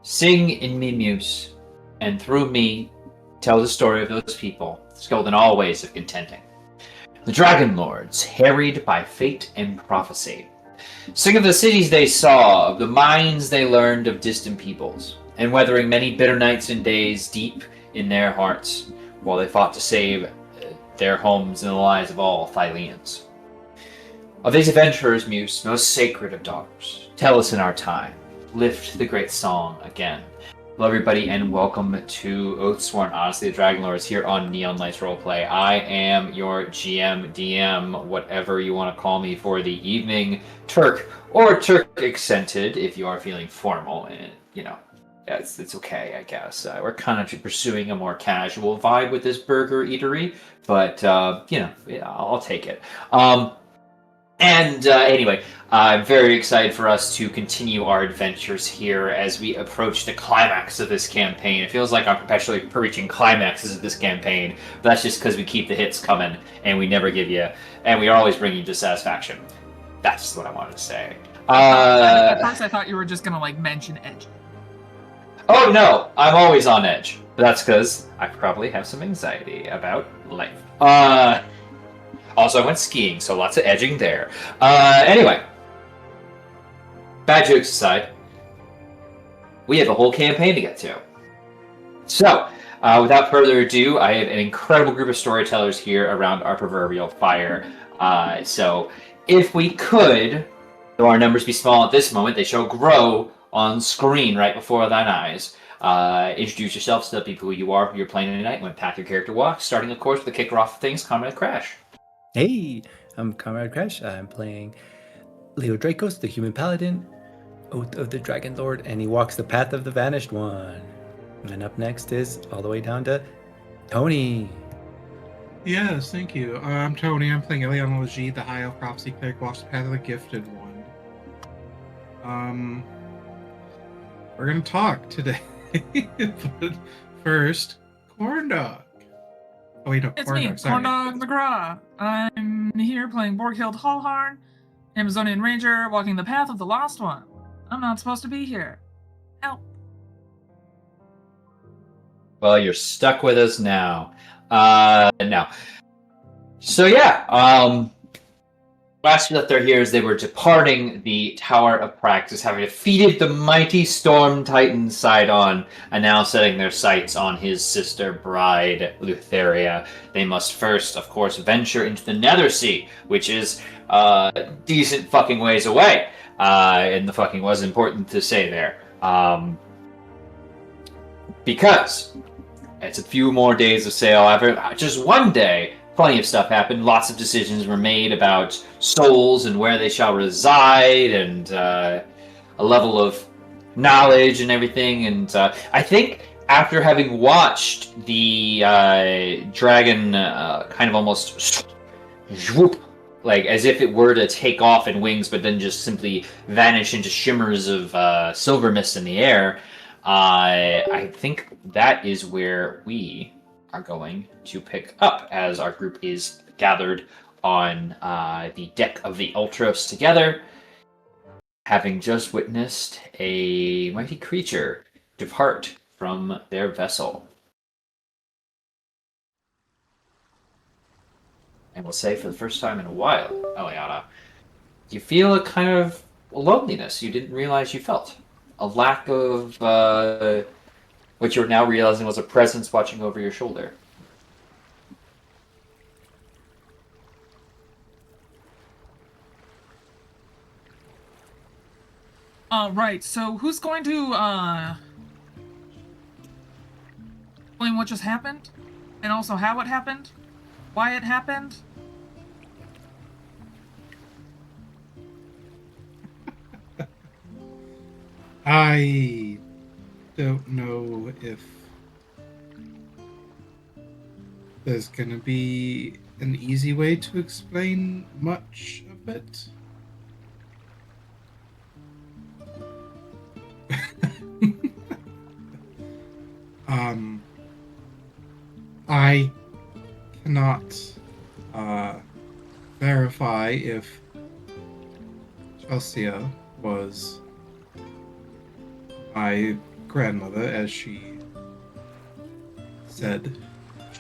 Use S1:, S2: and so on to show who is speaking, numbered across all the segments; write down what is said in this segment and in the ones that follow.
S1: Sing in me muse, and through me tell the story of those people, skilled in all ways of contending. The Dragonlords, harried by fate and prophecy. Sing of the cities they saw, of the minds they learned of distant peoples, and weathering many bitter nights and days deep in their hearts, while they fought to save their homes and the lives of all Thyleans. Of these adventurers, Muse, most sacred of daughters, tell us in our time, lift the great song again. Hello everybody and welcome to Oathsworn, Odyssey the Dragonlords here on Neon Lights Roleplay. I am your GM, DM, whatever you want to call me for the evening, Turk, or Turk accented if you are feeling formal, and it's okay, I guess. We're kind of pursuing a more casual vibe with this burger eatery, but I'll take it. Anyway, I'm very excited for us to continue our adventures here as we approach the climax of this campaign. It feels like I'm perpetually reaching climaxes of this campaign, but that's just because we keep the hits coming and we never give you, and we are always bringing you dissatisfaction. That's what I wanted to say.
S2: At first, I thought you were just gonna mention edge.
S1: Oh no, I'm always on edge, but that's because I probably have some anxiety about life. Also, I went skiing, so lots of edging there. Anyway, bad jokes aside, we have a whole campaign to get to. So, without further ado, I have an incredible group of storytellers here around our proverbial fire. So, if we could, though our numbers be small at this moment, they shall grow on screen right before thine eyes. Introduce yourselves to the people who you are, who you're playing tonight, and pack your character walk, starting, of course, with the kicker off of things, Comrade Crash.
S3: Hey, I'm Comrade Crash. I'm playing Leo Dracos, the human paladin, Oath of the Dragonlord, and he walks the path of the Vanished One. And up next is all the way down to Tony.
S4: Yes, thank you. I'm Tony. I'm playing Elion Logie, the High Elf Prophecy Cleric, walks the path of the Gifted One. We're gonna talk today, but first, Corn Dog. Oh wait, no,
S2: It's
S4: Corn
S2: me,
S4: Dog. Sorry.
S2: Corndog McGraw. I'm here playing Borghild Hallharn, Amazonian Ranger, walking the path of the Lost One. I'm not supposed to be here. Help.
S1: Well, you're stuck with us now. So yeah, last we left there here as they were departing the Tower of Praxis, having defeated the mighty Storm Titan Sidon, and now setting their sights on his sister bride, Lutheria. They must first, of course, venture into the Nether Sea, which is decent fucking ways away. And the fucking was important to say there. Because it's a few more days of sail. After just one day, plenty of stuff happened. Lots of decisions were made about souls and where they shall reside, and a level of knowledge and everything. And I think after having watched the dragon kind of almost whoop, like as if it were to take off in wings, but then just simply vanish into shimmers of silver mist in the air, I think that is where we are going to pick up as our group is gathered on the deck of the Ultros together, having just witnessed a mighty creature depart from their vessel. And we'll say for the first time in a while, Eliana, you feel a kind of loneliness you didn't realize you felt. A lack of what you're now realizing was a presence watching over your shoulder.
S2: Right, so who's going to, explain what just happened? And also how it happened? Why it happened?
S4: I don't know if there's gonna be an easy way to explain much of it. I cannot verify if Chelsea was my grandmother, as she said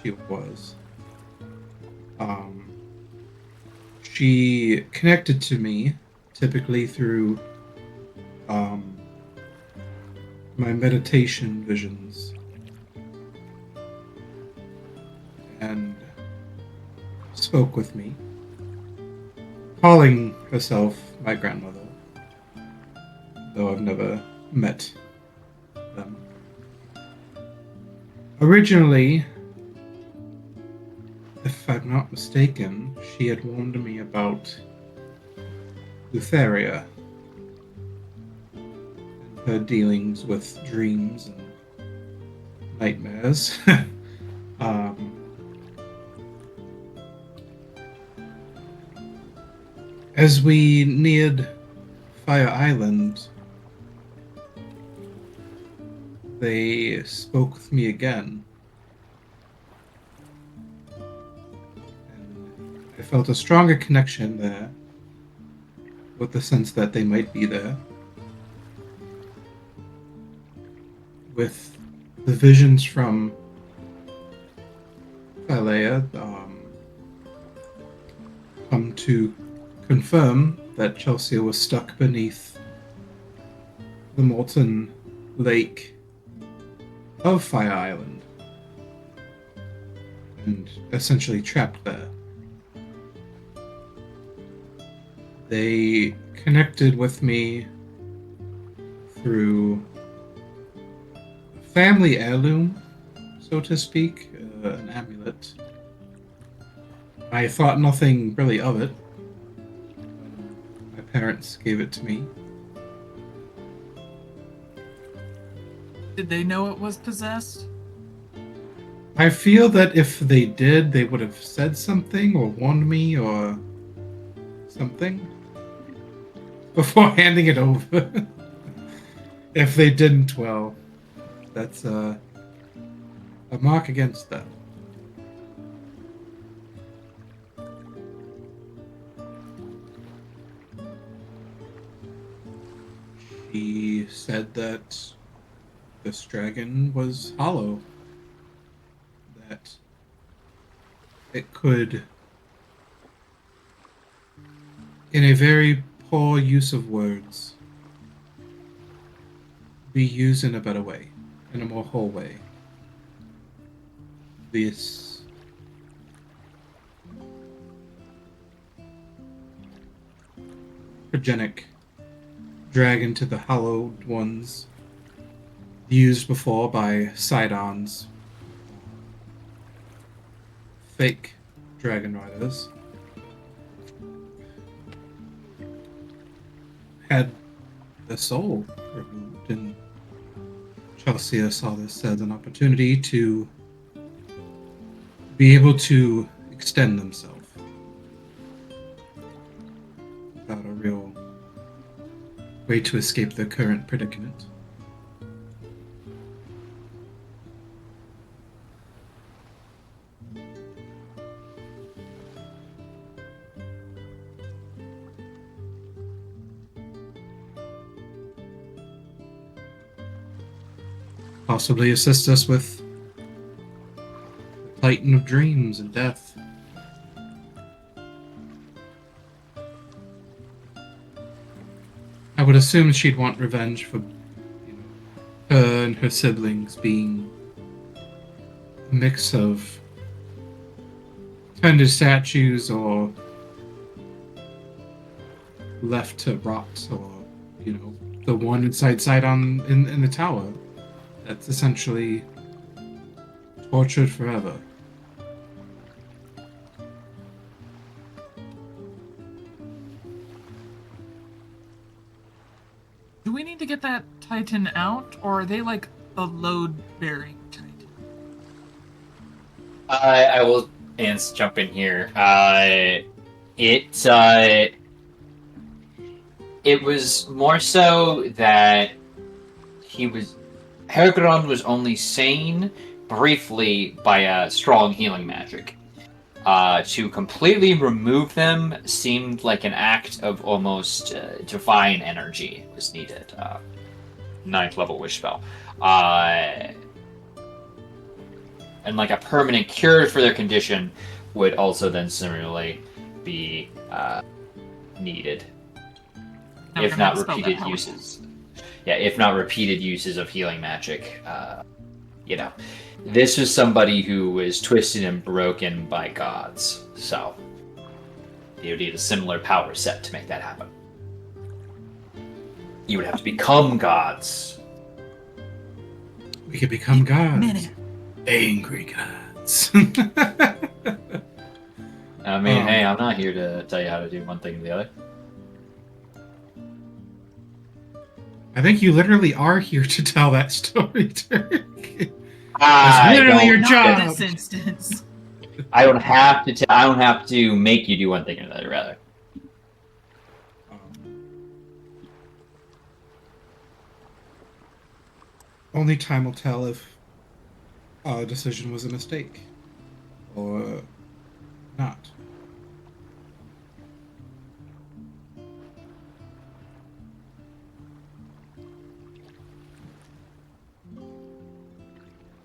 S4: she was. She connected to me typically through my meditation visions, and spoke with me, calling herself my grandmother, though I've never met them. Originally, if I'm not mistaken, she had warned me about Thylea and her dealings with dreams and nightmares. As we neared Fire Island, they spoke with me again. And I felt a stronger connection there, with the sense that they might be there. With the visions from Thylea, come to confirm that Chelsea was stuck beneath the molten lake of Fire Island and essentially trapped there. They connected with me through a family heirloom, so to speak, an amulet. I thought nothing really of it. My parents gave it to me.
S2: Did they know it was possessed?
S4: I feel that if they did, they would have said something or warned me or something before handing it over. If they didn't, well, that's a mark against them. He said that this dragon was hollow. That it could, in a very poor use of words, be used in a better way, in a more whole way. This progenic dragon to the hallowed ones used before by Sidon's fake dragon riders had the soul removed, and Chelsea saw this as an opportunity to be able to extend themselves without a real way to escape their current predicament. Possibly assist us with the Titan of Dreams and Death. I would assume she'd want revenge for, her and her siblings being a mix of turned to statues or left to rot, or the one inside Sidon in the tower that's essentially tortured forever.
S2: Do we need to get that Titan out, or are they like a load-bearing Titan?
S1: I will jump in here. It was more so that Hergron was only sane briefly by a strong healing magic. To completely remove them seemed like an act of almost divine energy was needed. 9th level wish spell. And like a permanent cure for their condition would also then similarly be needed.
S2: Now
S1: If
S2: we're gonna
S1: not
S2: have to spell that
S1: repeated
S2: power.
S1: uses. Yeah, if not repeated uses of healing magic. You know, this was somebody who was twisted and broken by gods. So, you would need a similar power set to make that happen. You would have to become gods.
S4: We could become gods.
S2: Minute.
S4: Angry gods.
S1: I mean, hey, I'm not here to tell you how to do one thing or the other.
S4: I think you literally are here to tell that story, Turk.
S1: I
S4: literally your
S1: don't-
S2: Not in
S4: job.
S2: this instance.
S1: I don't have to. I don't have to make you do one thing or the other. Rather,
S4: Only time will tell if a decision was a mistake or not.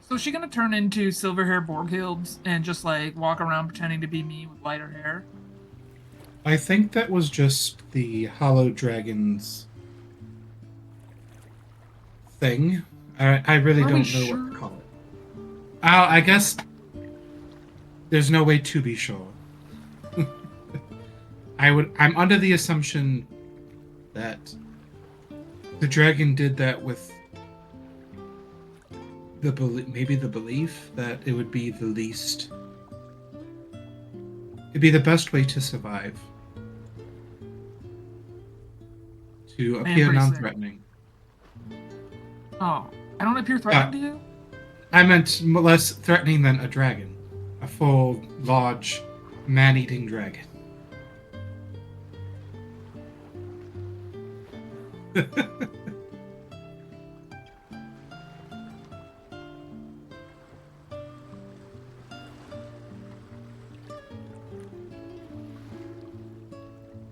S2: So is she gonna turn into Silverhair Borghild and just like walk around pretending to be me with lighter hair?
S4: I think that was just the Hollow Dragons thing. I really
S2: Are we
S4: don't know
S2: sure?
S4: what to call it. I guess there's no way to be sure. I'm under the assumption that the dragon did that with maybe the belief that it would be the least. It'd be the best way to survive. To appear
S2: pretty
S4: non-threatening.
S2: Oh, I don't appear threatening to you?
S4: I meant less threatening than a dragon. A full, large, man-eating dragon.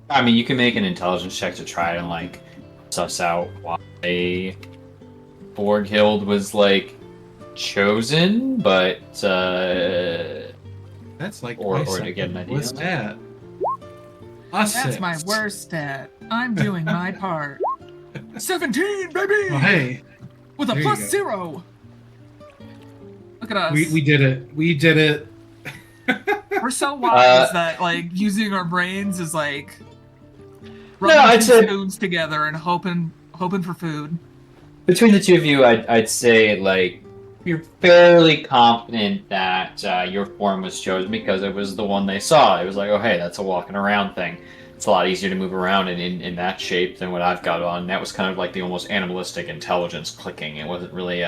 S1: I mean, you can make an intelligence check to try and like suss out why Borghild was like chosen, but
S4: That's like
S1: Or-
S4: my
S1: or to
S4: second
S1: get an idea.
S4: worst stat.
S2: That's my worst stat. I'm doing my part. 17, baby!
S4: Oh, hey,
S2: With a
S4: there you
S2: plus
S4: go.
S2: 0! Look at us.
S4: we did it. We did it.
S2: We're so wise that like using our brains is like
S1: No,
S2: rubbing
S1: I'd
S2: two
S1: say-
S2: spoons together and hoping for food.
S1: between the two of you, I'd say like you're fairly confident that your form was chosen because it was the one they saw. It was like, oh hey, that's a walking around thing. It's a lot easier to move around in that shape than what I've got on. That was kind of like the almost animalistic intelligence clicking. It wasn't really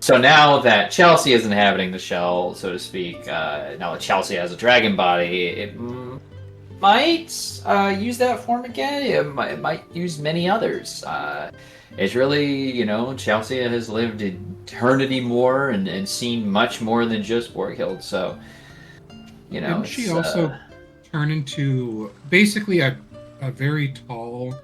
S1: So now that Chelsea is inhabiting the shell, so to speak, now that Chelsea has a dragon body, it might use that form again. It might use many others. It's really, Chelsea has lived eternity more and seen much more than just Borghild. So,
S4: Didn't she
S1: it's,
S4: also turn into basically a very tall,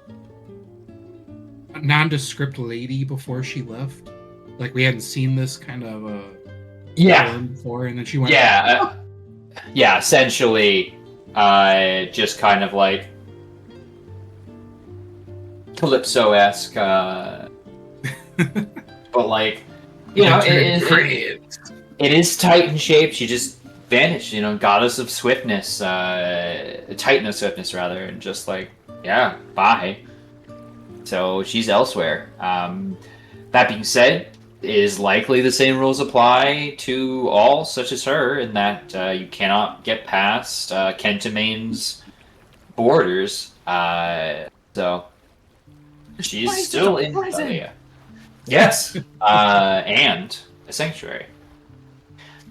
S4: nondescript lady before she left? Like we hadn't seen this kind of form before, and then she went.
S1: Yeah, essentially, just kind of like Calypso-esque, but like, it is Titan shaped. She just vanished, goddess of swiftness, Titan of swiftness rather, and just like, yeah, bye. So she's elsewhere. That being said, is likely the same rules apply to all such as her, in that you cannot get past Kentamane's borders. So she's
S2: place is
S1: still
S2: a
S1: in
S2: prison.
S1: Thylea. Yes, and a sanctuary.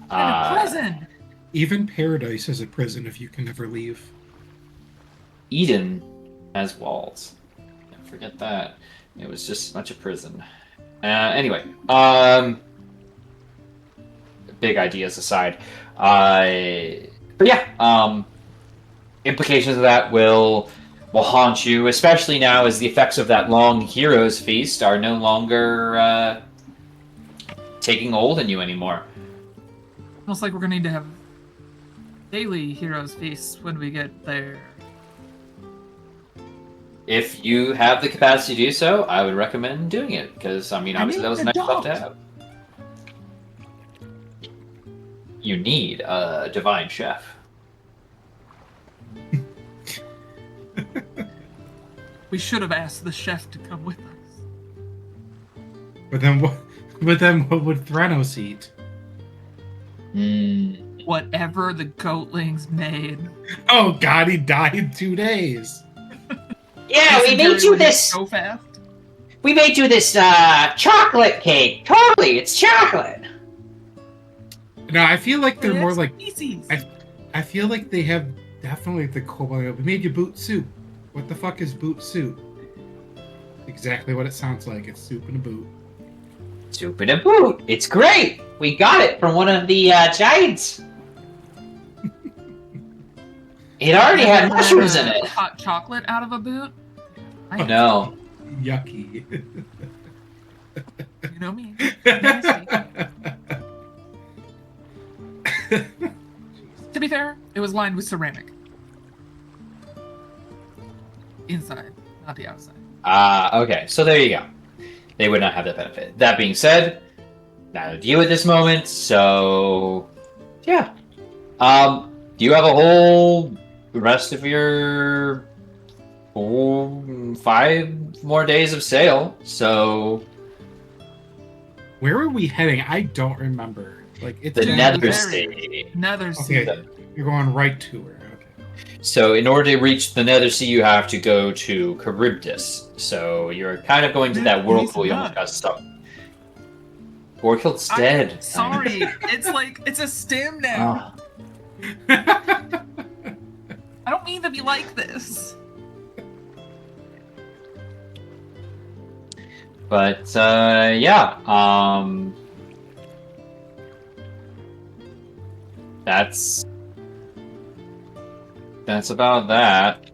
S2: In a prison!
S4: Even paradise is a prison if you can never leave.
S1: Eden has walls. Don't forget that. It was just as much a prison. Anyway, big ideas aside, but yeah, implications of that will will haunt you, especially now as the effects of that long hero's feast are no longer taking hold in you anymore.
S2: Almost like we're gonna need to have daily heroes feasts when we get there.
S1: If you have the capacity to do so, I would recommend doing it, because, I mean, obviously that was nice stuff to have. You need a divine chef.
S2: We should have asked the chef to come with us.
S4: But then what? But then what would Thranos eat?
S2: Whatever the goatlings made.
S4: Oh God, he died in 2 days.
S1: Yeah, we made you this.
S2: So fast.
S1: We made you this chocolate cake. Totally, it's chocolate.
S4: No, I feel like they're more like.
S2: Species.
S4: I feel like they have definitely the kobold. We made you boot soup. What the fuck is boot soup? Exactly what it sounds like. It's soup in a boot.
S1: Soup in a boot. It's great. We got it from one of the giants. It already had mushrooms in it.
S2: Hot chocolate out of a boot?
S1: Oh, no.
S4: Yucky.
S2: You know me. To be fair, it was lined with ceramic. Inside, not the outside.
S1: Okay. So there you go. They would not have that benefit. That being said, not to you at this moment, so yeah. You have a whole rest of your 5 more days of sail, so
S4: Where are we heading? I don't remember. Like it's
S1: the
S2: Yeah,
S1: Nether
S2: very-
S1: Sea.
S2: Nether Sea.
S4: Okay, you're going right to her. Okay.
S1: So in order to reach the Nether Sea, you have to go to Charybdis. So you're kind of going to that whirlpool. You almost got stuck. Borkhild's dead.
S2: Sorry, it's a stem now.
S1: Oh.
S2: I don't mean to be like this.
S1: But yeah, that's about that.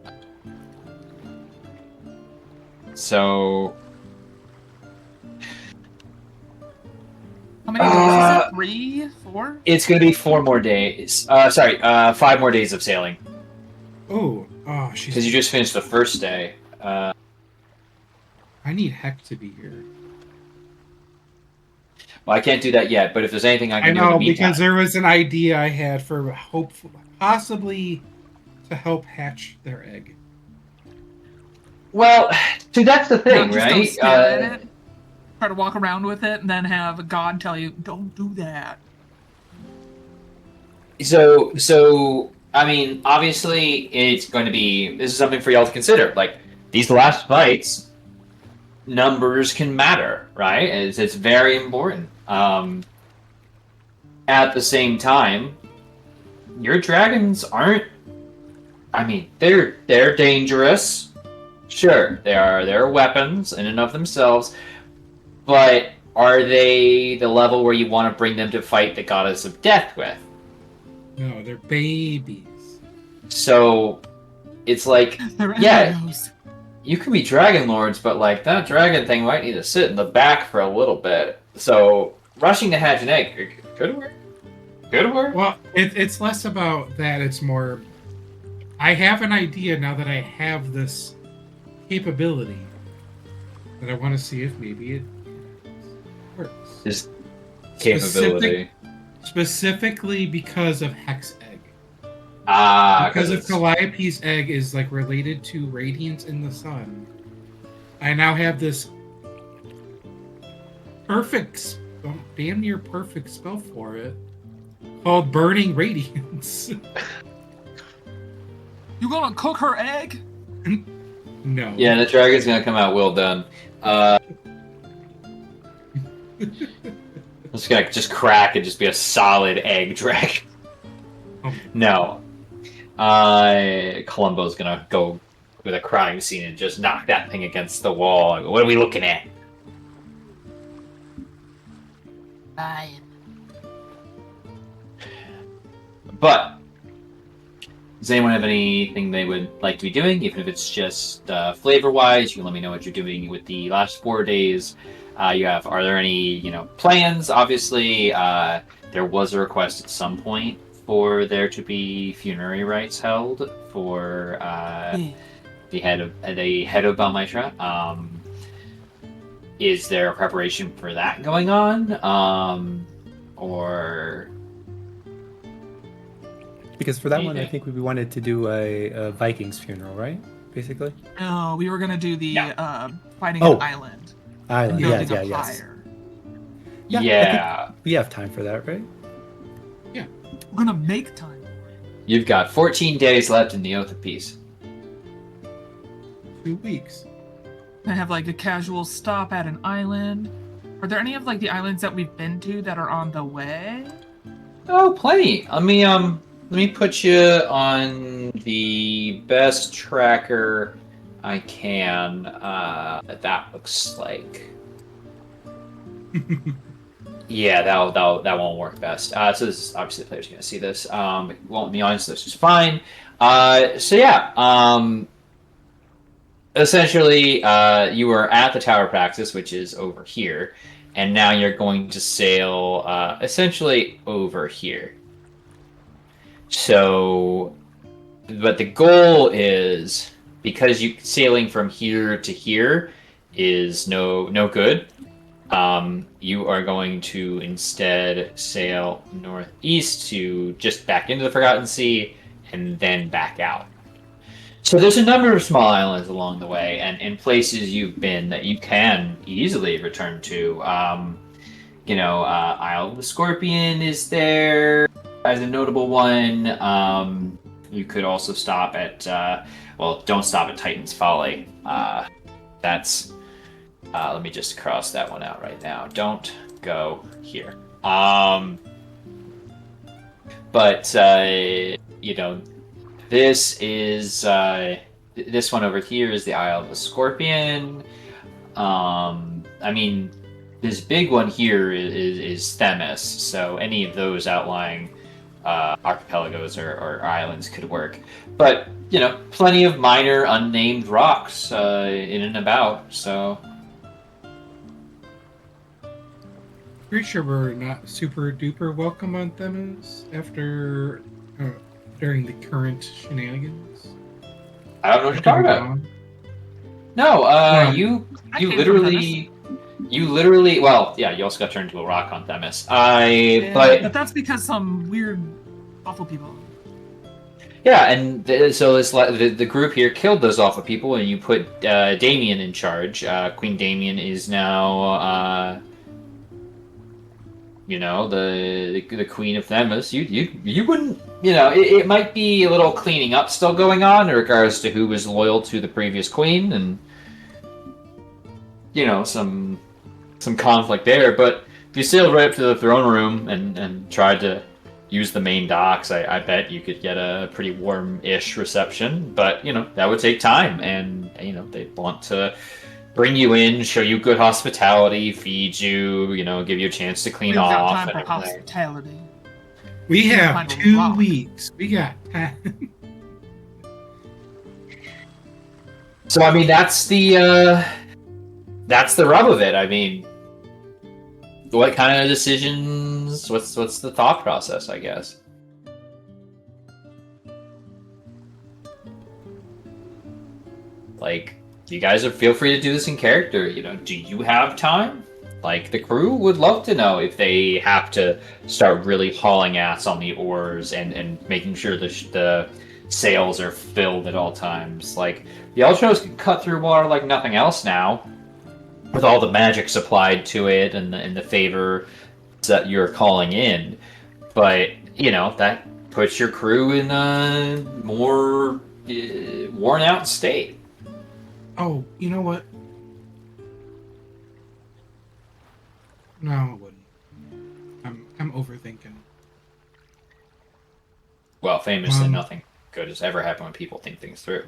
S1: So
S2: How many days is it? 3, 4?
S1: it's gonna be 4 more days. 5 more days of sailing
S4: oh,
S1: because
S4: she's.
S1: you just finished the first day.
S4: I need Heck to be here.
S1: Well, I can't do that yet. But if there's anything I
S4: I
S1: can do in
S4: know
S1: the meantime,
S4: because there was an idea I had for possibly to help hatch their egg.
S1: well, see that's the thing,
S2: Not just go
S1: right?
S2: stare at it, try to walk around with it, and then have God tell you, "Don't do that."
S1: So I mean, obviously, it's going to be. This is something for y'all to consider. Like these last fights, numbers can matter, right? It's very important. At the same time, your dragons aren't. I mean, they're dangerous. Sure, they're weapons in and of themselves, but are they the level where you want to bring them to fight the goddess of death with?
S4: No, they're babies.
S1: So it's like,
S2: They're
S1: yeah,
S2: embryos.
S1: you can be Dragonlords, but like that dragon thing might need to sit in the back for a little bit. So rushing to hatch an egg could work. Could work.
S4: Well, it's less about that. It's more. I have an idea now that I have this capability that I want to see if maybe it works.
S1: This capability.
S4: Specifically because of Hex Egg.
S1: Because
S4: Because if Calliope's egg is like related to radiance in the sun, I now have this perfect, damn near perfect spell for it called Burning Radiance.
S2: You gonna cook her egg?
S4: No.
S1: Yeah, the dragon's gonna come out well done. It's gonna just crack and just be a solid egg dragon.
S4: Oh.
S1: No. Columbo's gonna go with a crime scene and just knock that thing against the wall. I go, what are we looking at?
S2: Fine.
S1: But Does anyone have anything they would like to be doing, even if it's just flavor-wise? You can let me know what you're doing with the last 4 days. Are there any, plans? Obviously, there was a request at some point for there to be funerary rites held for the head of Balmitra. Is there a preparation for that going on? Or...
S3: Because for that one, I think we wanted to do a Viking's funeral, right? Basically.
S2: No, we were gonna do the fighting an island.
S3: Island,
S2: Building
S3: yes.
S2: higher.
S1: Yeah.
S3: I think we have time for that, right?
S4: Yeah.
S2: We're gonna make time.
S1: You've got 14 days left in the Oath of Peace.
S4: 2 weeks.
S2: I have like a casual stop at an island. Are there any of like the islands that we've been to that are on the way?
S1: Oh, plenty. Let me put you on the best tracker I can. That looks like. Yeah, that won't work best. So this is obviously the player's going to see this. Won't be honest, this is fine. Essentially, you were at the Tower of Praxis, which is over here, and now you're going to sail essentially over here. So, but the goal is, because you sailing from here to here is no good. You are going to instead sail northeast to just back into the Forgotten Sea and then back out. So there's a number of small islands along the way, and in places you've been that you can easily return to. Isle of the Scorpion is there as a notable one. You could also stop at, don't stop at Titan's Folly. Let me just cross that one out right now. Don't go here. This is this one over here is the Isle of the Scorpion. This big one here is Themis. So any of those outlying archipelagos or islands could work. But plenty of minor unnamed rocks in and about. So.
S4: Pretty sure we're not super duper welcome on Themis after during the current shenanigans.
S1: I don't know what you're talking about. No, you literally. Well, yeah, you also got turned into a rock on Themis.
S2: But that's because some weird, awful people.
S1: Yeah, and the group here killed those awful people, and you put Damien in charge. Queen Damien is now. The Queen of Themis. You wouldn't. It might be a little cleaning up still going on in regards to who was loyal to the previous queen, and some conflict there. But if you sailed right up to the throne room and tried to use the main docks, I bet you could get a pretty warm-ish reception. But that would take time, and they'd want to bring you in, show you good hospitality, feed you, give you a chance to clean off.
S2: Time for hospitality.
S4: We have 2 weeks. We got time.
S1: So that's the rub of it. What kind of decisions? What's the thought process? I guess. You guys feel free to do this in character. Do you have time? The crew would love to know if they have to start really hauling ass on the oars and making sure the sails are filled at all times. The Eltros can cut through water like nothing else now, with all the magic supplied to it and the favor that you're calling in. But that puts your crew in a more worn out state.
S4: Oh, you know what? No, it wouldn't. I'm overthinking.
S1: Well, famously, nothing good has ever happened when people think things through.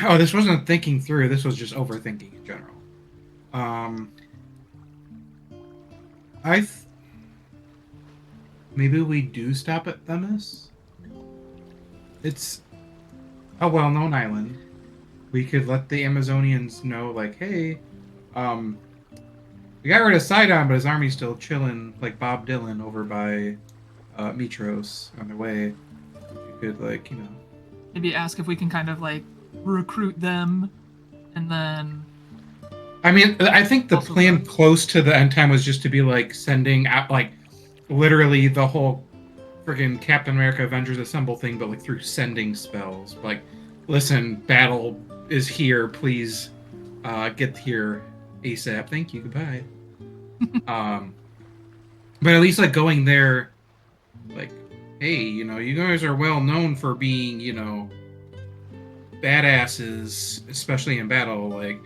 S4: Oh, this wasn't thinking through. This was just overthinking in general. Maybe we do stop at Themis. it's a well-known island. We could let the Amazonians know, like, hey, we got rid of Sidon, but his army's still chilling, like Bob Dylan over by Mitros on their way. You could, like, you know.
S2: Maybe ask if we can kind of like recruit them, and then.
S4: I mean, I think the
S2: Also
S4: plan
S2: good.
S4: close to the end time was just to be like sending out, like, literally the whole friggin' Captain America Avengers Assemble thing, but like through sending spells. Like, listen, battle is here. Please get here ASAP. Thank you. Goodbye. But at least like going there, like, hey, you know, you guys are well known for being, you know, badasses, especially in battle. Like,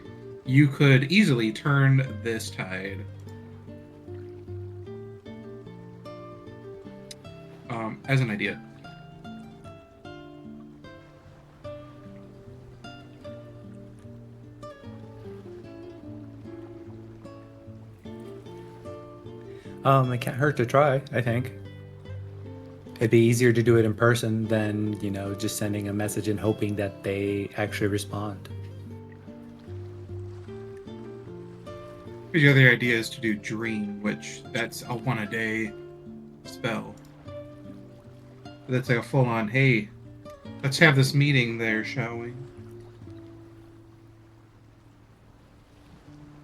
S4: you could easily turn this tide. As an idea.
S3: It can't hurt to try, I think. It'd be easier to do it in person than, you know, just sending a message and hoping that they actually respond.
S4: The other idea is to do Dream, which that's a 1 a day spell. That's like a full-on, hey, let's have this meeting there, shall we?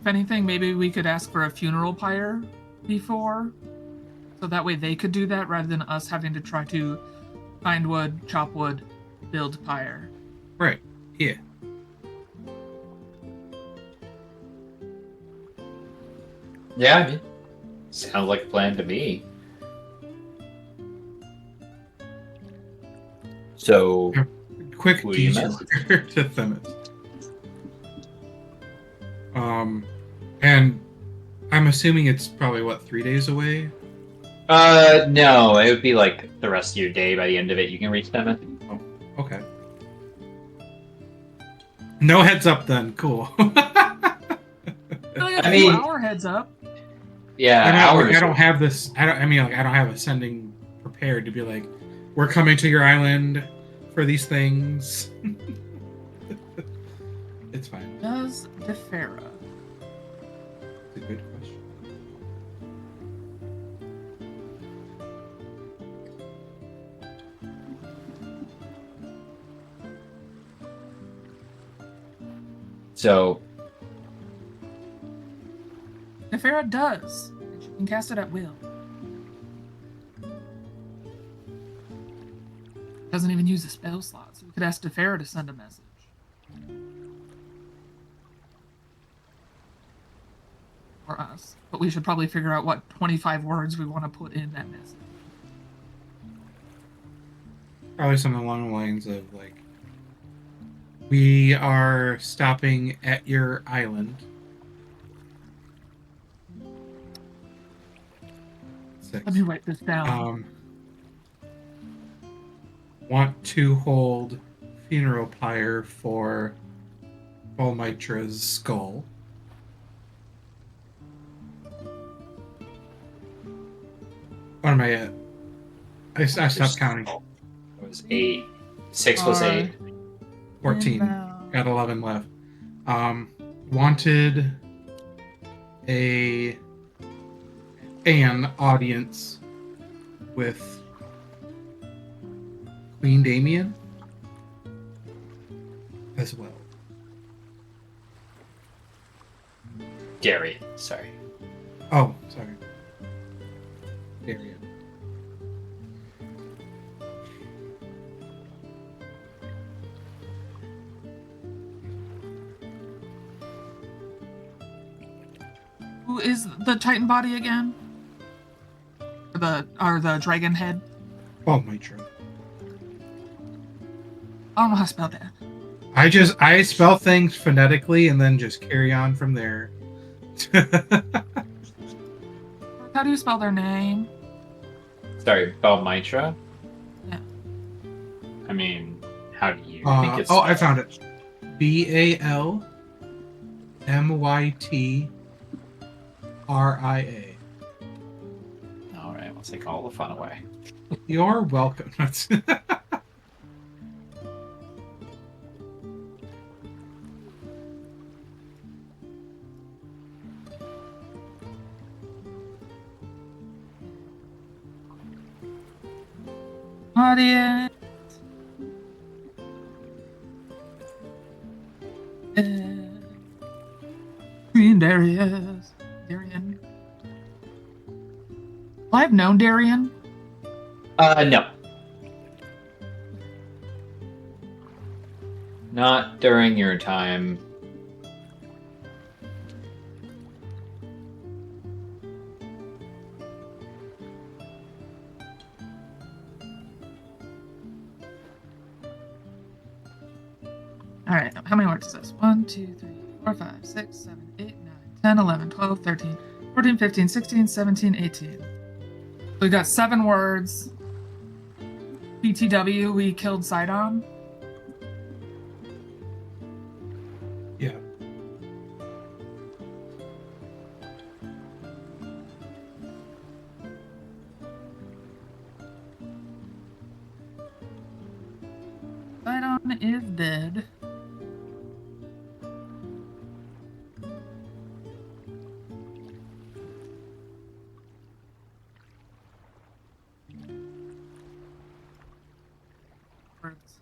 S2: If anything, maybe we could ask for a funeral pyre before, so that way they could do that rather than us having to try to find wood, chop wood, build pyre.
S4: Right, yeah.
S1: Yeah, I mean, sounds like a plan to me. So,
S4: Quick
S1: Who do you
S4: detour to Themis. And I'm assuming it's probably, what, 3 days away?
S1: no, it would be like the rest of your day. By the end of it, you can reach them.
S4: Oh, okay. No heads up then, cool.
S2: I
S1: mean-
S2: our heads up.
S1: Yeah,
S4: I don't have this. I don't have a sending prepared to be like, we're coming to your island for these things. It's fine.
S2: Does Defera?
S4: It's a good question.
S1: So,
S2: Defera does. And she can cast it at will. Doesn't even use a spell slot, so we could ask Defera to send a message. Or us. But we should probably figure out what 25 words we want to put in that message.
S4: Probably something along the lines of like, we are stopping at your island.
S2: Let me write this down.
S4: Want to hold funeral pyre for Balmitra's skull. What am I at? I stopped counting.
S1: it was 8. 6 plus 8.
S4: 14. Got 11 left. Wanted an audience with Queen Damien as well.
S1: Darian, sorry.
S4: Oh, sorry. Damien.
S2: Who is the Titan body again? Or the dragon head?
S4: Balmitra.
S2: I don't know how to spell that.
S4: I spell things phonetically and then just carry on from there.
S2: How do you spell their name?
S1: Sorry, Balmitra?
S2: Yeah.
S1: I mean, how do you think it's...
S4: I found it. Balmytria.
S1: Alright, we'll take all the fun away.
S4: You're welcome.
S2: audience. Queen Darius. Darian. Well, I've known Darian.
S1: No. Not during your time.
S2: Alright, how many words is this? 1, 2, 3, 4, 5, 6, 7, 8, 9, 10, 11, 12, 13, 14, 15, 16, 17, 18. So we got 7 words. PTW, we killed Sidon.
S4: Yeah.
S2: Sidon is dead. Words.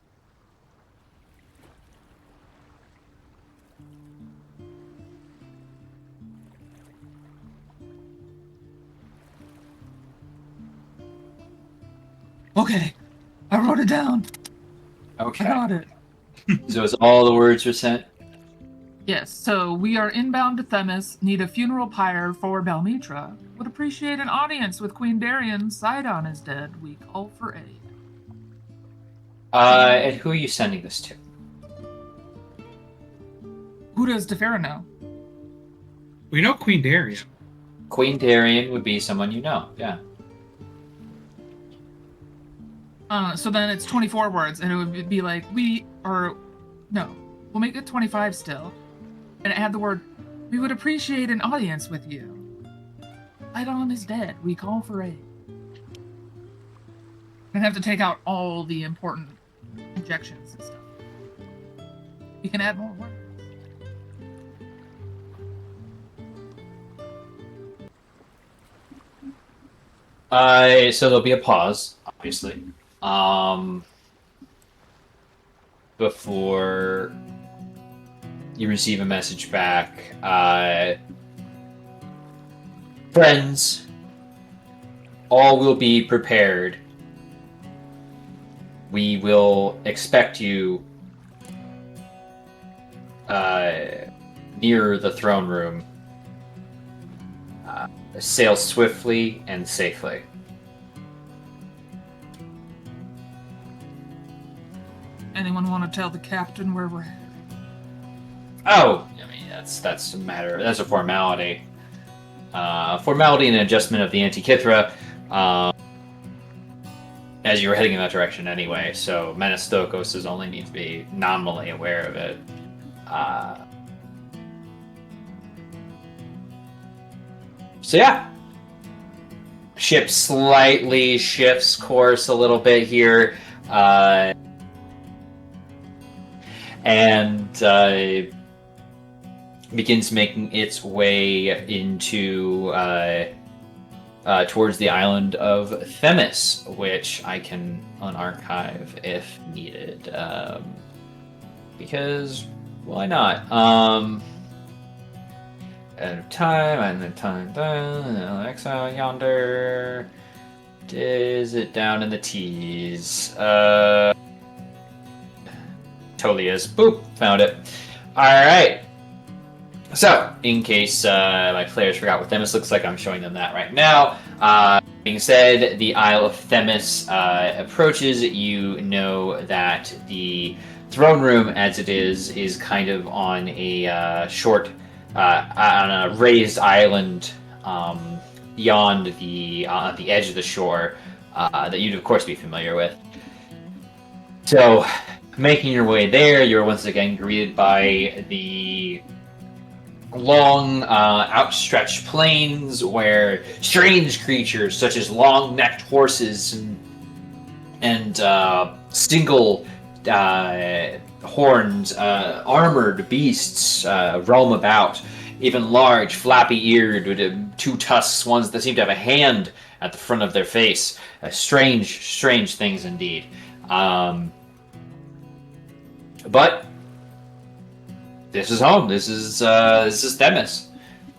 S2: Okay, I wrote it down.
S1: Okay.
S2: I got it.
S1: So is all the words were sent?
S2: Yes, so we are inbound to Themis, need a funeral pyre for Belmitra. Would appreciate an audience with Queen Darian. Sidon is dead. We call for aid.
S1: And who are you sending this to?
S2: Who does Tefera know?
S4: We know Queen Darian.
S1: Queen Darian would be someone you know, yeah.
S2: So then it's 24 words, and it would be like, we'll make it 25 still. And it had the word, we would appreciate an audience with you. Sidon is dead. We call for aid. And have to take out all the important injections and stuff. We can add more words.
S1: So there'll be a pause, obviously. Before you receive a message back. Friends, all will be prepared. We will expect you near the throne room. Sail swiftly and safely.
S2: Anyone want to tell the captain where we're headed?
S1: Oh, I mean that's a matter. That's a formality. Formality and adjustment of the Antikythera. As you were heading in that direction anyway, so Menestokos is only need to be nominally aware of it. So yeah, ship slightly shifts course a little bit here, and begins making its way into towards the island of Themis, which I can unarchive if needed, because why not? End of time, and then time, exile yonder. Is it down in the T's? Totally is. Boop, found it. Alright. So, in case my players forgot what Themis looks like, I'm showing them that right now. Being said, the Isle of Themis approaches. You know that the throne room, as it is kind of on a short, on a raised island beyond the edge of the shore that you'd of course be familiar with. So, making your way there, you're once again greeted by the long, outstretched plains where strange creatures such as long-necked horses and single horned armored beasts roam about, even large, flappy-eared, with two tusks, ones that seem to have a hand at the front of their face. Strange things indeed. But this is home. This is Themis.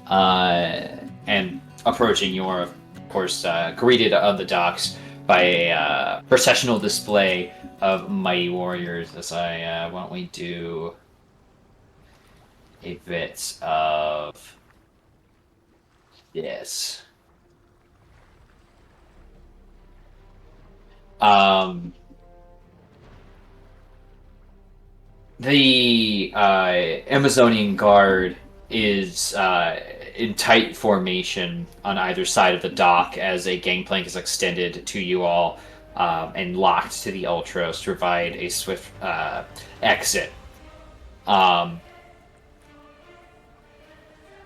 S1: And approaching, you are, of course, greeted on the docks by a processional display of mighty warriors. As why don't we do a bit of this. The Amazonian Guard is in tight formation on either side of the dock as a gangplank is extended to you all and locked to the Ultros to provide a swift exit.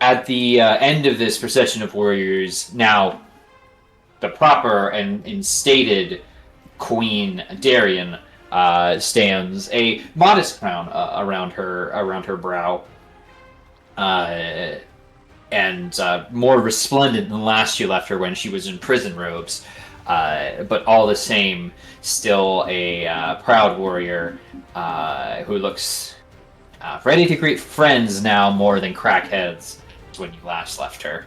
S1: At the end of this procession of warriors, now the proper and instated Queen Darien stands, a modest crown around her brow, and more resplendent than last you left her when she was in prison robes, but all the same, still a proud warrior who looks ready to greet friends now more than crackheads when you last left her.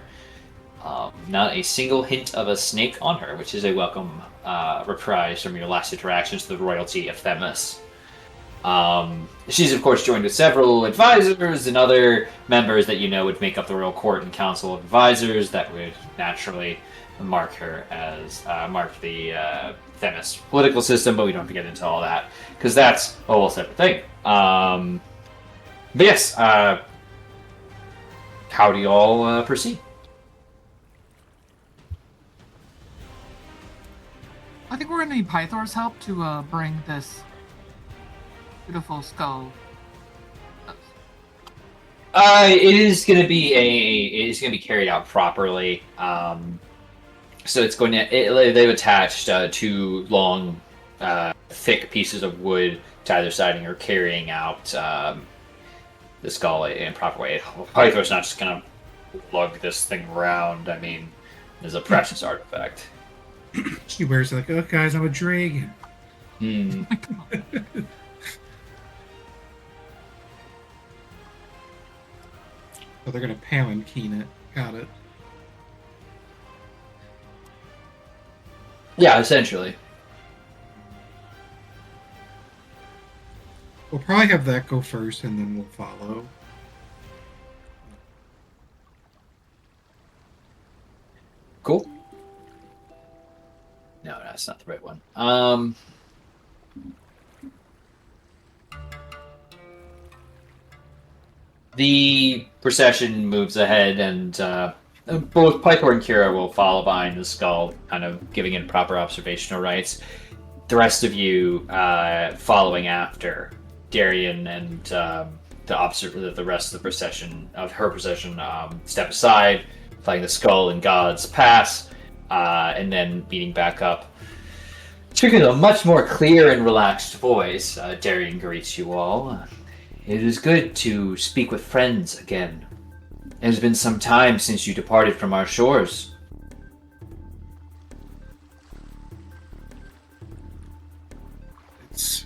S1: Not a single hint of a snake on her, which is a welcome reprise from your last interactions with the royalty of Themis. She's, of course, joined with several advisors and other members that you know would make up the royal court and council of advisors that would naturally mark her as mark the Themis political system, but we don't have to get into all that because that's a whole separate thing. But yes, how do you all proceed?
S2: I think we're gonna need Pythor's help to bring this beautiful skull.
S1: It is going to be carried out properly. So it's going to. They've attached two long, thick pieces of wood to either side, and you're carrying out the skull in a proper way. Pythor's not just going to lug this thing around. I mean, it's a precious artifact.
S4: She wears it like, oh, guys, I'm a dragon.
S1: Hmm.
S4: So they're gonna palanquin it. Got it.
S1: Yeah, essentially.
S4: We'll probably have that go first, and then we'll follow.
S1: Cool. No, that's not the right one. The procession moves ahead, and both Pythor and Kira will follow behind the skull, kind of giving it proper observational rights. The rest of you following after. Darien and the rest of the procession, step aside, letting the skull and gods pass, and then meeting back up. Speaking in a much more clear and relaxed voice, Darien greets you all. It is good to speak with friends again. It has been some time since you departed from our shores.
S4: It's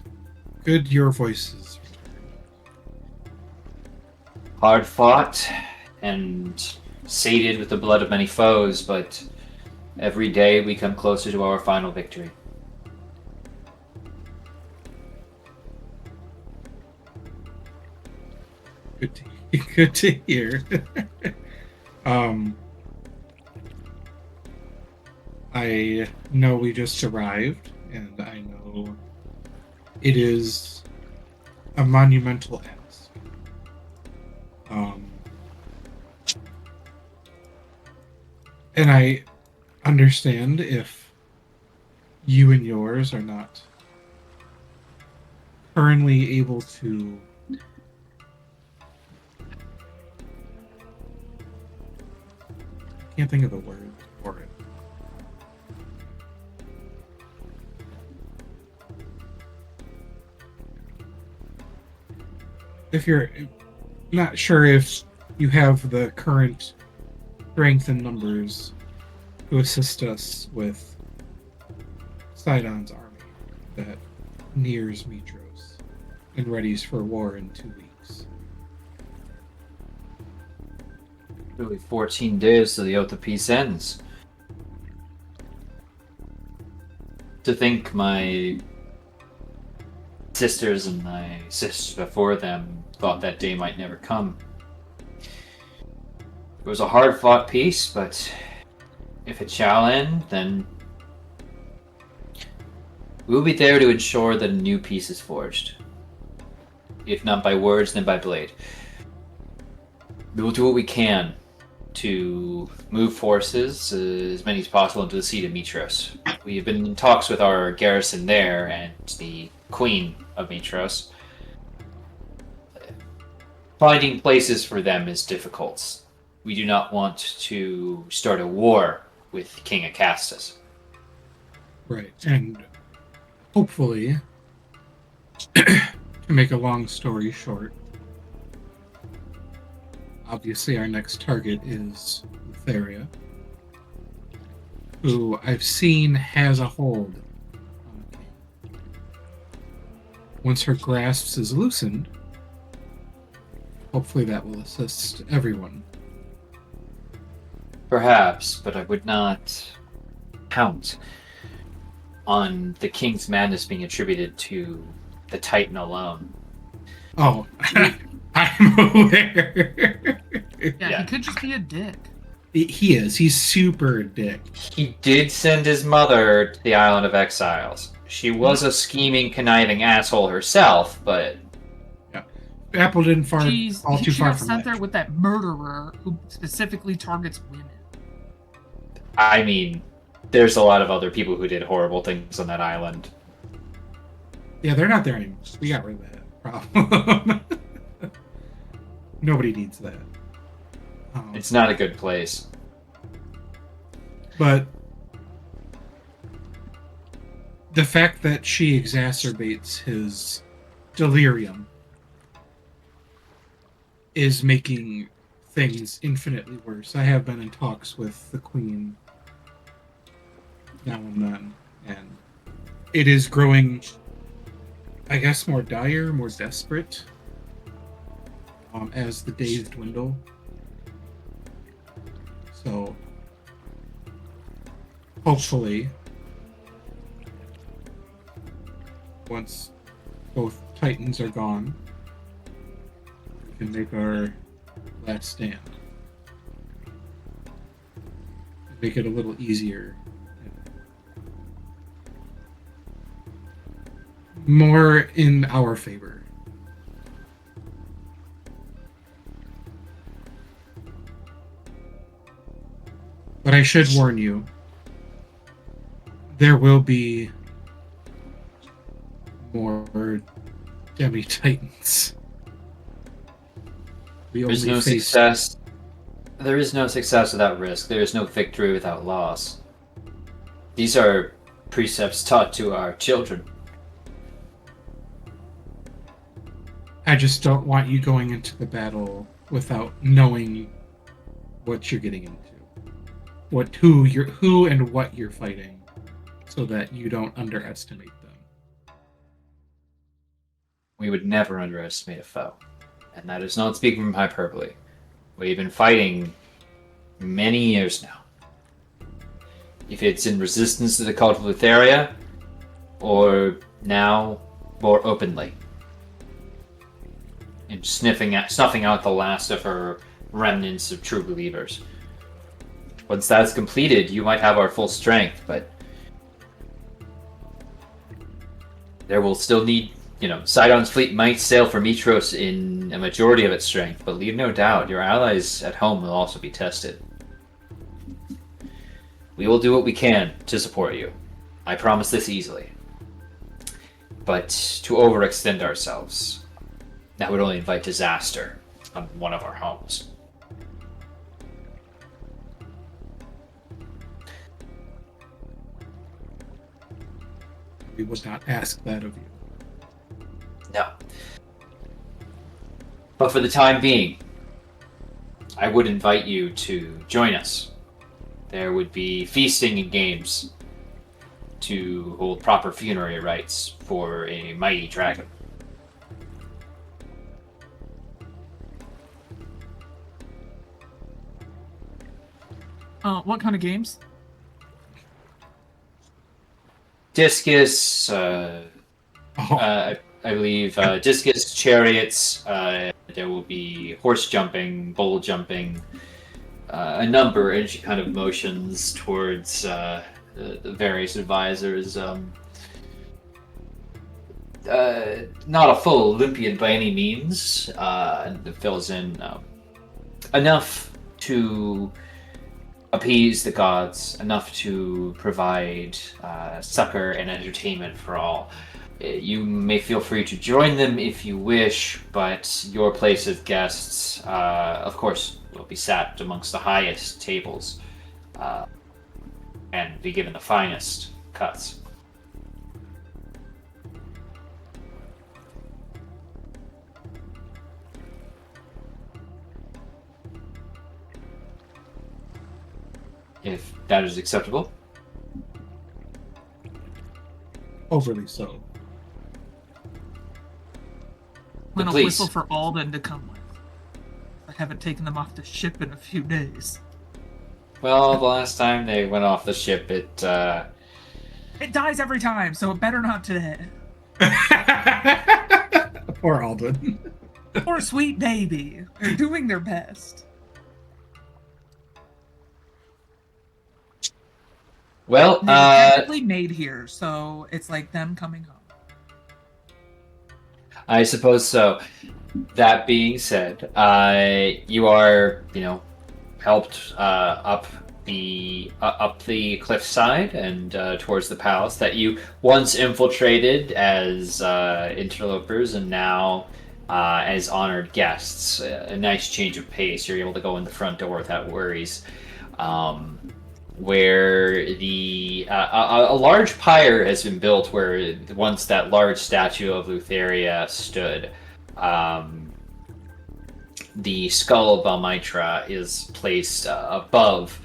S4: good your voices.
S1: Hard fought and sated with the blood of many foes, but every day we come closer to our final victory.
S4: Good to hear. I know we just arrived, and I know it is a monumental ask. And I understand if you and yours are not currently able to can't think of the word for it. If you're not sure if you have the current strength and numbers to assist us with Sidon's army that nears Mitros and readies for war in 2 weeks.
S1: Really 14 days till the Oath of Peace ends. To think my sisters and my sisters before them thought that day might never come. It was a hard-fought peace, but if it shall end, then we will be there to ensure that a new peace is forged. If not by words, then by blade. We will do what we can to move forces, as many as possible, into the Sea of Mitros. We have been in talks with our garrison there and the Queen of Mitros. Finding places for them is difficult. We do not want to start a war with King Acastus.
S4: Right, and hopefully, to make a long story short, obviously our next target is Thylea, who I've seen has a hold on the king. Once her grasp is loosened, hopefully that will assist everyone.
S1: Perhaps, but I would not count on the king's madness being attributed to the Titan alone.
S4: Oh, I'm aware.
S2: Yeah, he could just be a dick.
S4: He is. He's super dick.
S1: He did send his mother to the Island of Exiles. She was a scheming, conniving asshole herself, but...
S4: Apple didn't fall too
S2: She
S4: far
S2: got
S4: from
S2: sent
S4: that.
S2: there with that murderer who specifically targets women.
S1: I mean, there's a lot of other people who did horrible things on that island.
S4: Yeah, they're not there anymore. We got rid of that problem. Nobody needs that.
S1: It's not a good place.
S4: But the fact that she exacerbates his delirium is making things infinitely worse. I have been in talks with the Queen now and then, and it is growing, I guess, more dire, more desperate as the days dwindle. So, hopefully, once both Titans are gone, we can make our last stand. Make it a little easier. More in our favor. But I should warn you, there will be more demi-titans.
S1: There's no success. There is no success without risk. There is no victory without loss. These are precepts taught to our children.
S4: I just don't want you going into the battle without knowing what you're getting into, who and what you're fighting, so that you don't underestimate them.
S1: We would never underestimate a foe, and that is not speaking from hyperbole. We've been fighting many years now. If it's in resistance to the cult of Thylea, or now more openly, and snuffing out the last of her remnants of true believers. Once that's completed, you might have our full strength, but there will still need, Sidon's fleet might sail for Mitros in a majority of its strength, but leave no doubt, your allies at home will also be tested. We will do what we can to support you. I promise this easily. But to overextend ourselves, that would only invite disaster on one of our homes.
S4: We would not ask that of you.
S1: No. But for the time being, I would invite you to join us. There would be feasting and games to hold proper funerary rites for a mighty dragon.
S2: What kind of games?
S1: Discus, I believe discus, chariots, there will be horse jumping, bull jumping, a number, and she kind of motions towards the various advisors. Not a full Olympian by any means, and fills in enough to appease the gods, enough to provide succor and entertainment for all. You may feel free to join them if you wish, but your place of guests, of course, will be sat amongst the highest tables and be given the finest cuts. If that is acceptable.
S4: Overly so.
S2: I'm gonna
S1: Please.
S2: whistle for Alden to come with. I haven't taken them off the ship in a few days.
S1: Well, the last time they went off the ship, it
S2: dies every time, so it better not today.
S4: Poor Alden.
S2: Poor sweet baby. They're doing their best.
S1: well,
S2: They're technically made here, so it's like them coming home.
S1: I suppose so. That being said, you are, helped up the cliffside and towards the palace that you once infiltrated as interlopers and now as honored guests. A nice change of pace. You're able to go in the front door without worries. Where a large pyre has been built where once that large statue of Lutheria stood. The skull of Balmitra is placed above,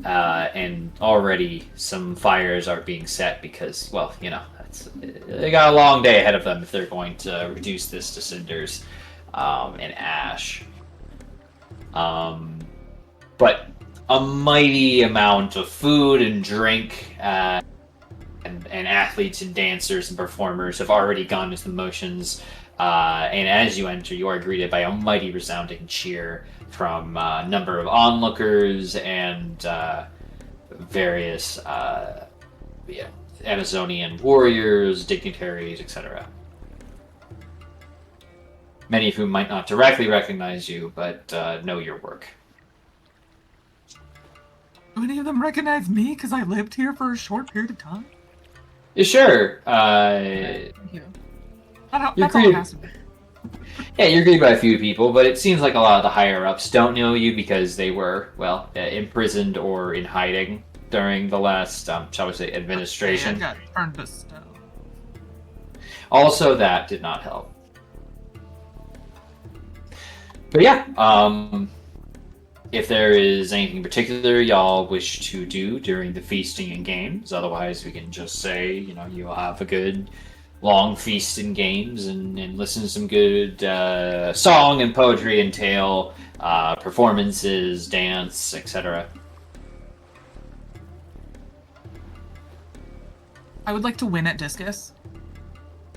S1: and already some fires are being set because, well, they got a long day ahead of them if they're going to reduce this to cinders and ash. But a mighty amount of food and drink and athletes and dancers and performers have already gone into the motions. And as you enter, you are greeted by a mighty resounding cheer from a number of onlookers and various Amazonian warriors, dignitaries, etc. Many of whom might not directly recognize you, but know your work.
S2: Do any of them recognize me because I lived here for a short period of time?
S1: Yeah, sure.
S2: Thank you. That's all it has to be.
S1: Yeah, you're greeted by a few people, but it seems like a lot of the higher-ups don't know you because they were, imprisoned or in hiding during the last, shall we say, administration.
S2: I got turned to stone.
S1: Also, that did not help. But yeah, if there is anything particular y'all wish to do during the feasting and games, otherwise we can just say, you'll have a good long feast and games and listen to some good song and poetry and tale, performances, dance, etc.
S2: I would like to win at discus.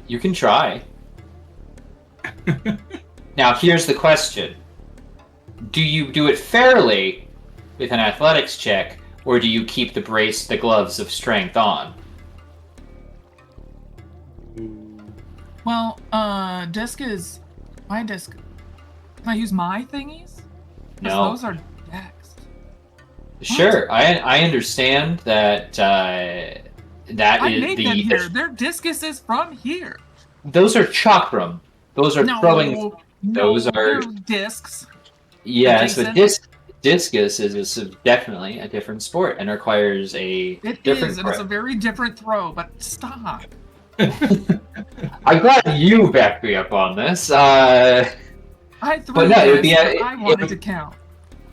S1: You can try. Now, here's the question. Do you do it fairly with an athletics check, or do you keep the gloves of strength on?
S2: Well, disc is my disc. Can I use my thingies? 'Cause
S1: No.
S2: those are dexed.
S1: Sure, I understand that
S2: I
S1: is
S2: made them here. Their discus is from here.
S1: Those are chakram. Those are throwing. Those are
S2: they're discs.
S1: yes, but
S2: Adjacent.
S1: discus is definitely a different sport and requires a
S2: It
S1: different.
S2: is, and it's a very different throw. But stop.
S1: I'm glad you backed me up on this.
S2: I threw
S1: But no, it would
S2: this,
S1: be
S2: but I wanted to count.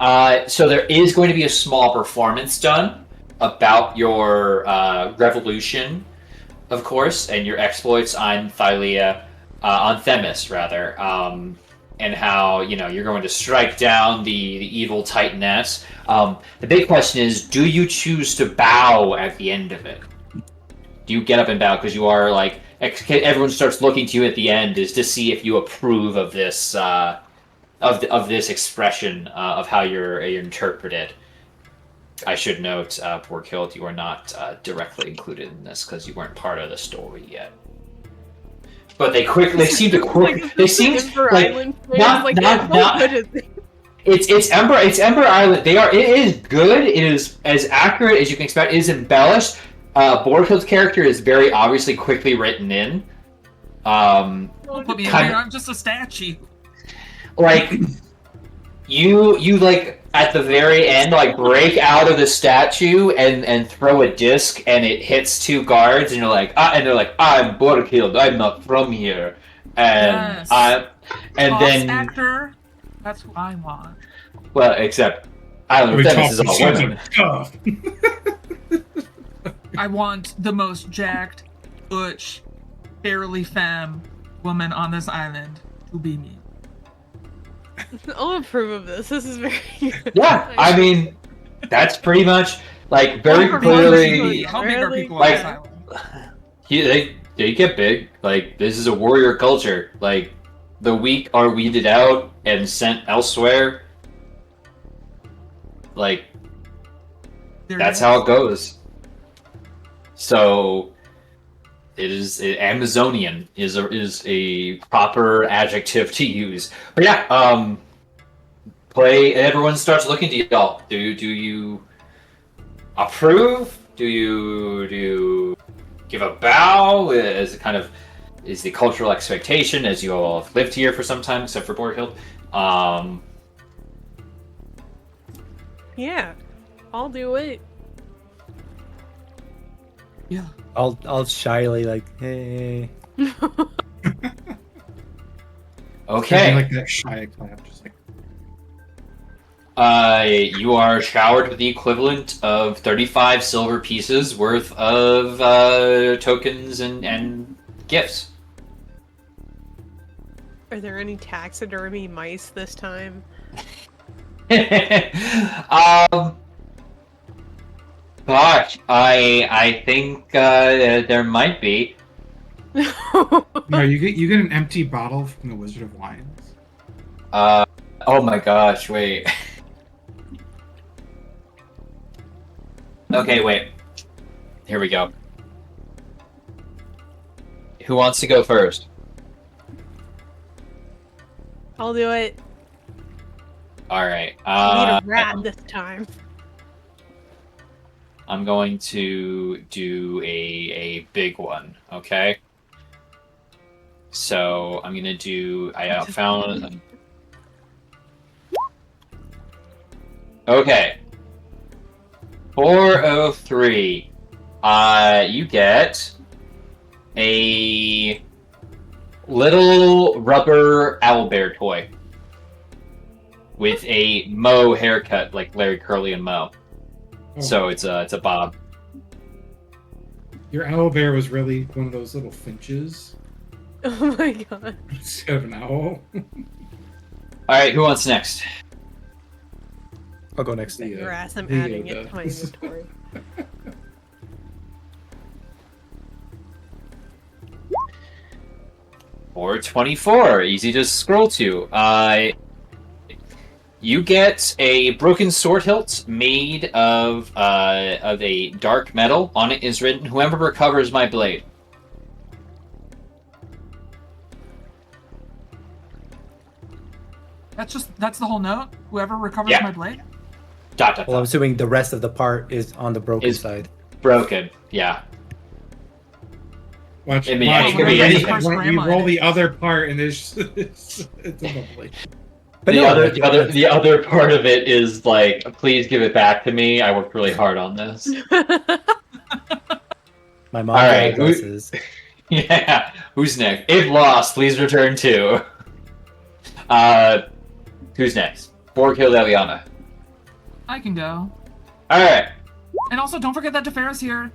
S1: So there is going to be a small performance done about your revolution, of course, and your exploits on Thylea, on Themis, rather, and how you're going to strike down the evil Titaness. The big question is, do you choose to bow at the end of it? Do you get up and bow because you are like everyone starts looking to you at the end is to see if you approve of this of this expression of how you're interpreted? I should note, poor Kilt, you are not directly included in this because you weren't part of the story yet. But they seem to quick. They seem like not. It's Ember Island. It is good. It is as accurate as you can expect. It is embellished. Borghild's character is very obviously quickly written in.
S2: Don't put me in here. I'm just a statue.
S1: Like you like at the very end like break out of the statue and throw a disc and it hits two guards and you're like and they're like, I'm Borghild, I'm not from here, and
S2: yes.
S1: then
S2: actor. That's what I want.
S1: Well, except Island of Themis is all women.
S2: I want the most jacked, butch, barely femme woman on this island to be me.
S5: I'll approve of this. This is very good.
S1: Yeah, I mean, that's pretty much like very clearly.
S2: How big are people
S1: like,
S2: on this island?
S1: They get big. Like, this is a warrior culture. Like, the weak are weeded out and sent elsewhere. Like, that's how it goes. So, Amazonian is a proper adjective to use. But yeah, everyone starts looking to y'all. Do you approve? Do you give a bow as a kind of is the cultural expectation as you all have lived here for some time, except for Borghild?
S5: Yeah, I'll do it.
S2: Yeah.
S3: I'll shyly like, hey.
S1: Okay.
S4: Like that shy clap, just like.
S1: You are showered with the equivalent of 35 silver pieces worth of tokens and gifts.
S5: Are there any taxidermy mice this time?
S1: Gosh, I think there might be.
S4: No, you get an empty bottle from the Wizard of Wines.
S1: Oh my gosh, wait. Okay, wait. Here we go. Who wants to go first?
S5: I'll do it.
S1: All right.
S5: I need a rat this time.
S1: I'm going to do a big one, okay? So I'm gonna do. I found. Okay. 403. You get a little rubber owlbear toy with a Moe haircut, like Larry Curly and Moe.
S4: Oh.
S1: So it's a bob.
S4: Your owlbear was really one of those little finches
S5: Oh my god.
S4: instead of an owl.
S1: All right, who wants next?
S3: I'll go next.
S4: Yeah.
S5: Your ass, I'm
S4: Yeah,
S5: adding
S4: yeah.
S5: it to my inventory.
S1: 424, easy to scroll to. You get a broken sword hilt made of a dark metal. On it is written, "Whoever recovers my blade."
S2: That's the whole note? Whoever recovers
S1: Yeah.
S2: my blade?
S1: Dot, dot,
S3: Well, I'm
S1: dot.
S3: assuming the rest of the part is on the broken
S1: Is-
S3: side.
S1: Broken. Yeah.
S4: Watch,
S1: I mean,
S4: watch.
S1: it could be
S4: when
S1: anything.
S4: you roll the other part, and it's lovely.
S3: But
S1: the
S3: no,
S1: other,
S3: like,
S1: the other, the other part of it is like, please give it back to me. I worked really hard on this.
S3: my mom
S1: Alright,
S3: addresses.
S1: Yeah. Who's next? If lost, please return to. Who's next? Borghild Eliana.
S2: I can go.
S1: All right,
S2: And also, don't forget that Tefera's here.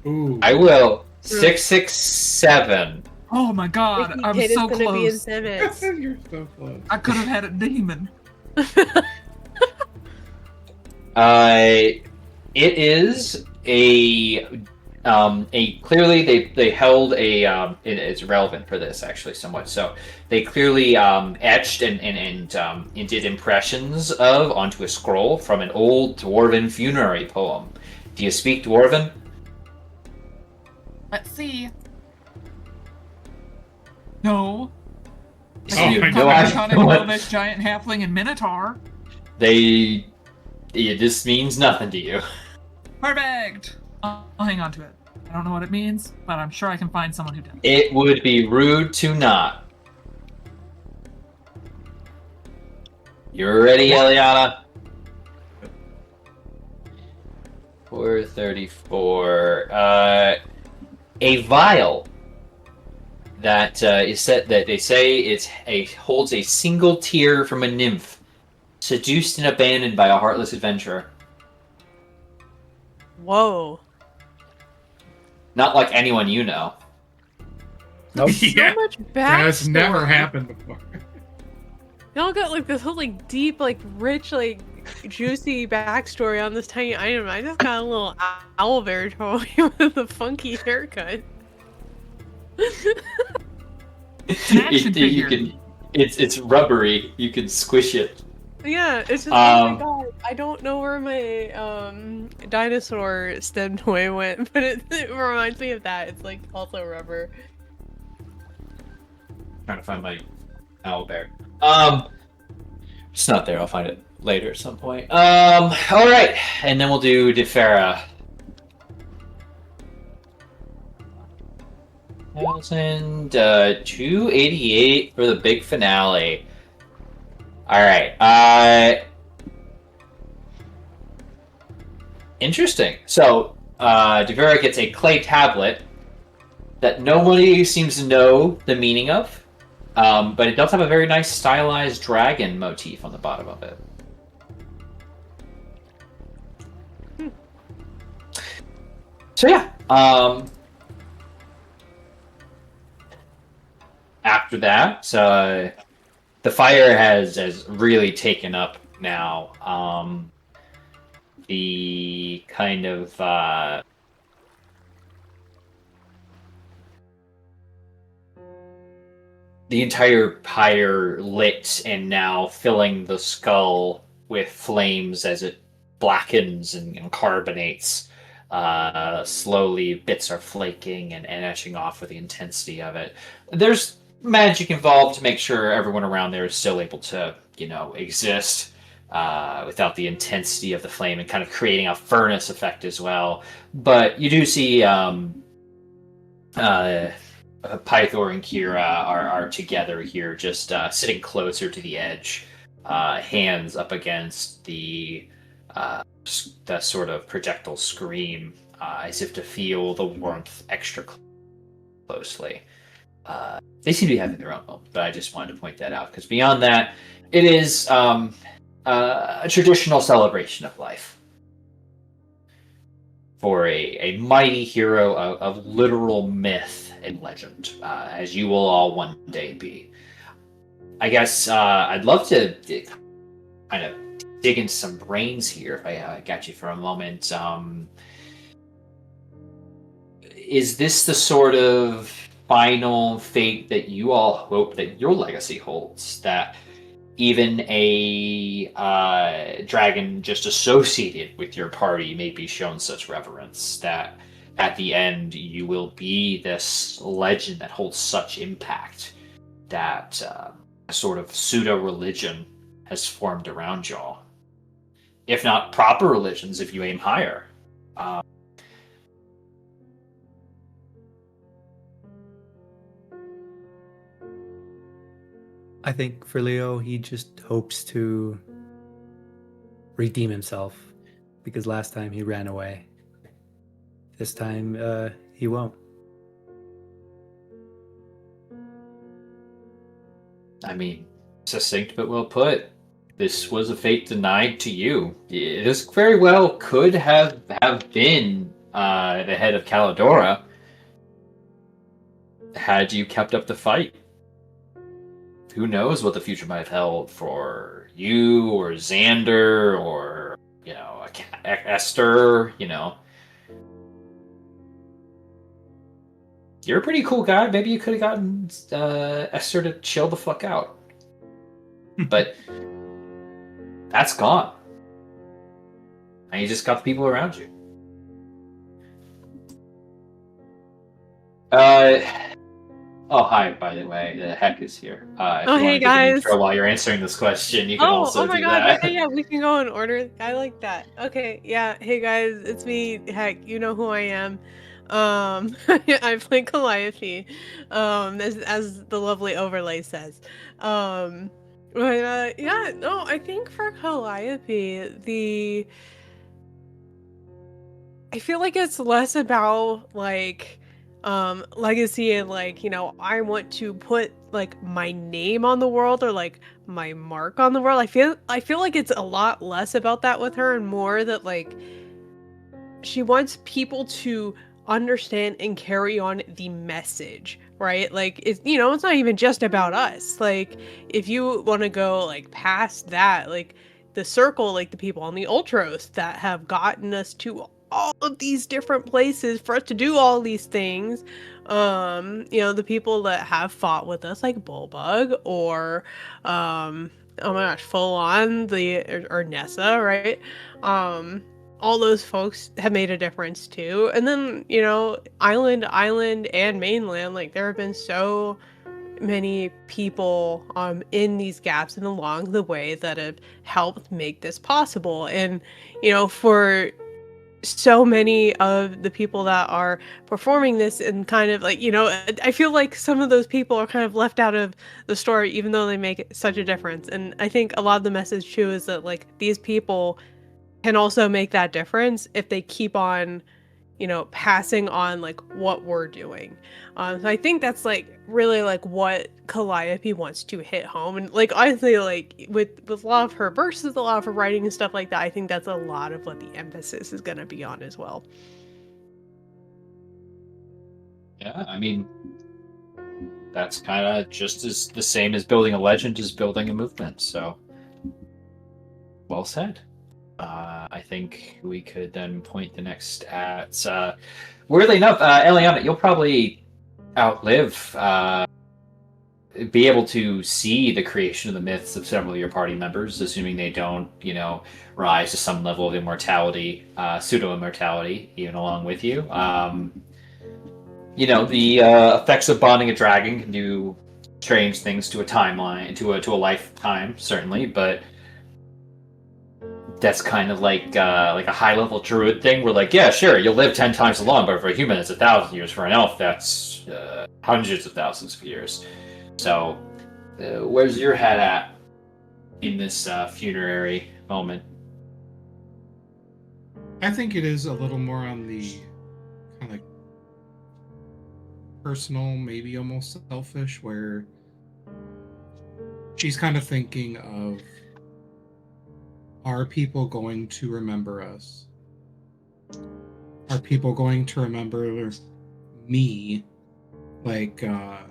S4: Ooh.
S1: I will. 667.
S2: Oh my god,
S5: Ricky
S2: I was
S5: Kid is
S2: so
S5: gonna be in
S2: close.
S5: Simmons.
S4: You're so close.
S2: I could have had a demon.
S1: It is a clearly they held it's relevant for this actually somewhat. So they clearly etched and did impressions of onto a scroll from an old dwarven funerary poem. Do you speak dwarven?
S2: Let's see. No. I
S4: Oh
S2: see
S4: my
S2: a
S4: God.
S2: iconic elvish giant halfling and minotaur.
S1: This means nothing to you.
S2: Perfect. I'll hang on to it. I don't know what it means, but I'm sure I can find someone who does.
S1: It would be rude to not. You're ready, Eliana? 434. A vial that is set that they say holds a single tear from a nymph, seduced and abandoned by a heartless adventurer.
S5: Whoa.
S1: Not like anyone you know.
S3: Nope.
S4: Yeah.
S5: So much
S4: That's never
S5: backstory.
S4: happened before.
S5: Y'all got like this whole like deep, like rich, like juicy backstory on this tiny item. I just got a little owlbear toy with a funky haircut.
S2: It's an action figure.
S1: It's rubbery. You can squish it.
S5: Yeah, it's just oh my
S1: Um,
S5: god. I don't know where my dinosaur stem toy went, but it reminds me of that. It's like also rubber.
S1: Trying to find my owlbear. It's not there. I'll find it later at some point. All right, and then we'll do Defera. 288 for the big finale. All right. Interesting. So, Defera gets a clay tablet that nobody seems to know the meaning of, but it does have a very nice stylized dragon motif on the bottom of it. So yeah, after that, the fire has really taken up now. The kind of the entire pyre lit and now filling the skull with flames as it blackens and carbonates. Slowly, bits are flaking and etching off with the intensity of it. There's magic involved to make sure everyone around there is still able to, exist without the intensity of the flame and kind of creating a furnace effect as well. But you do see Pythor and Kira are together here, just sitting closer to the edge, hands up against the sort of projectile screen, as if to feel the warmth extra closely. They seem to be having their own moment, but I just wanted to point that out, because beyond that, it is a traditional celebration of life for a mighty hero of literal myth and legend, as you will all one day be. I guess I'd love to kind of dig into some brains here if I got you for a moment. Is this the sort of final fate that you all hope that your legacy holds? That even a dragon just associated with your party may be shown such reverence, that at the end you will be this legend that holds such impact that a sort of pseudo-religion has formed around y'all. If not proper religions, if you aim higher.
S3: I think for Leo, he just hopes to redeem himself, because last time he ran away. This time, he won't.
S1: I mean, succinct but well put. this was a fate denied to you. This very well could have been the head of Calidora had you kept up the fight. Who knows what the future might have held for you or Xander or, Esther, You're a pretty cool guy. Maybe you could have gotten Esther to chill the fuck out. But that's gone. And you just got the people around you. Oh, hi, by the way. The Heck is here. If you
S5: Hey,
S1: want to give an
S5: guys.
S1: intro while you're answering this question, you can also
S5: oh my
S1: do
S5: god,
S1: that.
S5: yeah, we can go in order. I like that. Okay, yeah. Hey guys, it's me. Heck, you know who I am. I play Calliope. As the lovely overlay says. Yeah, no, I think for Calliope, I feel like it's less about like legacy and like, I want to put like my name on the world or like my mark on the world. I feel like it's a lot less about that with her and more that like she wants people to understand and carry on the message, right? Like it's it's not even just about us. Like if you want to go like past that, like the circle, like the people on the Ultros that have gotten us to all of these different places for us to do all these things. The people that have fought with us like Bullbug or oh my gosh, full on or Nessa, right? All those folks have made a difference too. And then, island and mainland, like there have been so many people in these gaps and along the way that have helped make this possible. And, for so many of the people that are performing this and kind of like, I feel like some of those people are kind of left out of the story, even though they make such a difference. And I think a lot of the message too is that like these people can also make that difference if they keep on, passing on like what we're doing. So I think that's like really like what Calliope wants to hit home. And like honestly, like with a lot of her verses, a lot of her writing and stuff like that, I think that's a lot of what the emphasis is going to be on as well.
S1: Yeah, I mean, that's kind of just as the same as building a legend as building a movement. So, well said. I think we could then point the next at, weirdly enough, Eliana, you'll probably outlive, be able to see the creation of the myths of several of your party members, assuming they don't, rise to some level of immortality, pseudo-immortality, even along with you. The effects of bonding a dragon can do strange things to a timeline, to a lifetime, certainly, but that's kind of like a high-level druid thing where, like, yeah, sure, you'll live 10 times as long, but for a human, it's 1,000 years. For an elf, that's hundreds of thousands of years. So, where's your head at in this funerary moment?
S4: I think it is a little more on the kind of like personal, maybe almost selfish, where she's kind of thinking of, are people going to remember us? Are people going to remember me? Like how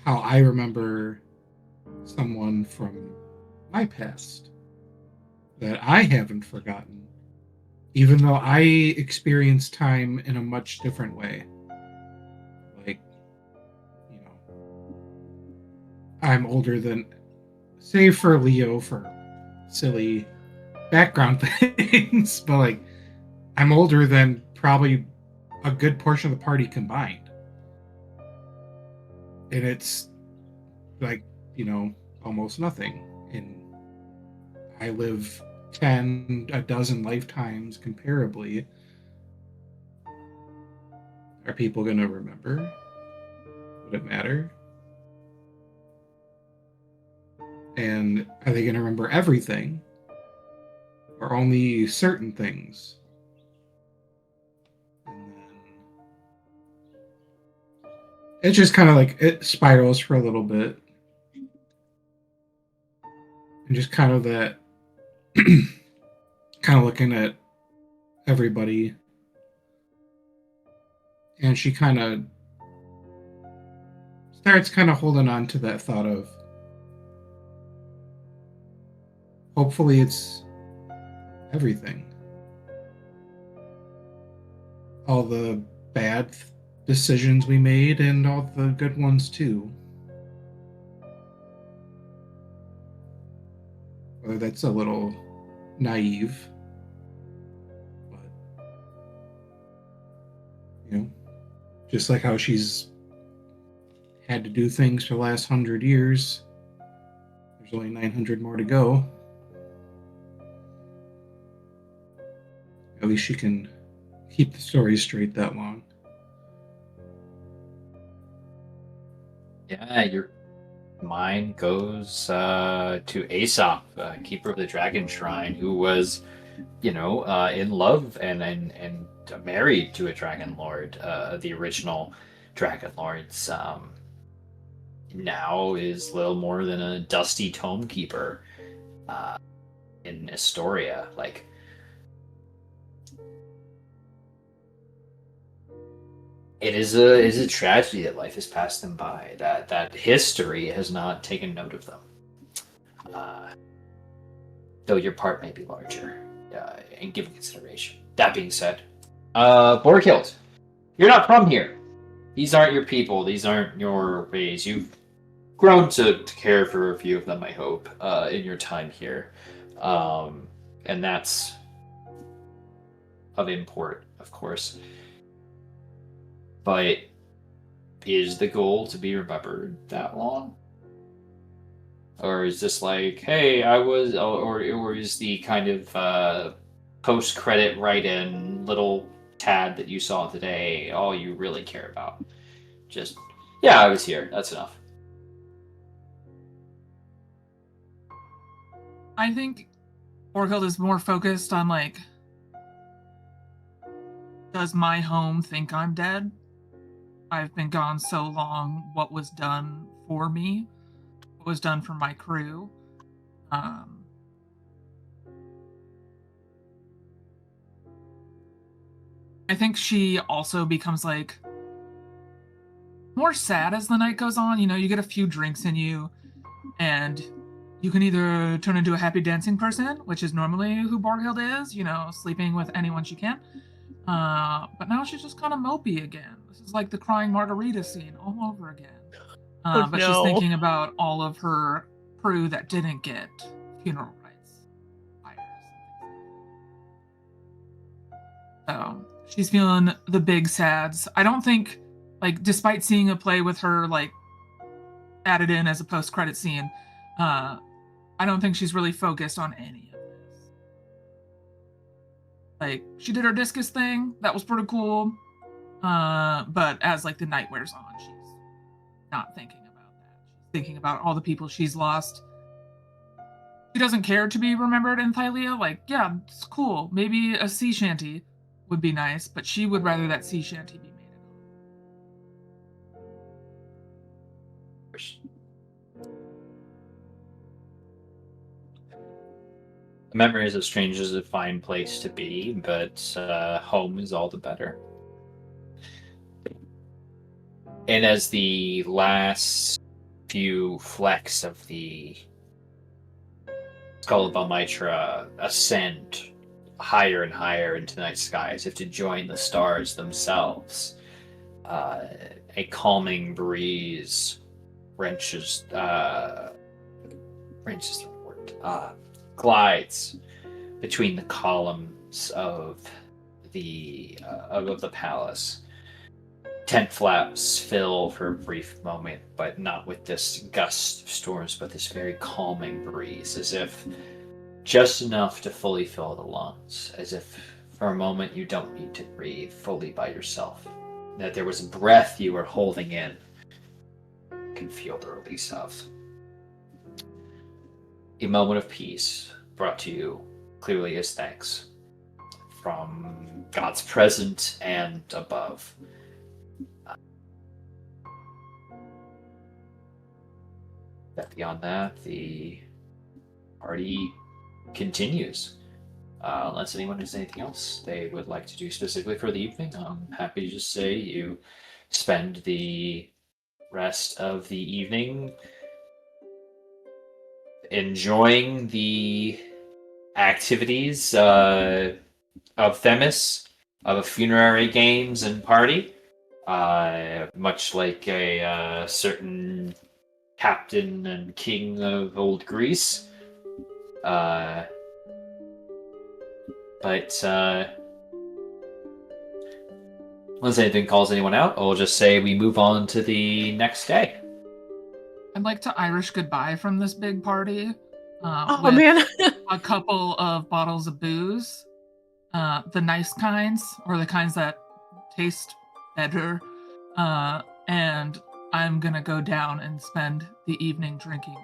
S4: I remember someone from my past that I haven't forgotten, even though I experience time in a much different way. Like, I'm older than, save for Leo for silly background things, but like I'm older than probably a good portion of the party combined, and it's like almost nothing. And I live a dozen lifetimes comparably. Are people gonna remember? Would it matter? And are they going to remember everything? Or only certain things? And then it just kind of like, it spirals for a little bit. And just kind of that, kind of looking at everybody. And she kind of starts kind of holding on to that thought of, hopefully it's everything. All the bad decisions we made and all the good ones too. Whether that's a little naive, but, you know, just like how she's had to do things for the last 100 years, there's only 900 more to go. At least she can keep the story straight that long.
S1: Yeah, your mind goes to Aesop, keeper of the Dragon Shrine, who was, in love and married to a Dragon Lord, the original Dragon Lords. Now is little more than a dusty tome keeper in Astoria. Like, it is a tragedy that life has passed them by. That history has not taken note of them. Though your part may be larger, and given consideration. That being said, Borghild, you're not from here. These aren't your people. These aren't your ways. You've grown to care for a few of them, I hope, in your time here. And that's of import, of course. But is the goal to be remembered that long? Or is this like, hey, I was, or is the kind of post-credit write-in little tad that you saw today all you really care about? Just, yeah, I was here. That's enough.
S2: I think Borghild is more focused on, like, does my home think I'm dead? I've been gone so long. What was done for me? What was done for my crew? I think she also becomes, like, more sad as the night goes on. You get a few drinks in you, and you can either turn into a happy dancing person, which is normally who Borghild is, sleeping with anyone she can. But now she's just kind of mopey again. This is like the crying margarita scene all over again. But she's thinking about all of her crew that didn't get funeral rites, fires, so she's feeling the big sads. I don't think, like, despite seeing a play with her, like, added in as a post-credit scene, I don't think she's really focused on any of this. Like, she did her discus thing. That was pretty cool. But as, like, the night wears on, she's not thinking about that. She's thinking about all the people she's lost. She doesn't care to be remembered in Thylea. Like, yeah, it's cool. Maybe a sea shanty would be nice, but she would rather that sea shanty be made at home.
S1: Memory is as strange as a fine place to be, but home is all the better. And as the last few flecks of the Skull of Almitra ascend higher and higher into the night sky, as if to join the stars themselves, a calming breeze glides between the columns of the palace. Tent flaps fill for a brief moment, but not with this gust of storms, but this very calming breeze, as if just enough to fully fill the lungs, as if for a moment you don't need to breathe fully by yourself, that there was a breath you were holding in, you can feel the release of. A moment of peace brought to you clearly as thanks from God's present and above. That beyond that, the party continues. Unless anyone has anything else they would like to do specifically for the evening, I'm happy to just say you spend the rest of the evening enjoying the activities of Themis, of a funerary games and party, much like a certain captain and king of old Greece. But unless anything calls anyone out, I'll just say we move on to the next day.
S2: I'd like to Irish goodbye from this big party.
S5: Oh
S2: with
S5: man.
S2: a couple of bottles of booze. The nice kinds, or the kinds that taste better. And I'm gonna go down and spend the evening drinking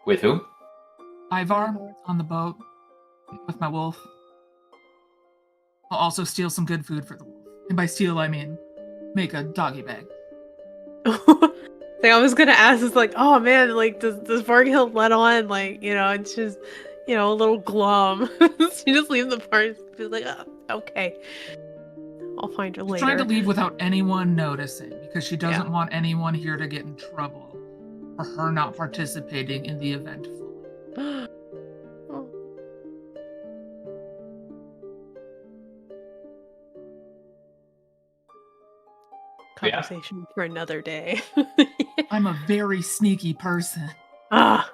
S1: With whom?
S2: Ivar on the boat with my wolf. I'll also steal some good food for the wolf. And by steal, I mean make a doggy bag.
S5: Like I was gonna ask, is like, oh man, like does Varghill let on? Like, it's just, a little glum. She just leaves the party. She's like, oh, okay, I'll find her
S2: She's
S5: later.
S2: trying to leave without anyone noticing because she doesn't
S5: Yeah.
S2: want anyone here to get in trouble for her not participating in the event fully.
S5: Oh.
S1: Yeah.
S5: Conversation for another day.
S2: I'm a very sneaky person.
S5: Ah.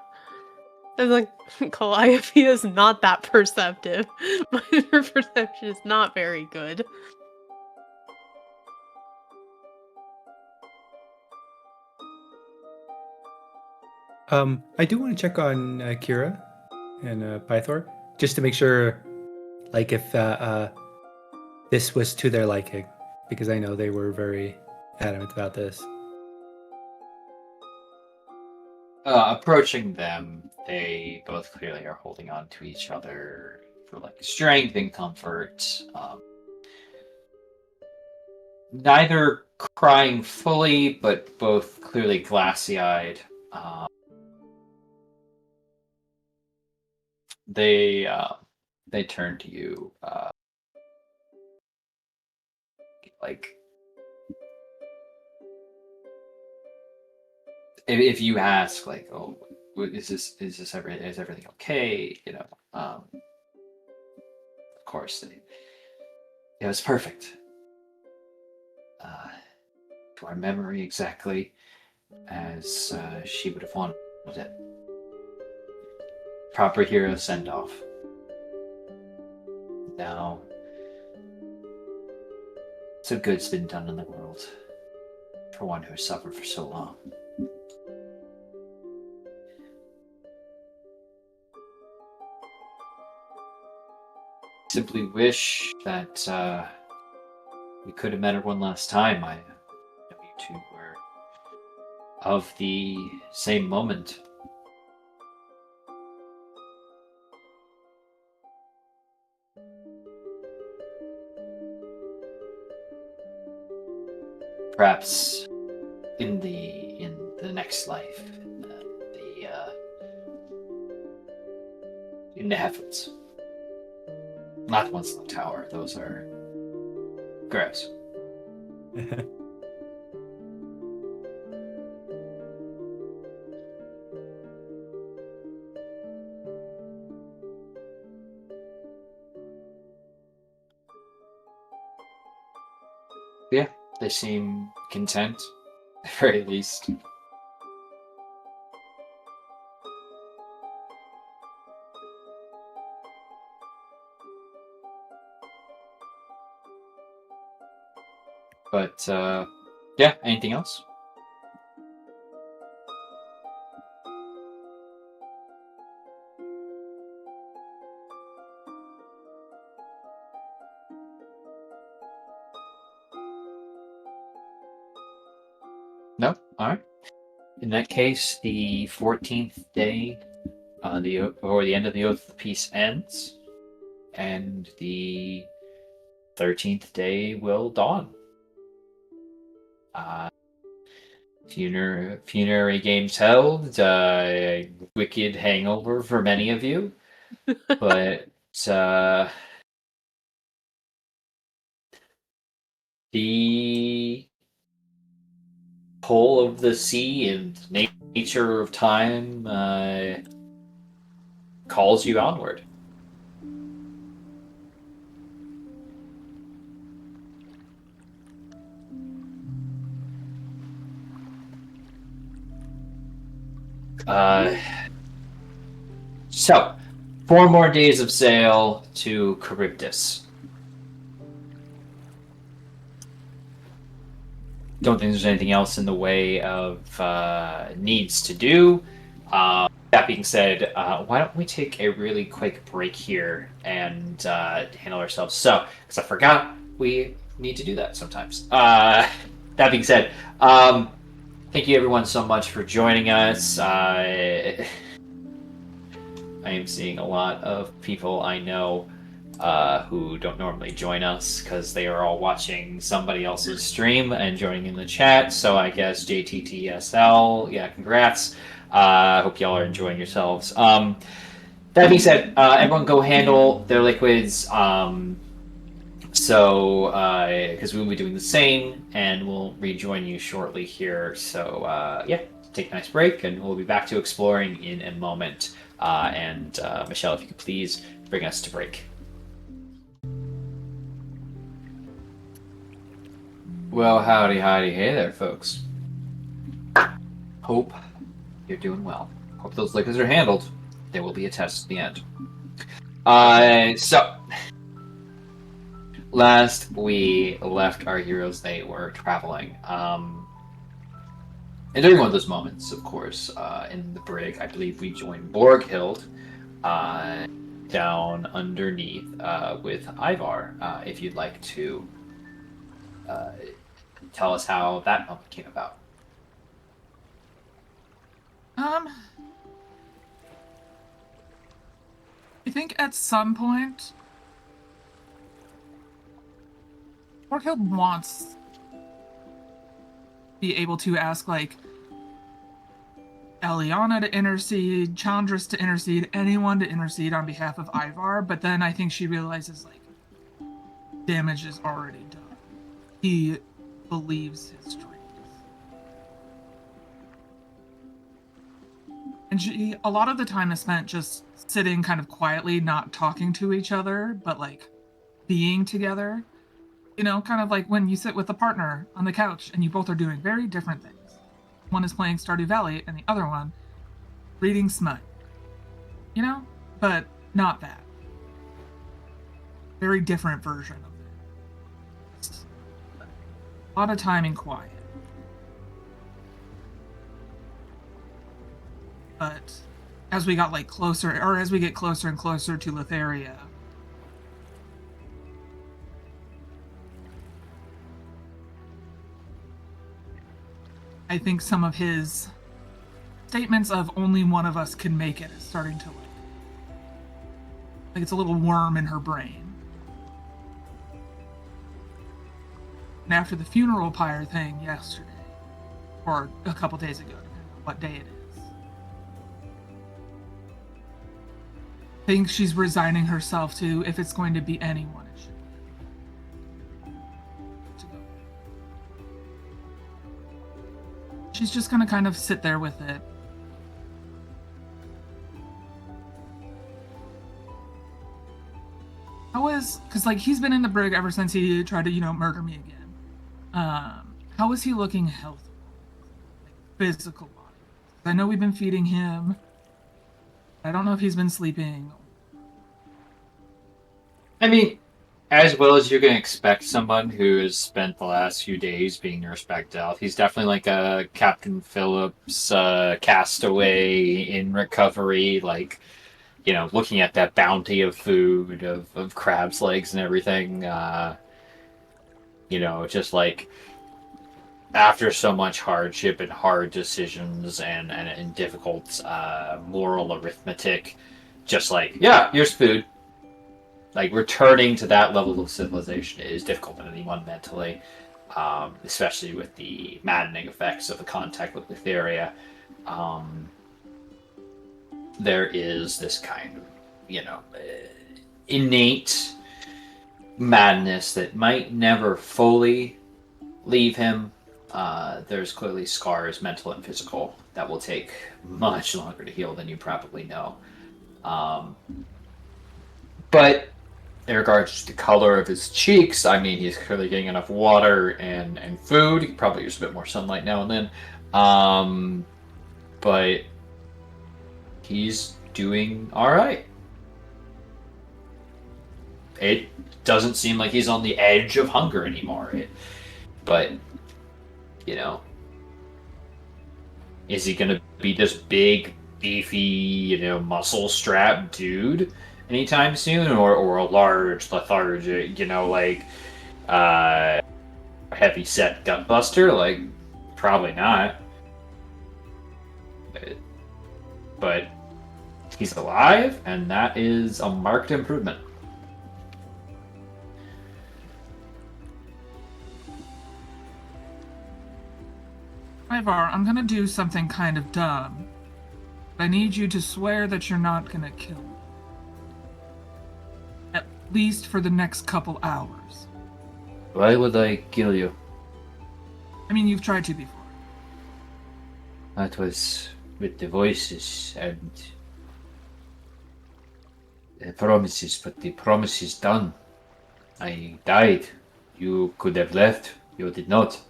S5: I was like, Calliope is not that perceptive. Her perception is not very good.
S3: I do want to check on Kira and Pythor just to make sure, like, if this was to their liking, because I know they were very adamant about this.
S1: Approaching them, they both clearly are holding on to each other for like strength and comfort. Neither crying fully, but both clearly glassy-eyed. They turn to you, like if you ask, like, oh, is everything okay? Of course, it was perfect. To our memory, exactly as she would have wanted it. Proper hero send-off. Now, so good's been done in the world for one who has suffered for so long. Simply wish that we could have met her one last time. I know you two were of the same moment. Perhaps in the next life, in the heavens. Not the ones in the tower. Those are gross. Yeah, they seem content, at the very least. But, yeah, anything else? No? Alright. In that case, the 14th day, the end of the Oath of Peace ends, and the 13th day will dawn. funerary games held. Wicked hangover for many of you, but the pull of the sea and nature of time calls you onward. So, 4 more days of sail to Charybdis. Don't think there's anything else in the way of needs to do. That being said, why don't we take a really quick break here and handle ourselves? So, because I forgot, we need to do that sometimes. That being said, thank you everyone so much for joining us. I am seeing a lot of people I know who don't normally join us because they are all watching somebody else's stream and joining in the chat. So I guess JTTSL, yeah, congrats. Hope y'all are enjoying yourselves. That being said, everyone go handle their liquids. Because we'll be doing the same, and we'll rejoin you shortly here. So, yeah, take a nice break, and we'll be back to exploring in a moment. Michelle, if you could please bring us to break. Well, howdy, hey there, folks. Hope you're doing well. Hope those liquids are handled. There will be a test at the end. Last we left our heroes, they were traveling. And during one of those moments, of course, in the brig, I believe we joined Borghild down underneath with Ivar. If you'd like to tell us how that moment came about.
S2: I think at some point, Borghild wants to be able to ask, like, Eliana to intercede, Chandris to intercede, anyone to intercede on behalf of Ivar, but then I think she realizes, like, damage is already done. He believes his dreams. And a lot of the time is spent just sitting kind of quietly, not talking to each other, but, like, being together. You know, kind of like when you sit with a partner on the couch and you both are doing very different things. One is playing Stardew Valley and the other one reading smut. You know? But not that. Very different version of it. Just a lot of time in quiet. But as we got, like, closer, or as we get closer and closer to Letheria, I think some of his statements of only one of us can make it is starting to, like it's a little worm in her brain. And after the funeral pyre thing yesterday, or a couple days ago, depending on what day it is, I think she's resigning herself to, if it's going to be anyone, it should be. She's just gonna kind of sit there with it. Because, like, he's been in the brig ever since he tried to, murder me again. How is he looking healthy? Like, physical body. I know we've been feeding him. I don't know if he's been sleeping.
S1: I mean, as well as you can expect someone who has spent the last few days being nursed back to health. He's definitely like a Captain Phillips castaway in recovery, like, looking at that bounty of food, of crab's legs and everything. Just like after so much hardship and hard decisions and difficult moral arithmetic, just like, yeah, here's food. Like, returning to that level of civilization is difficult for anyone mentally. especially with the maddening effects of the contact with Thylea. There is this kind of, innate madness that might never fully leave him. There's clearly scars, mental and physical, that will take much longer to heal than you probably know. But in regards to the color of his cheeks, I mean, he's clearly getting enough water and food. He could probably use a bit more sunlight now and then. But he's doing all right. It doesn't seem like he's on the edge of hunger anymore. But, is he going to be this big, beefy, muscle-strapped dude anytime soon? Or a large, lethargic, heavy-set gutbuster? Like, probably not. But he's alive, and that is a marked improvement.
S2: Ivar, I'm gonna do something kind of dumb. But I need you to swear that you're not gonna kill me. At least for the next couple hours.
S1: Why would I kill you?
S2: I mean, you've tried to before.
S1: That was with the voices and the promises, but the promise is done. I died. You could have left. You did not.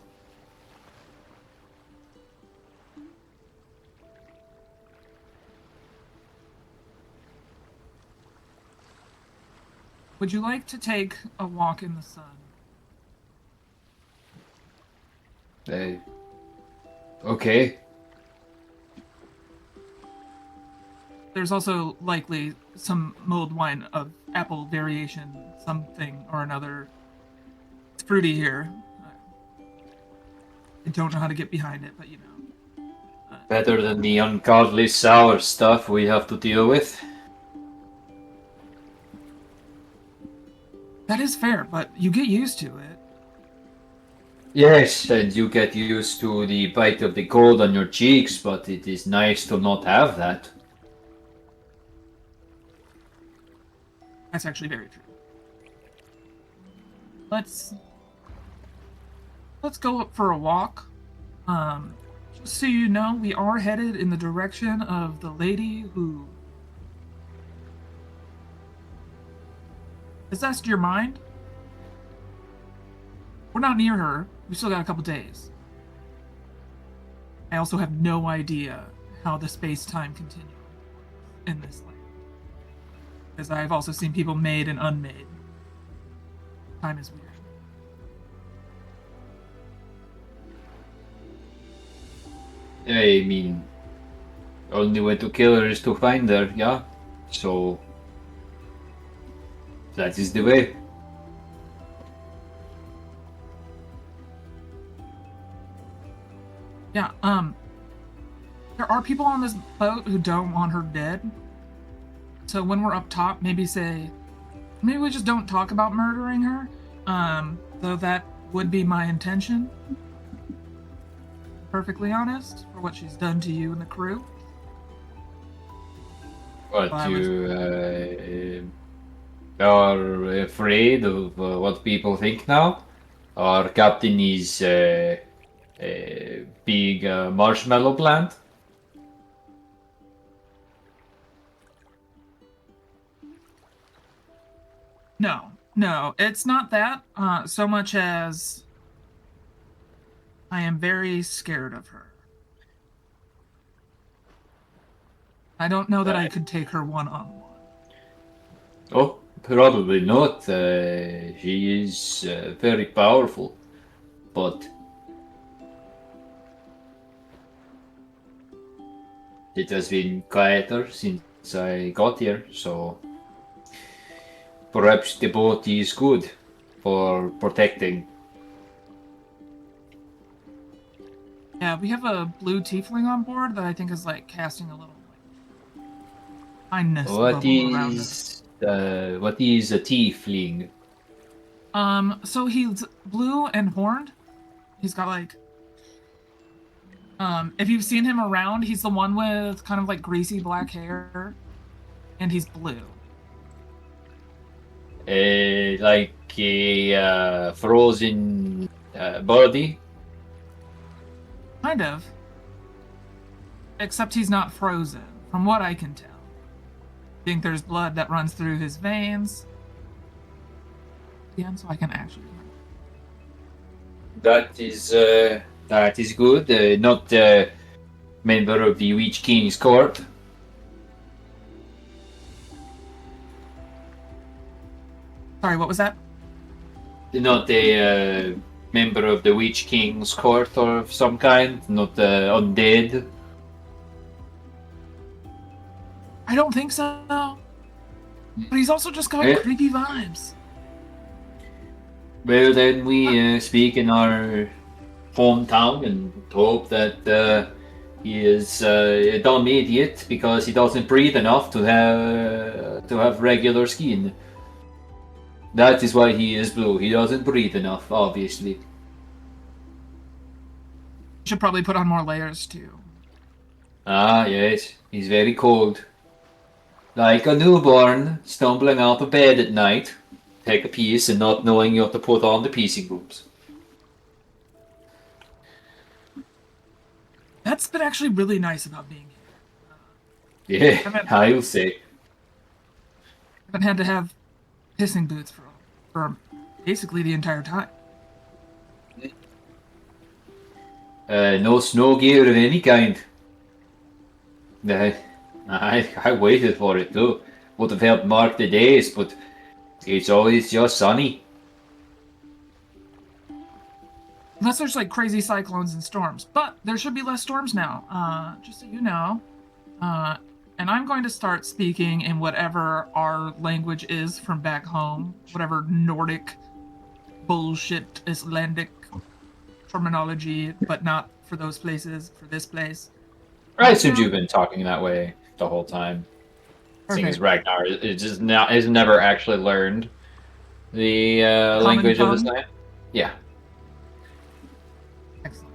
S2: Would you like to take a walk in the sun?
S1: Okay.
S2: There's also likely some mulled wine of apple variation, something or another. It's fruity here. I don't know how to get behind it, but
S1: Better than the ungodly sour stuff we have to deal with.
S2: That is fair, but you get used to it.
S1: Yes, and you get used to the bite of the cold on your cheeks, but it is nice to not have that.
S2: That's actually very true. Let's go up for a walk. Just so you know, we are headed in the direction of the lady who possessed your mind. We're not near her. We still got a couple days. I also have no idea how the space-time continuum in this land. Because I've also seen people made and unmade. Time is weird.
S1: I mean, only way to kill her is to find her, yeah? So, that is the way.
S2: Yeah, there are people on this boat who don't want her dead. So when we're up top, maybe we just don't talk about murdering her. Though that would be my intention. Perfectly honest, for what she's done to you and the crew.
S1: What, you are afraid of what people think now? Our captain is a big marshmallow plant?
S2: No, it's not that, so much as I am very scared of her. I don't know that I could take her one-on-one.
S1: Oh, probably not. She is very powerful, but it has been quieter since I got here, so perhaps the boat is good for protecting.
S2: Yeah, we have a blue tiefling on board that I think is casting a little kindness bubble around us.
S1: What is a tiefling?
S2: So he's blue and horned. He's got like, if you've seen him around, he's the one with kind of like greasy black hair, and he's blue.
S1: Like a frozen body.
S2: Kind of. Except he's not frozen, from what I can tell. I think there's blood that runs through his veins. Again, so I can actually.
S1: That is good. Not a member of the Witch King's court.
S2: Sorry, what was that?
S1: Not a member of the Witch King's court or of some kind. Not undead.
S2: I don't think so. But he's also just got creepy vibes.
S1: Well, then we speak in our hometown and hope that he is a dumb idiot because he doesn't breathe enough to have regular skin. That is why he is blue. He doesn't breathe enough, obviously.
S2: Should probably put on more layers too.
S1: Ah, yes. He's very cold. Like a newborn stumbling out of bed at night. Take a piece and not knowing you have to put on the piecing groups.
S2: That's been actually really nice about being here.
S1: Yeah, I will say.
S2: I haven't had to have pissing boots for basically the entire time.
S1: No snow gear of any kind. I waited for it too. Would have helped mark the days, but it's always just sunny.
S2: Unless there's like crazy cyclones and storms. But there should be less storms now, just so you know. And I'm going to start speaking in whatever our language is from back home. Whatever Nordic bullshit Icelandic terminology, but not for those places, for this place.
S1: I assumed you've been talking that way the whole time. Seeing as Ragnar is never actually learned the language of his land. Yeah.
S2: Excellent.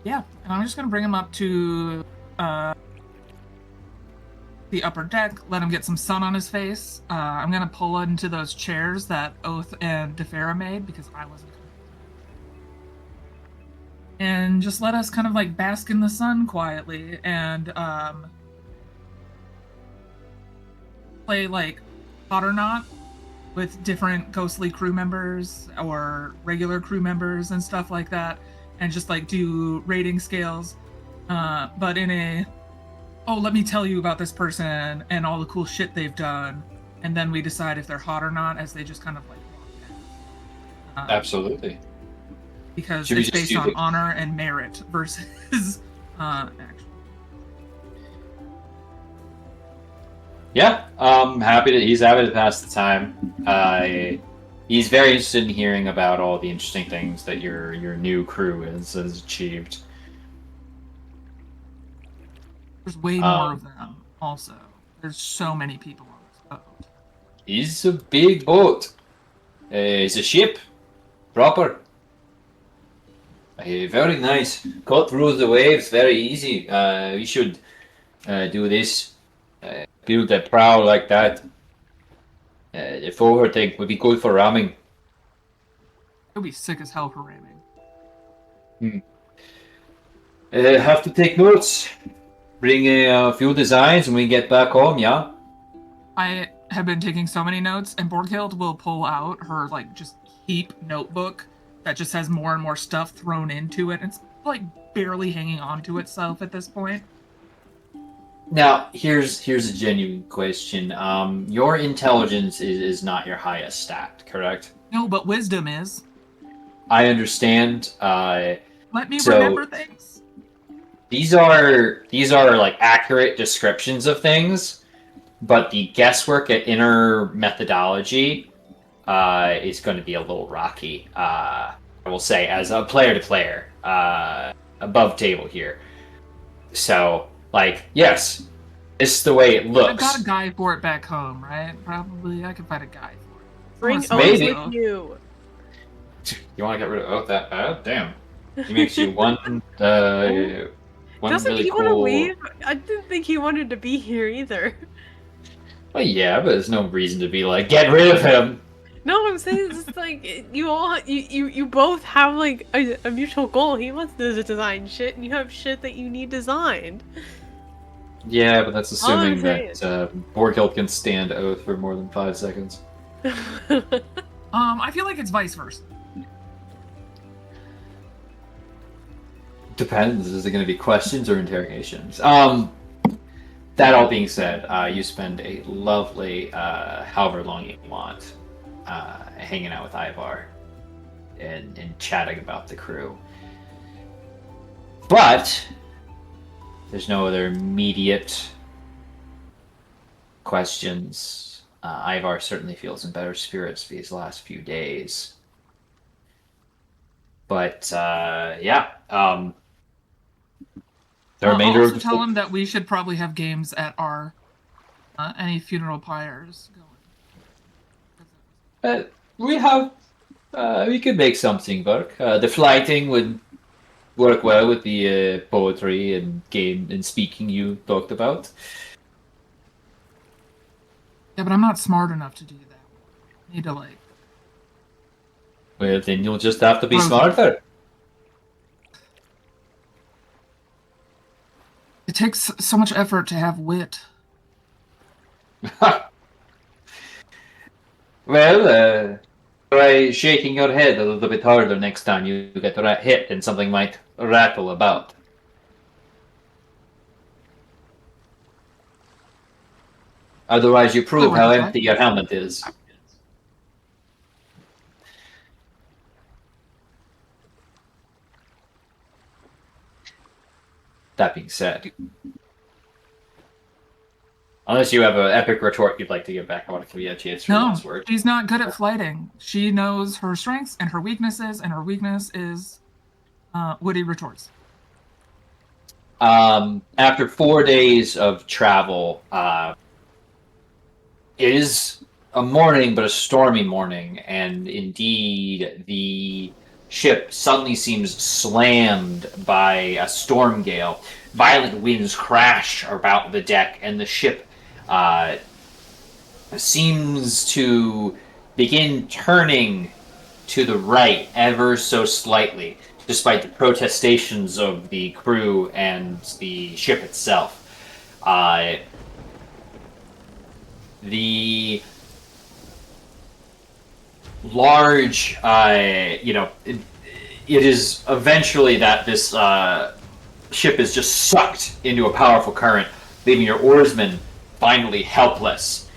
S2: Yeah, and I'm just gonna bring him up to the upper deck, let him get some sun on his face. I'm gonna pull into those chairs that Oath and Defera made because I wasn't. And just let us kind of like bask in the sun quietly and play like hot or not with different ghostly crew members or regular crew members and stuff like that, and just like do rating scales, but in a let me tell you about this person and all the cool shit they've done, and then we decide if they're hot or not as they just kind of like walk past.
S1: Absolutely.
S2: Because
S1: Should we
S2: it's
S1: just
S2: based
S1: do
S2: on
S1: the-
S2: honor and merit versus action.
S1: Yeah, he's happy to pass the time. He's very interested in hearing about all the interesting things that your new crew has achieved.
S2: There's way more of them also. There's so many people on this boat.
S1: It's a big boat. It's a ship. Proper. Very nice. Cut through the waves very easy. We should do this. Build a prow like that. The forward thing would be good for ramming.
S2: It would be sick as hell for ramming.
S1: Have to take notes. Bring a few designs when we get back home, yeah?
S2: I have been taking so many notes, and Borghild will pull out her like just heap notebook that just has more and more stuff thrown into it. It's like barely hanging on to itself at this point.
S1: Now, here's a genuine question. Your intelligence is not your highest stat, correct?
S2: No, but wisdom is.
S1: I understand.
S2: Let me
S1: So-
S2: remember things.
S1: These are like accurate descriptions of things, but the guesswork at inner methodology is going to be a little rocky. I will say, as a player to player, above table here. So, like, yes, this is the way it looks.
S2: I've got a guy for it back home, right? Probably I could find a guy for it.
S5: Bring
S2: Oh,
S5: Oath
S1: maybe.
S5: with you.
S1: You want to get rid of that? Damn. He makes you one
S5: Doesn't
S1: really
S5: he want to
S1: cool.
S5: leave? I didn't think he wanted to be here either.
S1: Well, yeah, but there's no reason to be like, get rid of him.
S5: No, I'm saying it's just like you both have like a mutual goal. He wants to design shit, and you have shit that you need designed.
S1: Yeah, but that's
S5: All I'm
S1: assuming that Borghild can stand Oath for more than 5 seconds.
S2: I feel like it's vice versa.
S1: Depends. Is it going to be questions or interrogations? That all being said, you spend a lovely, however long you want, hanging out with Ivar and chatting about the crew. But there's no other immediate questions. Ivar certainly feels in better spirits these last few days. But yeah, the remainder
S2: I'll
S1: of
S2: also
S1: the
S2: tell him that we should probably have games at our any funeral pyres going.
S1: we have we could make something work. The flighting would work well with the poetry and game and speaking you talked about.
S2: Yeah, but I'm not smart enough to do that. I need to like.
S1: Well, then you'll just have to be
S2: Rosie.
S1: smarter.
S2: It takes so much effort to have wit.
S1: Well, try shaking your head a little bit harder next time you get hit and something might rattle about. Otherwise, you prove
S2: Oh,
S1: how
S2: okay.
S1: empty your helmet is. That being said, unless you have an epic retort you'd like to give back, I want to give you a chance for your
S2: No,
S1: last word.
S2: she's not good at flighting. She knows her strengths and her weaknesses, and her weakness is witty retorts.
S1: After 4 days of travel, it is a morning, but a stormy morning, and indeed the ship suddenly seems slammed by a storm gale. Violent winds crash about the deck, and the ship seems to begin turning to the right ever so slightly, despite the protestations of the crew and the ship itself. The large, it is eventually that this ship is just sucked into a powerful current, leaving your oarsmen finally helpless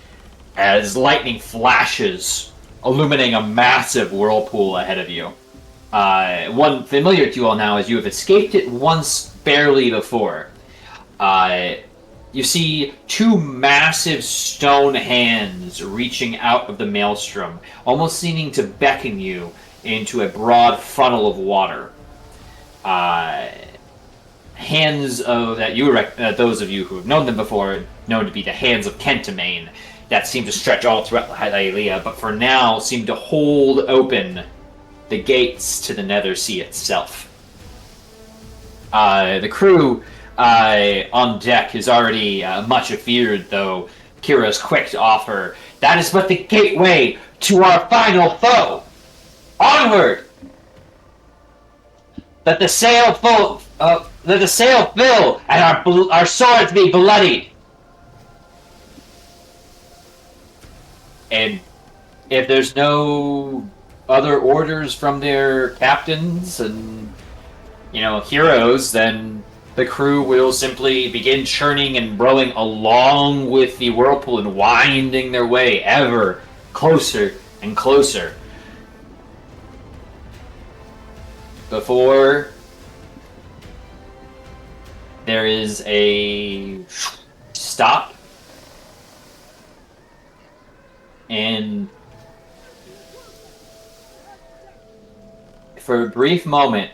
S1: as lightning flashes, illuminating a massive whirlpool ahead of you. One familiar to you all now is you have escaped it once barely before. You see two massive stone hands reaching out of the maelstrom, almost seeming to beckon you into a broad funnel of water. Hands of that you those of you who have known them before, known to be the hands of Kentamane, that seem to stretch all throughout Thylea, but for now seem to hold open the gates to the Nether Sea itself. The crew on deck is already much afeared, though Kira's quick to offer, "That is but the gateway to our final foe! Onward! Let the sail fill, and our swords be bloodied!" And if there's no other orders from their captains and, heroes, then the crew will simply begin churning and rowing along with the whirlpool and winding their way ever closer and closer. Before there is a stop, and for a brief moment,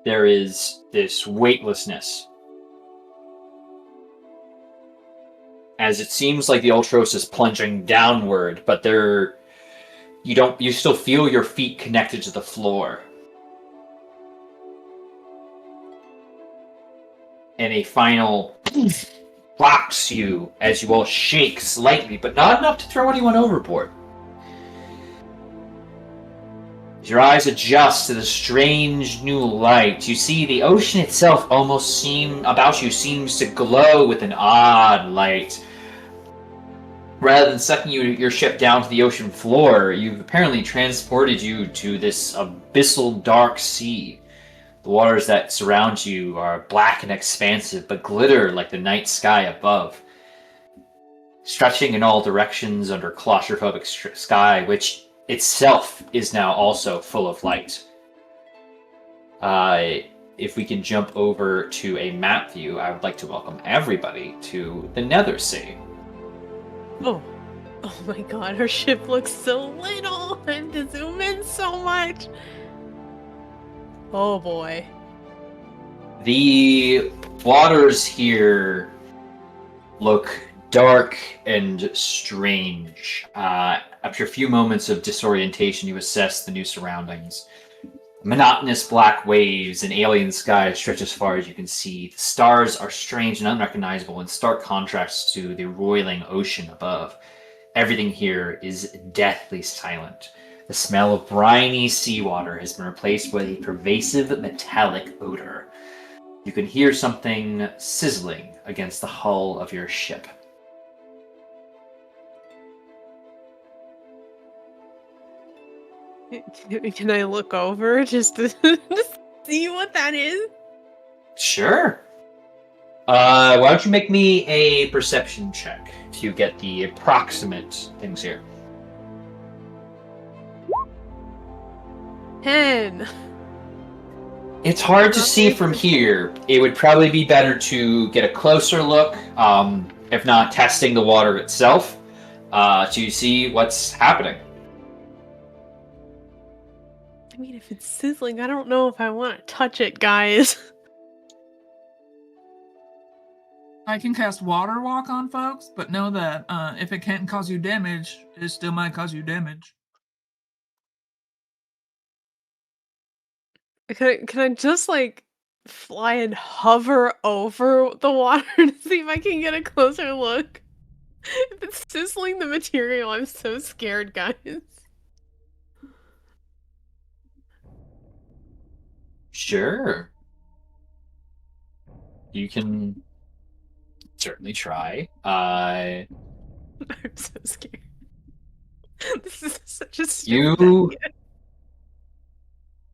S1: there is this weightlessness. as it seems like the Ultros is plunging downward, but you still feel your feet connected to the floor. And a final rocks you as you all shake slightly, but not enough to throw anyone overboard. As your eyes adjust to the strange new light, you see the ocean itself about you seems to glow with an odd light. Rather than sucking your ship down to the ocean floor, you've apparently transported you to this abyssal dark sea. The waters that surround you are black and expansive, but glitter like the night sky above. Stretching in all directions under claustrophobic sky, which itself is now also full of light. If we can jump over to a map view, I would like to welcome everybody to the Nether Sea.
S5: Oh my god, her ship looks so little. I have to zoom in so much. Oh boy.
S1: The waters here look dark and strange. After a few moments of disorientation, you assess the new surroundings. Monotonous black waves and alien skies stretch as far as you can see. The stars are strange and unrecognizable in stark contrast to the roiling ocean above. Everything here is deathly silent. The smell of briny seawater has been replaced with a pervasive metallic odor. You can hear something sizzling against the hull of your ship.
S5: Can I look over just to see what that is?
S1: Sure. Why don't you make me a perception check to get the approximate things here.
S5: 10.
S1: It's hard to see from here. It would probably be better to get a closer look, if not testing the water itself, to see what's happening.
S5: I mean, if it's sizzling, I don't know if I want to touch it, guys.
S2: I can cast Water Walk on folks, but know that if it can't cause you damage, it still might cause you damage.
S5: Can I just like fly and hover over the water to see if I can get a closer look? If it's sizzling the material, I'm so scared, guys.
S1: Sure. You can certainly try.
S5: I'm so scared. This is such a stupid
S1: You
S5: idea.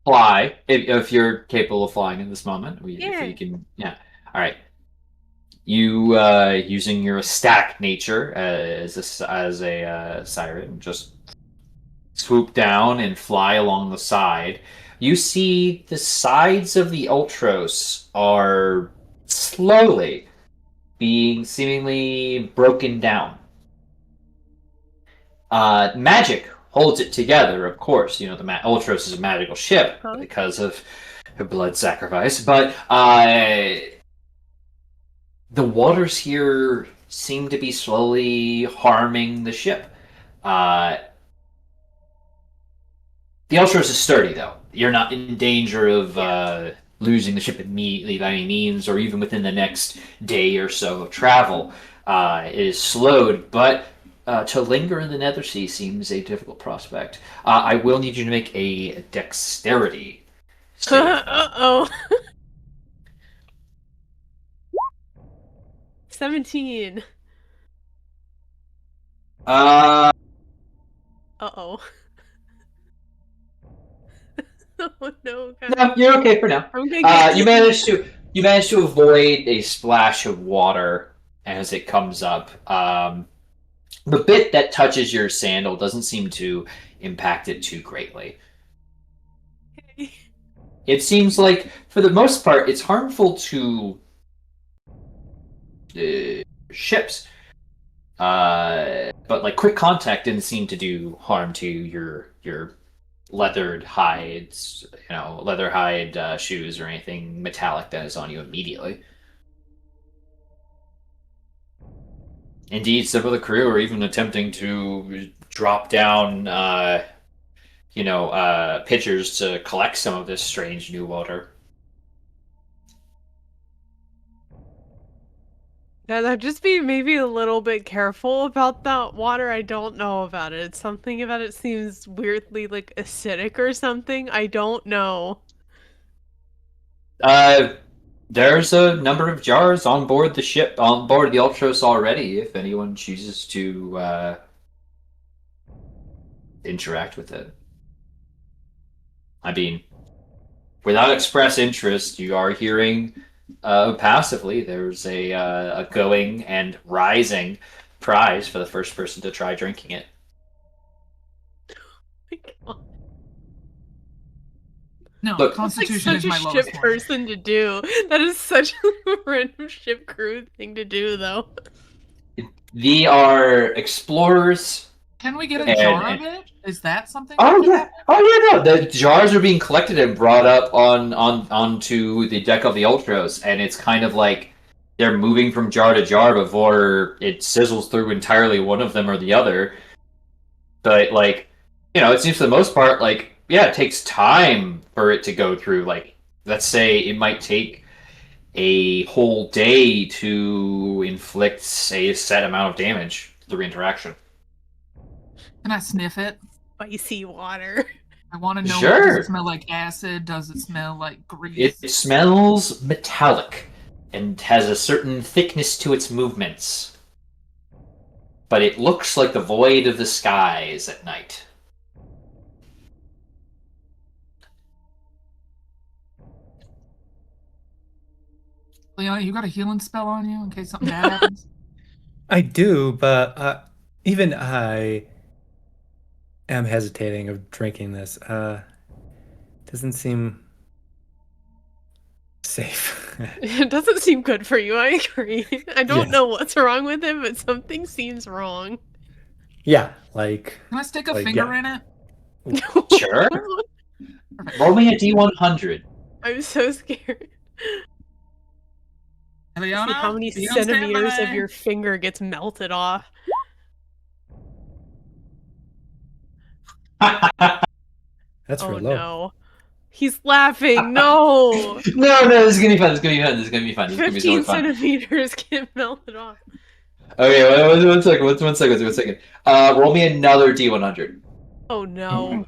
S1: fly, if you're capable of flying in this moment.
S5: Yeah.
S1: If you can, yeah. All right. You, using your ecstatic nature as a siren, just swoop down and fly along the side. You see the sides of the Ultros are slowly being seemingly broken down. Magic holds it together, of course. You know, the Ultros is a magical ship because of her blood sacrifice, but the waters here seem to be slowly harming the ship. The Ultros is sturdy, though. You're not in danger of losing the ship immediately by any means, or even within the next day or so of travel. It is slowed, but to linger in the Nether Sea seems a difficult prospect. I will need you to make a dexterity save.
S5: Uh-oh. 17.
S1: Uh,
S5: Uh-oh. Oh no, guys.
S1: no, you're okay for now.
S5: I'm gonna get
S1: You managed to avoid a splash of water as it comes up. The bit that touches your sandal doesn't seem to impact it too greatly. It seems like, for the most part, it's harmful to ships. But like quick contact didn't seem to do harm to your leathered hides, leather hide shoes or anything metallic that is on you immediately. Indeed, some of the crew are even attempting to drop down, pitchers to collect some of this strange new water.
S5: And I'd just be maybe a little bit careful about that water. I don't know about it. Something about it seems weirdly like acidic or something. I don't know.
S1: There's a number of jars on board the ship, on board the Ultros already, if anyone chooses to interact with it. I mean, without express interest, you are hearing passively there's a going and rising prize for the first person to try drinking it.
S5: My God.
S2: No,
S1: Look,
S5: That's like
S2: Constitution
S5: such
S2: is my
S5: a
S2: lowest
S5: ship
S2: one.
S5: person to do. That is such a random ship crew thing to do, though.
S1: We are explorers.
S2: Can we get a
S1: And-
S2: jar of it? Is that something?
S1: Oh
S2: that can
S1: yeah,
S2: happen?
S1: no. The jars are being collected and brought up onto the deck of the Ultros, and it's kind of like they're moving from jar to jar before it sizzles through entirely one of them or the other. But it seems for the most part, it takes time for it to go through. Let's say it might take a whole day to inflict a set amount of damage through interaction.
S2: Can I sniff it?
S5: Spicy water.
S2: I want to know.
S1: Sure.
S2: Does it smell like acid? Does it smell like grease?
S1: It smells metallic and has a certain thickness to its movements. But it looks like the void of the skies at night.
S2: Leona, you got a healing spell on you in case something bad happens?
S3: I do, but even I am hesitating of drinking this. Doesn't seem safe.
S5: It doesn't seem good for you, I agree. I don't
S3: Yeah.
S5: know what's wrong with it, but something seems wrong.
S3: Yeah, like
S2: Can I stick a
S3: Like,
S2: finger
S3: yeah.
S2: in it?
S1: Sure. Roll me a D100.
S5: I'm so scared.
S2: Leona,
S5: See how many
S2: be on
S5: centimeters
S2: standby.
S5: of your finger gets melted off.
S3: that's
S5: Oh
S3: real low.
S5: no. He's laughing. No.
S1: No, this is gonna be fun. This is gonna be fun. This is gonna be so
S5: 15
S1: fun.
S5: centimeters get melted off.
S1: Okay, one second. Roll me another D100.
S5: Oh
S4: Oh
S5: no.
S4: my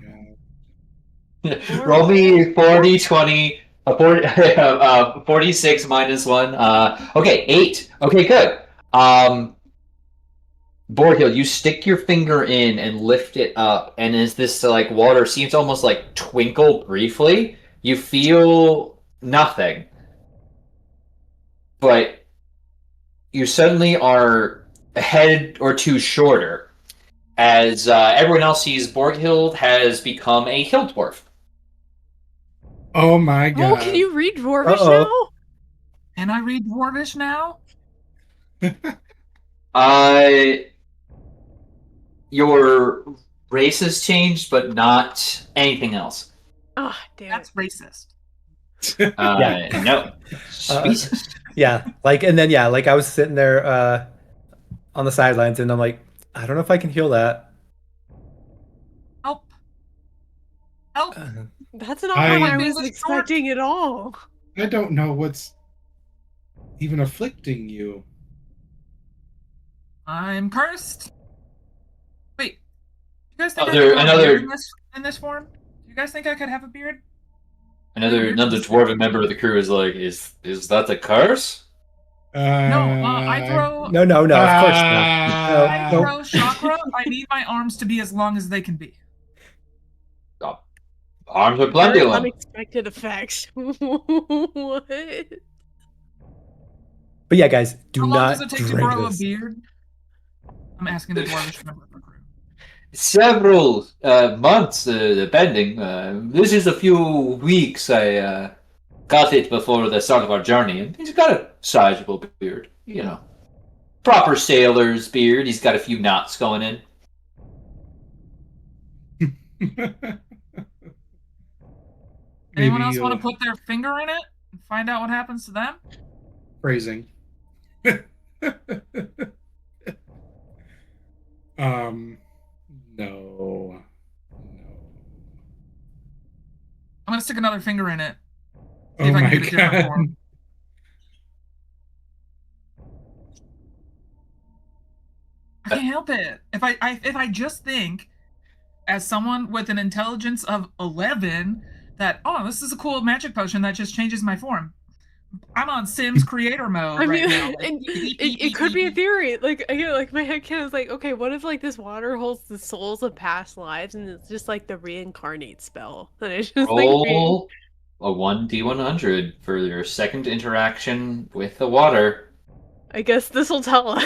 S4: God.
S1: Roll me 40, 20, 46 minus 1. Okay, 8. Okay, good. Borghild, you stick your finger in and lift it up, and as this water seems to almost twinkle briefly, you feel nothing. But you suddenly are a head or two shorter, as everyone else sees Borghild has become a hill dwarf.
S4: Oh my God.
S5: Oh, can you read Dwarvish
S3: Uh-oh.
S2: Can I read Dwarvish now?
S1: Your race has changed, but not anything else.
S5: now? Oh, damn
S2: That's
S5: it.
S2: racist.
S3: Yeah.
S1: No. Species.
S3: Yeah, and then I was sitting there on the sidelines, and I'm like, I don't know if I can heal that.
S2: Help. Help.
S5: That's not
S4: I-
S5: what I
S2: Being
S5: was
S2: a
S5: expecting at all.
S4: I don't know what's even afflicting you.
S2: I'm cursed. Wait. You guys think
S1: Another-
S2: I could have a
S1: another-
S2: beard in this form? You guys think I could have a beard?
S1: Another dwarven member of the crew is like, is that the curse?
S2: No, I throw.
S3: No, of course not.
S2: I
S3: No.
S2: throw chakra. I need my arms to be as long as they can be.
S1: Arms are
S5: Very
S1: plenty of them.
S5: unexpected effects. What?
S3: But yeah, guys, do
S2: How long
S3: not
S2: does it take to
S3: drink
S2: grow
S3: this.
S2: a beard? I'm asking the dwarvish member of the crew.
S1: Several months, depending. This is a few weeks. I got it before the start of our journey, and he's got a sizable beard. Proper sailor's beard. He's got a few knots going in.
S2: Anyone
S4: Maybe
S2: else want to
S4: you'll-
S2: put their finger in it and find out what happens to them?
S4: Phrasing. No.
S2: I'm gonna stick another finger in it.
S4: Oh
S2: if I can
S4: my
S2: get a different
S4: god.
S2: form. I can't help it. If I just think, as someone with an intelligence of 11, that this is a cool magic potion that just changes my form. I'm on Sims creator mode
S5: I
S2: right
S5: mean,
S2: now.
S5: and it could be a theory. Like, again, like my head canon is like, okay, what if like this water holds the souls of past lives, and it's just like the reincarnate spell, and it's just
S1: Roll a 1d100 for your second interaction with the water.
S5: I guess this will tell us.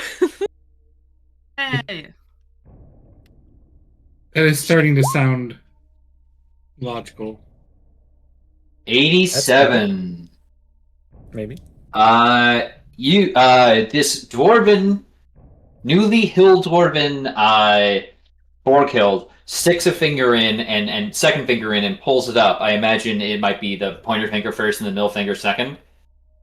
S2: Hey,
S4: That is starting to sound logical.
S1: 87.
S3: Maybe.
S1: This newly hill dwarven Borkhild sticks a finger in and second finger in and pulls it up. I imagine it might be the pointer finger first and the middle finger second.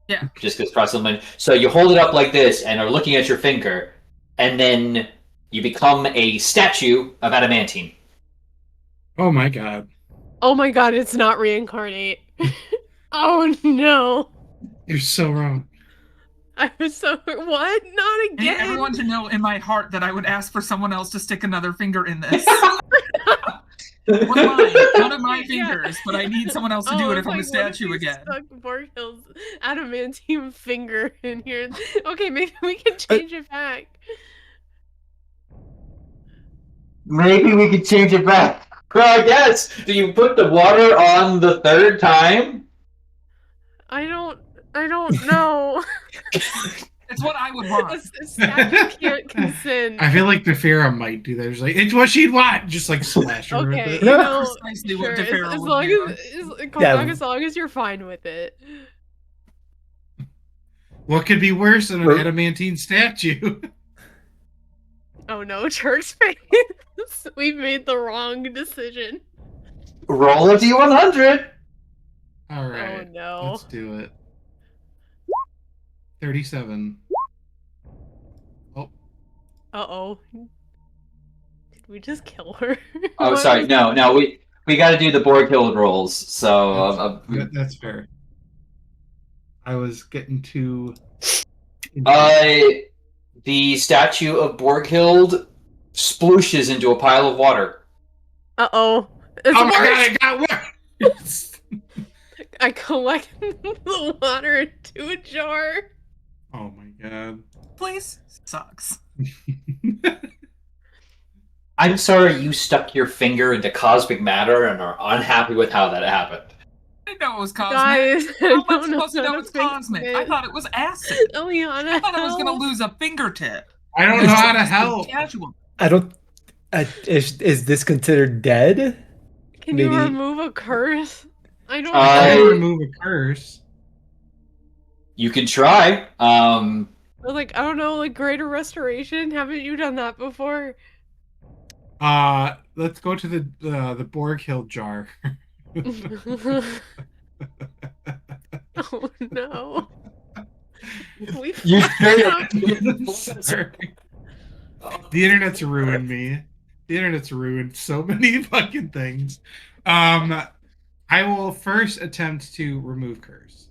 S2: Yeah.
S1: Just because process. So you hold it up like this and are looking at your finger, and then you become a statue of adamantine.
S4: Oh my god.
S5: Oh my god, it's not reincarnate. Oh no.
S4: You're so wrong.
S5: I was so what? Not
S2: I need
S5: again.
S2: everyone to know in my heart that I would ask for someone else to stick another finger in this. One of my fingers, but I need someone else to do it if I'm a statue again.
S5: Stuck Borghild's adamantine finger in here. Okay, maybe we can change it back.
S1: Maybe we could change it back. Well, I guess. Do you put the water on the third time?
S5: I don't know.
S2: It's what I would want.
S5: A statue can't consent.
S4: I feel like Nefera might do that. It's like, it's what she'd want. Just like splash her
S5: Okay,
S4: with
S5: you
S4: it.
S5: know,
S2: Precisely
S5: sure,
S2: what Defera
S5: as
S2: would
S5: long
S2: do.
S5: as long as you're fine with it.
S4: What could be worse than an adamantine statue?
S5: Oh no, Turk's face. We've made the wrong decision.
S1: Roll a d100.
S4: All right.
S5: Oh no.
S4: Let's do it. 37.
S5: Uh-oh. Did we just kill her?
S1: Oh,
S5: What
S1: sorry.
S5: was-
S1: No. We got to do the Borkhild rolls. So
S4: That's fair. I was getting too.
S1: the statue of Borkhild splooshes into a pile of water.
S5: Uh-oh. It's
S4: Oh my
S5: worse.
S4: god! It got worse.
S5: I collect the water into a jar.
S4: Oh my god.
S2: Place sucks.
S1: I'm sorry you stuck your finger into cosmic matter and are unhappy with how that happened.
S2: I didn't know it was cosmic.
S5: Guys,
S2: How am I
S5: don't
S2: supposed to
S5: how
S2: know it's
S5: fix
S2: cosmic?
S5: it.
S2: I thought it was acid.
S5: Eliana,
S2: I thought I was going
S5: help.
S2: to lose a fingertip.
S4: I don't know how to help.
S2: Casual.
S3: I don't. Is this considered dead?
S5: Can you
S3: Maybe-
S5: remove a curse? I don't
S4: I
S1: I-
S5: know.
S4: remove a curse.
S1: You can try.
S5: Like, I don't know, like greater restoration. Haven't you done that before?
S4: Let's go to the Borghild jar.
S5: Oh no. We
S1: You
S5: fucked
S1: straight
S5: up.
S4: Sorry. The internet's ruined me. The internet's ruined so many fucking things. I will first attempt to remove curse.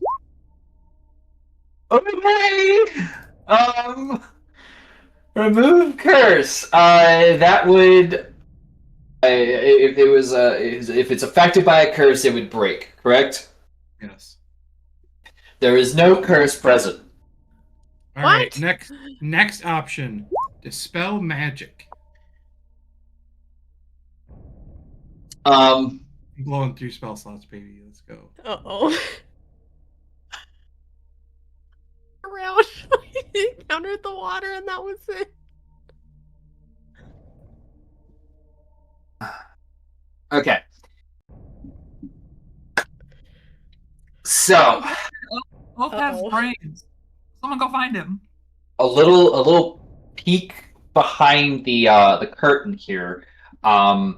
S1: Okay. Remove curse. That would. If it was if it's affected by a curse, it would break. Correct.
S4: Yes.
S1: There is no curse present.
S4: All right.
S5: What?
S4: Next option. Dispel magic.
S1: Um.
S4: I'm blowing through spell slots, baby. Let's go.
S5: Uh-oh. Around. We encountered the water and that was it.
S1: Okay. So
S2: Both have
S5: Uh-oh.
S2: brains. Someone go find him.
S1: a little peek behind the curtain here, and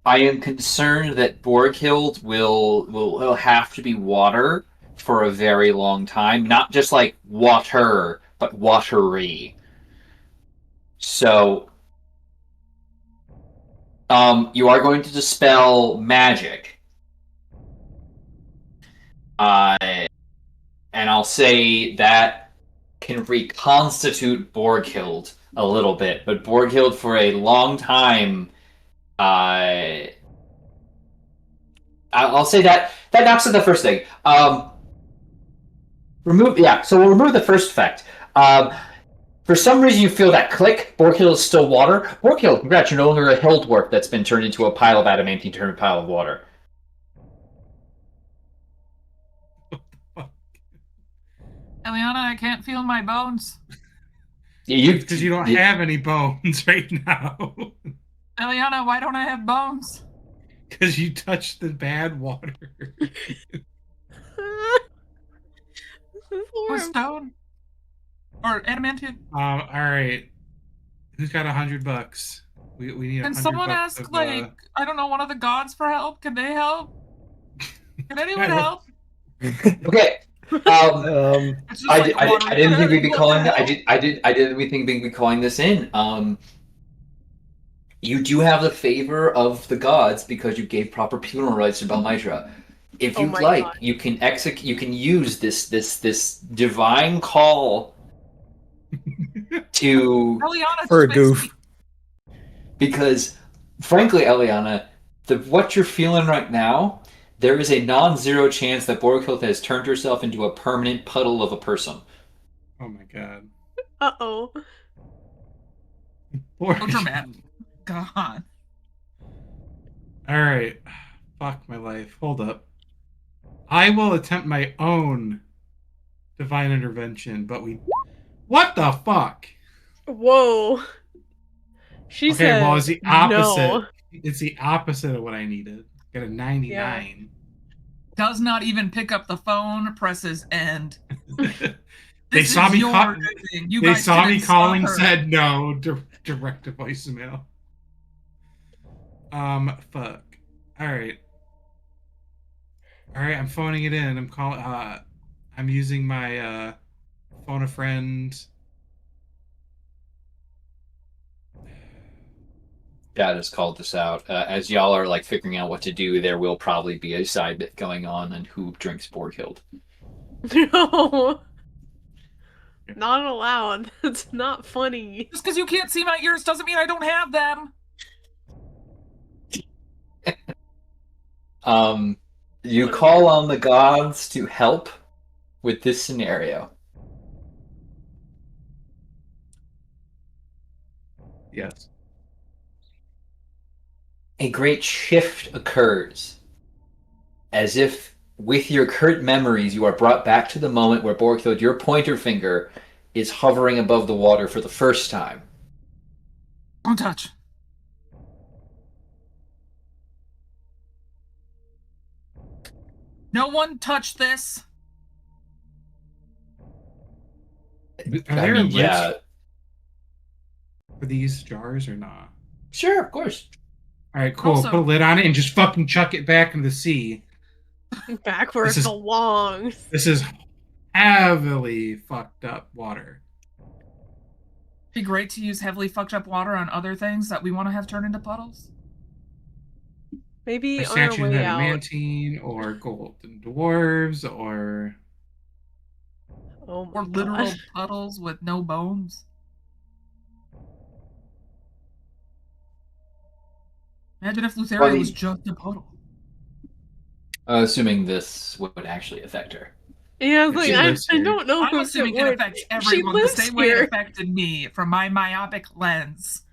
S1: I am concerned that Borghild will have to be water for a very long time. Not just like water, but watery. So, you are going to dispel magic. And I'll say that can reconstitute Borghild a little bit, but Borghild for a long time, I'll say that knocks at the first thing. So we'll remove the first effect. For some reason, you feel that click. Borghild is still water. Borghild, congrats, you're no longer a hill dwarf that's been turned into a pile of adamantine turned pile of water.
S2: Eliana, I can't feel my bones.
S4: Because you don't have any bones right now.
S2: Eliana, why don't I have bones?
S4: Because you touched the bad water.
S2: Or stone? Or adamantium?
S4: All right. Who's got $100? We need.
S2: Can
S4: $100
S2: someone ask,
S4: of,
S2: like, I don't know, one of the gods for help? Can they help? Can anyone help?
S1: Okay.
S2: It's just like water.
S1: I didn't think we'd be calling. I didn't think we'd be calling this in. You do have the favor of the gods because you gave proper funeral rites to Balmitra. If you'd like, God. You can execute. You can use this divine call to
S2: Eliana,
S3: for a goof.
S1: Because, frankly, Eliana, what you're feeling right now, there is a non-zero chance that Borghild has turned herself into a permanent puddle of a person.
S4: Oh my god.
S5: Uh-oh.
S2: So dramatic. God.
S4: Alright. Fuck my life. Hold up. I will attempt my own divine intervention, but What the fuck?
S5: Whoa. She said
S4: well, it's the opposite.
S5: no.
S4: It's the opposite of what I needed. Got a 99.
S5: Yeah.
S2: Does not even pick up the phone, presses end.
S4: They saw me calling,
S2: her.
S4: said no, direct to voicemail. Fuck. Alright, I'm phoning it in. I'm calling, I'm using my, phone a friend.
S1: God has called this out. As y'all are like figuring out what to do, there will probably be a side bit going on on who drinks Borghild.
S5: No. Not allowed. That's not funny.
S2: Just because you can't see my ears doesn't mean I don't have them.
S1: You call on the gods to help with this scenario.
S4: Yes.
S1: A great shift occurs, as if with your current memories you are brought back to the moment where Borghild, your pointer finger, is hovering above the water for the first time.
S2: Don't touch. No one touch this.
S4: Are there lids for these jars or not?
S1: Sure, of course.
S4: All right, cool.
S2: Also,
S4: put a lid on it and just fucking chuck it back in the sea.
S5: Back where it belongs.
S4: This is heavily fucked up water.
S2: It'd be great to use heavily fucked up water on other things that we want to have turn into puddles.
S5: Maybe on our way out.
S4: Adamantine or golden dwarves or
S2: literal puddles with no bones. Imagine if Lutheria was just a puddle.
S1: Assuming this would actually affect her.
S5: Yeah, I don't know.
S2: I'm assuming it affects everyone the same way it affected me from my myopic lens.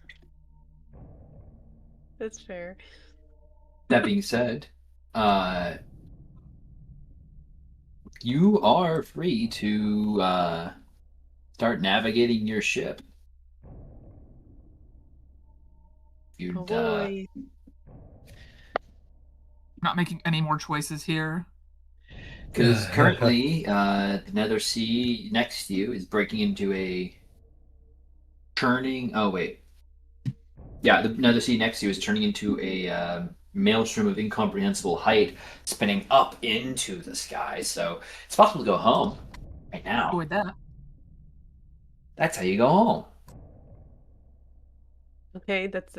S5: That's fair.
S1: That being said, you are free to start navigating your ship.
S2: Not making any more choices here.
S1: Because currently, the Nether Sea next to you is breaking into a churning. Oh wait, yeah, the Nether Sea next to you is turning into a maelstrom of incomprehensible height, spinning up into the sky. So it's possible to go home right now.
S2: Avoid that.
S1: That's how you go home.
S5: Okay, that's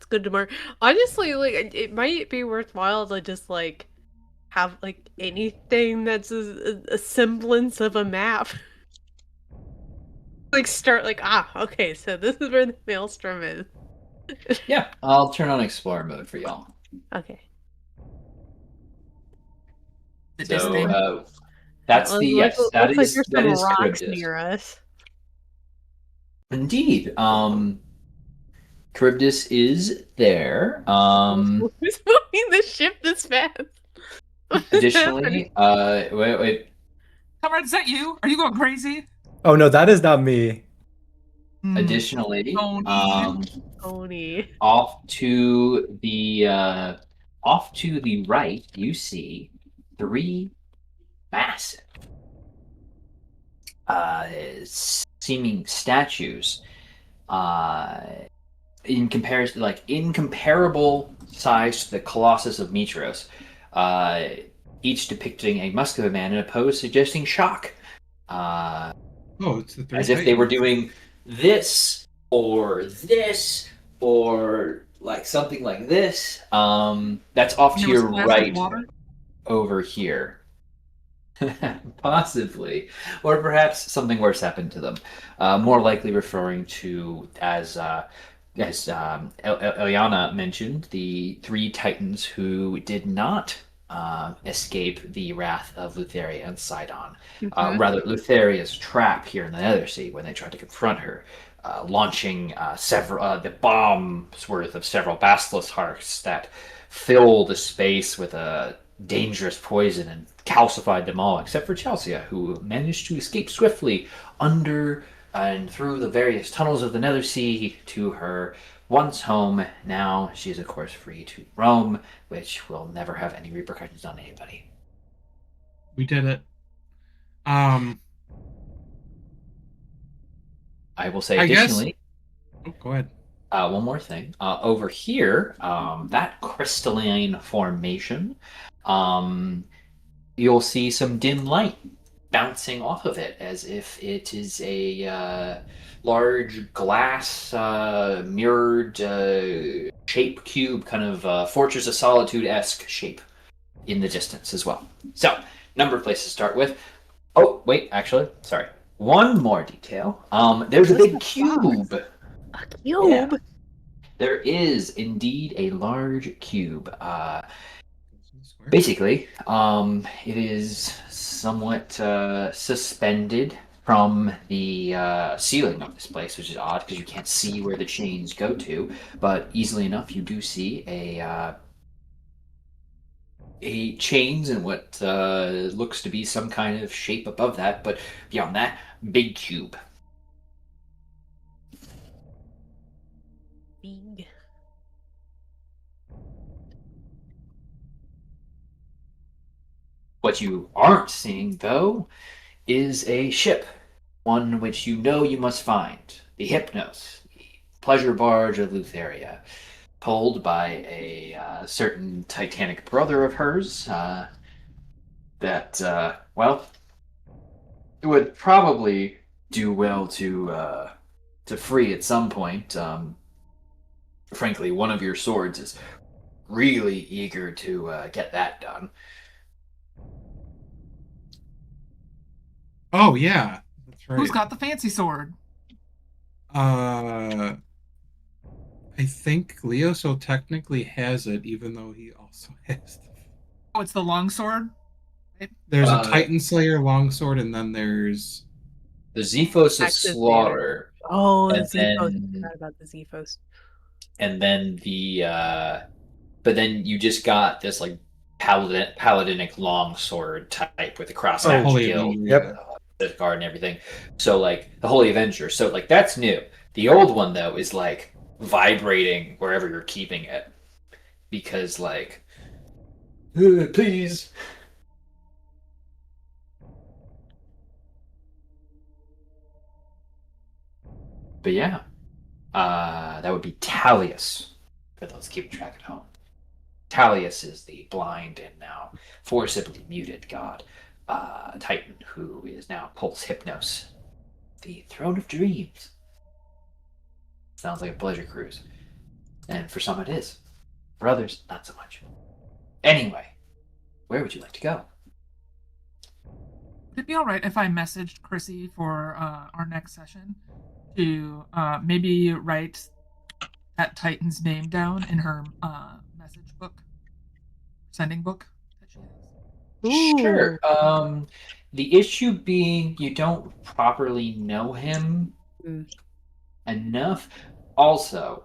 S5: good to mark. Honestly, like it might be worthwhile to just like have like anything that's a semblance of a map. Like start like okay, so this is where the maelstrom is.
S1: Yeah, I'll turn on Explorer mode for y'all.
S5: Okay.
S2: This
S1: So
S2: thing.
S1: that's the yes.
S5: Looks like there's
S1: That
S5: some
S1: is
S5: rocks
S1: Charybdis.
S5: near us.
S1: Indeed. Charybdis is there.
S5: Who's moving the ship this fast? What is happening?
S1: Additionally, wait.
S2: Comrade, is that you? Are you going crazy?
S3: Oh no, that is not me.
S1: Additionally,
S5: Oni.
S1: off to the right, you see 3 massive, seeming statues. In comparison, like incomparable size to the Colossus of Mitros, each depicting a muscular man in a pose suggesting shock.
S4: It's the three
S1: As if they were
S4: Titans.
S1: doing this or like something like this. That's off to
S2: There was
S1: your
S2: plastic
S1: right
S2: water?
S1: over here. Possibly. Or perhaps something worse happened to them. More likely referring to, as Eliana mentioned, the 3 Titans who did not escape the wrath of Lutheria and Sidon. Rather, Lutheria's trap here in the Nethersea when they tried to confront her, launching the bombs worth of several basilisk hearts that filled the space with a dangerous poison and calcified them all, except for Chelsea, who managed to escape swiftly under and through the various tunnels of the Nethersea to her once home. Now she is, of course, free to roam, which will never have any repercussions on anybody.
S4: We did it.
S1: I will say,
S4: I guess-
S1: additionally,
S4: Go ahead.
S1: one more thing. Over here, that crystalline formation, you'll see some dim light bouncing off of it as if it is a large glass mirrored shape cube, kind of Fortress of Solitude-esque shape in the distance as well. So, number of places to start with. Oh, wait, actually, sorry. One more detail. There's a big cube.
S5: A cube?
S1: Yeah. There is indeed a large cube. Basically, it is somewhat suspended from the ceiling of this place, which is odd because you can't see where the chains go to. But easily enough, you do see a chains and what looks to be some kind of shape above that. But beyond that, big cube.
S5: Big.
S1: What you aren't seeing, though, is a ship, one which you know you must find, the Hypnos, the pleasure barge of Lutheria, pulled by a certain titanic brother of hers that, well, it would probably do well to free at some point. Frankly, one of your swords is really eager to get that done.
S4: Oh yeah, that's right.
S2: Who's got the fancy sword?
S4: I think Leo so technically has it, even though he also has.
S2: Oh, it's the long sword?
S4: There's a Titan Slayer longsword, and then there's
S1: the Zephos of
S5: Axis
S1: Slaughter.
S5: Oh, the
S1: And
S5: Zephos.
S1: then-
S5: I forgot about the Zephos.
S1: And then but then you just got this like paladinic longsword type with the cross
S3: Oh,
S1: hatch
S4: Holy
S1: guild,
S4: Avenger,
S3: Yep.
S4: yeah.
S1: the guard and everything. So like the Holy Avenger. So like that's new. The old one though is like vibrating wherever you're keeping it because like please. But yeah, that would be Talius for those keeping track at home. Talius is the blind and now forcibly muted god, Titan, who is now Pulse Hypnos, the Throne of Dreams. Sounds like a pleasure cruise. And for some it is. For others, not so much. Anyway, where would you like to go?
S2: Would it be all right if I messaged Chrissy for our next session to maybe write that Titan's name down in her message book, sending book that she has?
S1: Sure.
S5: Ooh.
S1: The issue being you don't properly know him
S5: Mm.
S1: enough. Also,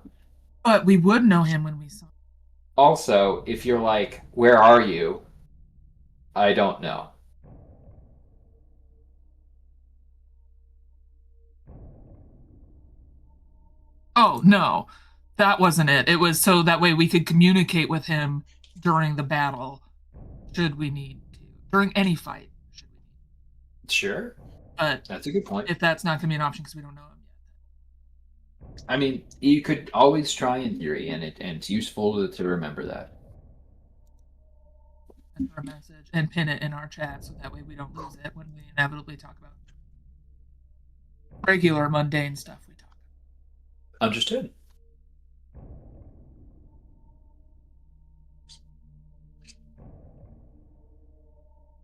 S2: But we would know him when we saw him.
S1: if you're like, where are you? I don't know.
S2: Oh, no. That wasn't it. It was so that way we could communicate with him during the battle, should we need to. During any fight, should we need.
S1: Sure.
S2: But
S1: That's a good point.
S2: if that's not going to be an option because we don't know him yet.
S1: I mean, you could always try in theory, and it's useful to remember that.
S2: Send her a message and pin it in our chat so that way we don't lose it when we inevitably talk about regular mundane stuff we talk about.
S1: Understood.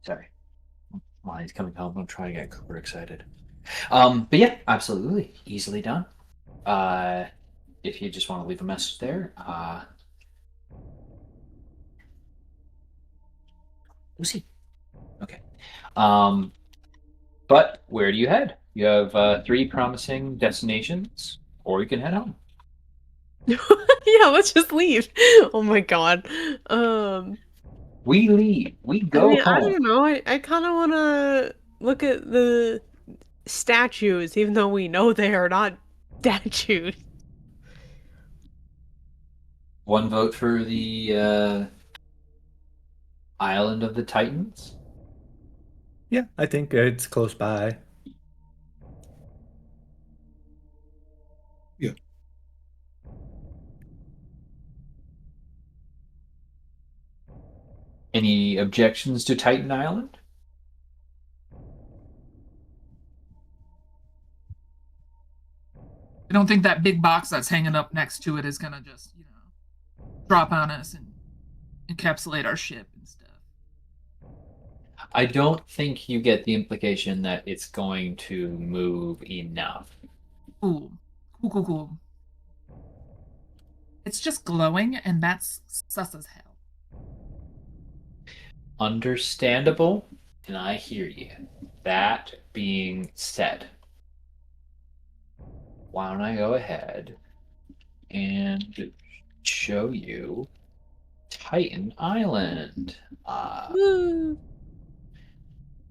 S1: Sorry. While he's coming home, I'm trying to get Cooper excited. But yeah, absolutely. Easily done. If you just want to leave a message there, Lucy. Okay. But where do you head? You have 3 promising destinations, or you can head home.
S5: Yeah, let's just leave. Oh my god.
S1: We leave. We go
S5: I
S1: home.
S5: don't know. I kind of want to look at the statues, even though we know they are not statues.
S1: One vote for the Island of the Titans.
S3: Yeah, I think it's close by.
S4: Yeah.
S1: Any objections to Titan Island?
S2: I don't think that big box that's hanging up next to it is going to just, drop on us and encapsulate our ship and stuff.
S1: I don't think you get the implication that it's going to move enough.
S2: Cool. Cool. It's just glowing, and that's sus as hell.
S1: Understandable, and I hear you. That being said, why don't I go ahead and show you Titan Island,
S5: Woo.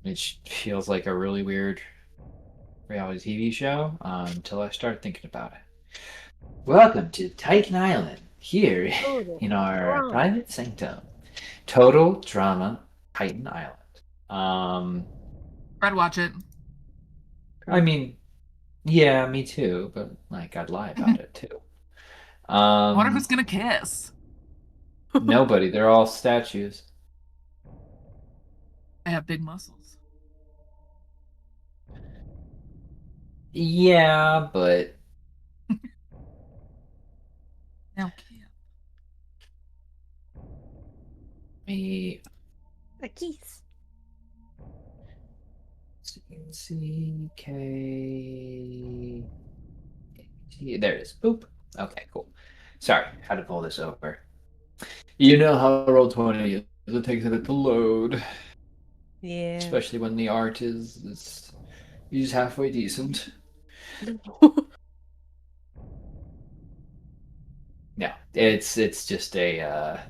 S1: which feels like a really weird reality TV show until I start thinking about it. Welcome to Titan Island, here in our private sanctum. Total Drama Titan Island.
S2: I'd watch it.
S1: I mean, yeah, me too, but like I'd lie about it too.
S2: I wonder who's gonna kiss.
S1: Nobody. They're all statues.
S2: I have big muscles.
S1: Yeah, but
S2: Now kiss.
S1: me
S5: A kiss.
S1: C-K. There it is. Boop. Okay, cool. Sorry, had to pull this over. You know how Roll20 is. It takes a bit to load.
S5: Yeah.
S1: Especially when the art is halfway decent. Yeah, it's just a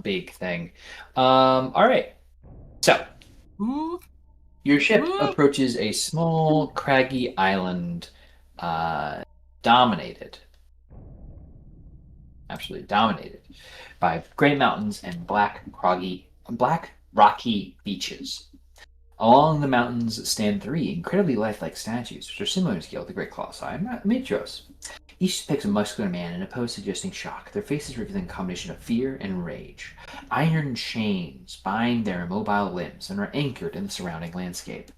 S1: big thing. All right. So,
S2: Ooh.
S1: your ship
S2: Ooh.
S1: approaches a small, craggy island, dominated, absolutely dominated, by gray mountains and black rocky beaches. Along the mountains stand 3 incredibly lifelike statues, which are similar in scale to great colossi and Mitros. Each depicts a muscular man in a pose suggesting shock, their faces revealing a combination of fear and rage. Iron chains bind their immobile limbs and are anchored in the surrounding landscape.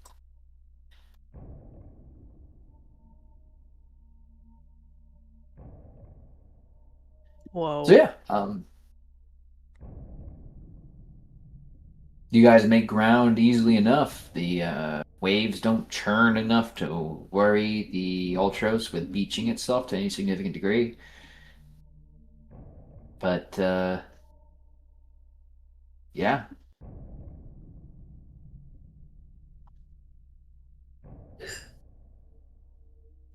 S5: Whoa.
S1: So yeah, you guys make ground easily enough. The waves don't churn enough to worry the Ultros with beaching itself to any significant degree. But yeah,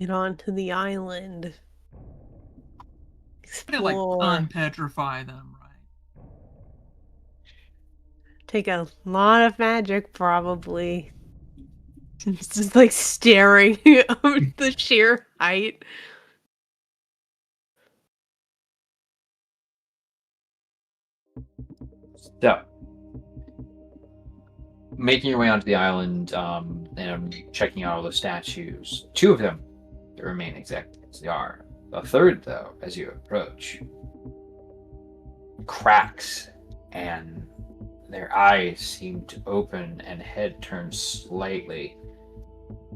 S5: Get onto the island.
S2: They like
S5: Explore.
S2: unpetrify them, right?
S5: Take a lot of magic, probably. It's just like staring at the sheer height.
S1: so making your way onto the island and checking out all the statues. 2 of them remain exactly as they are. A third, though, as you approach, cracks and their eyes seem to open and head turns slightly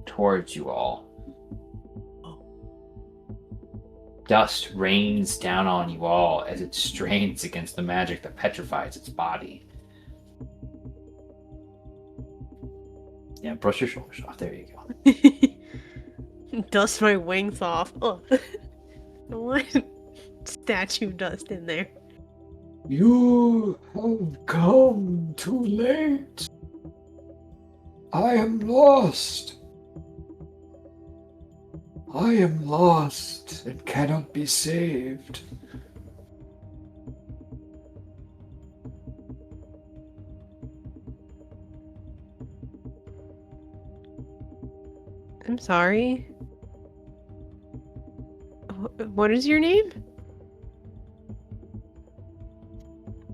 S1: towards you all. Dust rains down on you all as it strains against the magic that petrifies its body. Yeah, brush your shoulders off. There you go.
S5: Dust my wings off. Ugh. What statue dust in there?
S6: You have come too late. I am lost. I am lost and cannot be saved.
S5: I'm sorry. What is your name?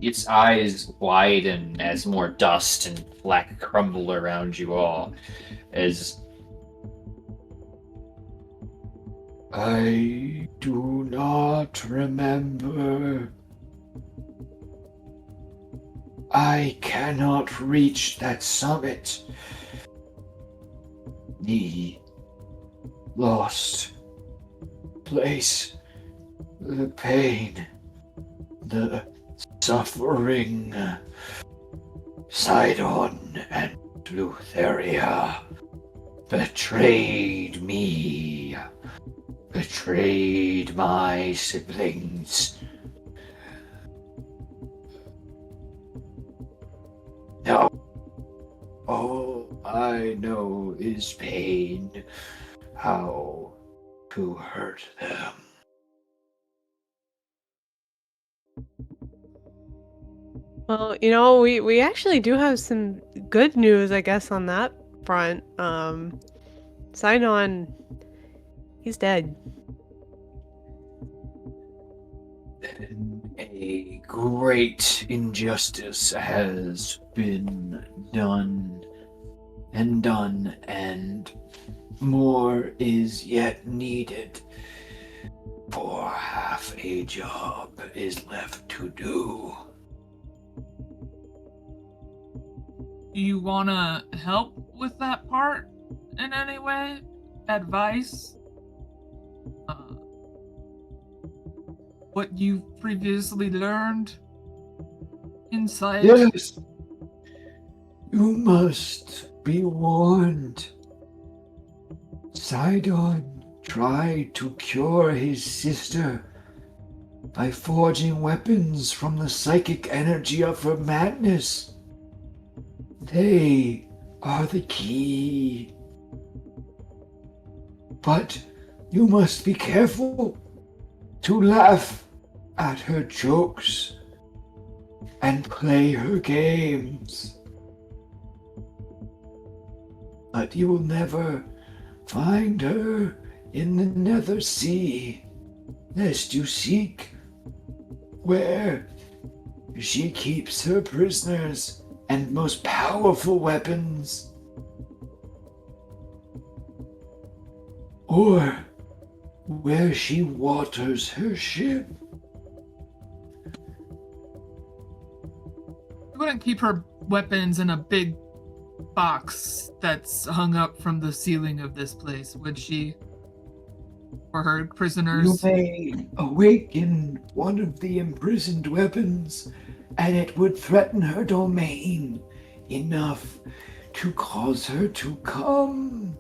S1: Its eyes widen as more dust and black crumble around you all. As
S6: I do not remember. I cannot reach that summit. The lost place, the pain, the suffering. Sidon and Thylea betrayed me, betrayed my siblings. Now, all I know is pain, how to hurt them.
S5: Well, we actually do have some good news, I guess, on that front. Sidon, he's dead.
S6: Then a great injustice has been done, and more is yet needed. For half a job is left to do.
S2: Do you want to help with that part in any way? Advice? What you've previously learned? Insight?
S6: Yes, you must be warned. Sidon tried to cure his sister by forging weapons from the psychic energy of her madness. They are the key. But you must be careful to laugh at her jokes and play her games. But you will never find her in the Nether Sea, lest you seek where she keeps her prisoners and most powerful weapons. Or where she waters her ship.
S2: You wouldn't keep her weapons in a big box that's hung up from the ceiling of this place, would she? or her
S6: You
S2: prisoners.
S6: may awaken one of the imprisoned weapons, and it would threaten her domain enough to cause her to come.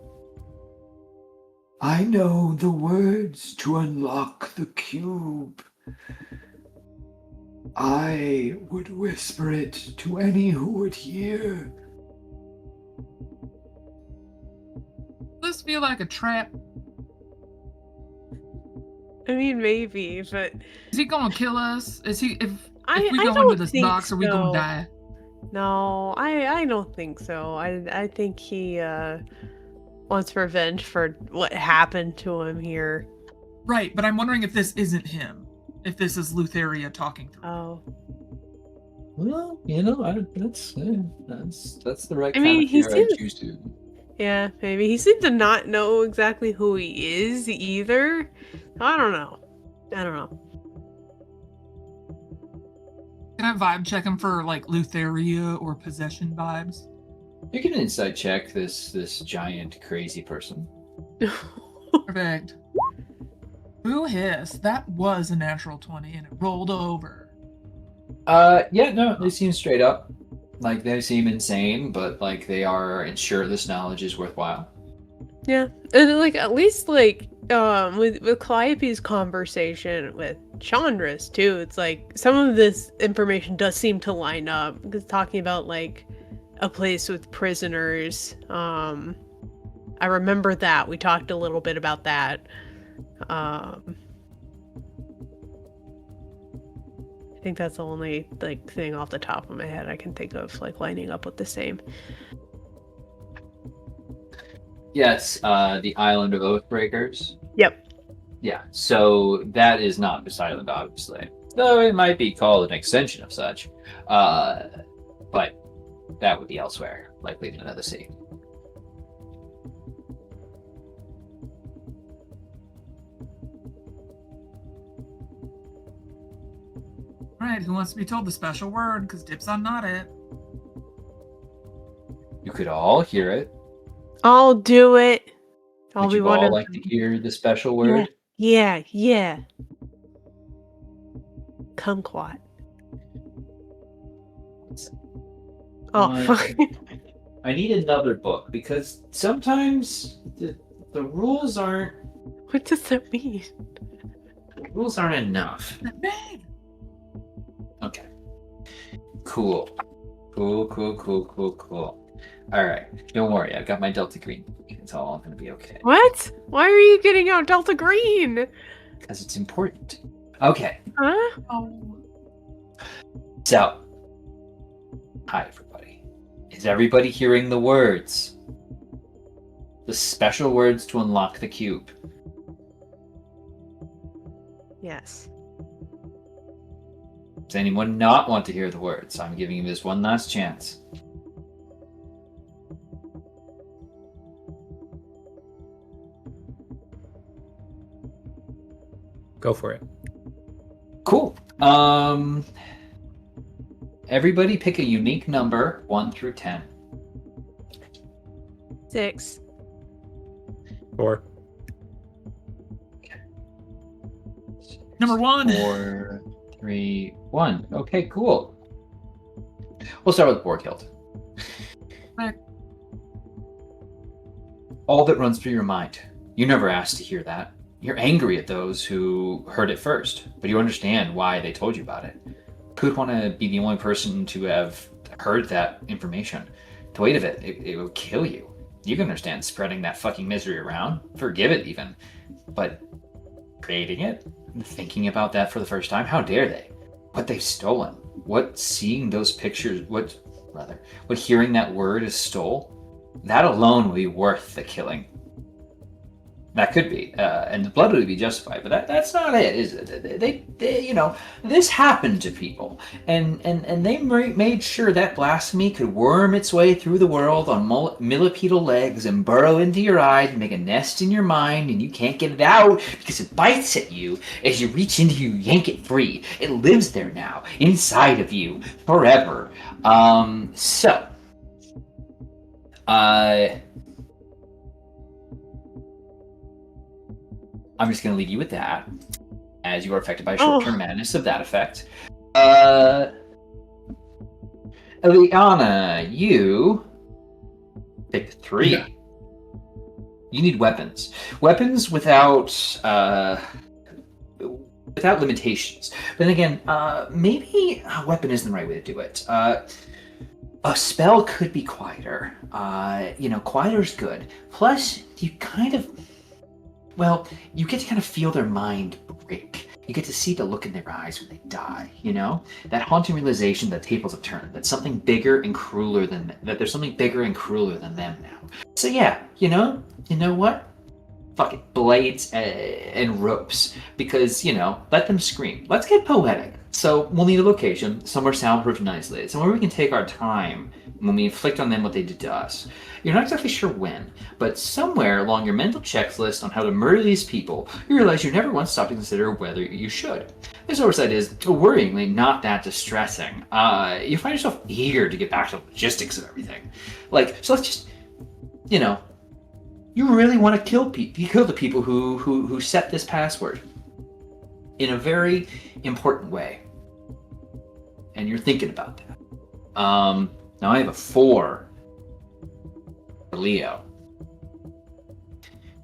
S6: I know the words to unlock the cube. I would whisper it to any who would hear.
S2: Does this feel like a trap?
S5: I mean, maybe, but
S2: Is he gonna kill us? Is he if
S5: I
S2: we go
S5: don't
S2: into this
S5: think
S2: box, are we gonna
S5: so.
S2: die?
S5: No, I don't think so. I think he wants revenge for what happened to him here.
S2: Right, but I'm wondering if this isn't him. If this is Lutheria talking through.
S5: Oh,
S1: Well, that's the right
S5: I mean, he
S1: fear I
S5: seems-
S1: choose to.
S5: yeah, maybe he seemed to not know exactly who he is either. I don't know.
S2: Can I vibe check him for like Lutheria or possession vibes?
S1: You can insight check this giant crazy person.
S2: Perfect. Ooh, hiss. That was a natural 20 and it rolled over.
S1: Yeah, no, they seem straight up. Like they seem insane, but like they are sure this knowledge is worthwhile.
S5: Yeah, and like at least like with Calliope's conversation with Chandra's too, it's like some of this information does seem to line up because talking about like a place with prisoners. I remember that we talked a little bit about that. I think that's the only like thing off the top of my head I can think of like lining up with the same.
S1: Yes, the island of Oathbreakers.
S5: Yep.
S1: Yeah, so that is not this island, obviously. Though it might be called an extension of such. But that would be elsewhere, likely in another sea.
S2: Alright, who wants to be told the special word? Because Dip's on not it.
S1: You could all hear it.
S5: I'll do it. I'll
S1: Would
S5: be
S1: you
S5: one
S1: all
S5: of
S1: like to
S5: them.
S1: hear the special word?
S5: Yeah. Kumquat. Oh,
S1: Uh,
S5: fuck.
S1: I need another book because sometimes the rules aren't
S5: What does that mean?
S1: enough.
S2: Babe!
S1: Okay. Cool. All right. Don't worry. I've got my Delta Green. It's all going to be okay.
S5: What? Why are you getting out Delta Green?
S1: Because it's important. Okay.
S5: Huh?
S2: Oh.
S1: So, hi, everybody. Is everybody hearing the words? The special words to unlock the cube.
S5: Yes.
S1: Does anyone not want to hear the words? I'm giving you this one last chance.
S3: Go for it.
S1: Cool. Everybody pick a unique number, 1 through 10.
S5: 6.
S3: 4.
S2: Number 1.
S1: 4, 3, 1. Okay, cool. We'll start with Borghild.
S2: Right.
S1: All that runs through your mind. You never asked to hear that. You're angry at those who heard it first, but you understand why they told you about it. Who would want to be the only person to have heard that information? The weight of it, it would kill you. You can understand spreading that fucking misery around, forgive it even, but creating it, thinking about that for the first time, how dare they? What they've stolen, what seeing those pictures, what hearing that word is stole, that alone will be worth the killing. That could be, and the blood would be justified, but that's not it, is it? They this happened to people, and they made sure that blasphemy could worm its way through the world on millipedal legs and burrow into your eyes and make a nest in your mind, and you can't get it out because it bites at you as you reach into you, yank it free. It lives there now, inside of you, forever. I'm just going to leave you with that, as you are affected by short-term madness of that effect. Eliana, you picked 3.
S4: Yeah.
S1: You need weapons. Weapons without limitations. But then again, maybe a weapon isn't the right way to do it. A spell could be quieter. Quieter's good. Plus, you kind of, you get to kind of feel their mind break. You get to see the look in their eyes when they die, That haunting realization that tables have turned, that something bigger and crueler than that there's something bigger and crueler than them now. So yeah, you know what? Fuck it, blades and ropes, because, let them scream. Let's get poetic. So we'll need a location, somewhere soundproof and isolated, somewhere we can take our time when we inflict on them what they did to us. You're not exactly sure when, but somewhere along your mental checklist on how to murder these people, you realize you never once stopped to consider whether you should. This oversight is, worryingly, not that distressing. You find yourself eager to get back to the logistics of everything. So let's just, you really want to kill the people who set this password in a very important way. And you're thinking about that. Now I have a 4 for Leo.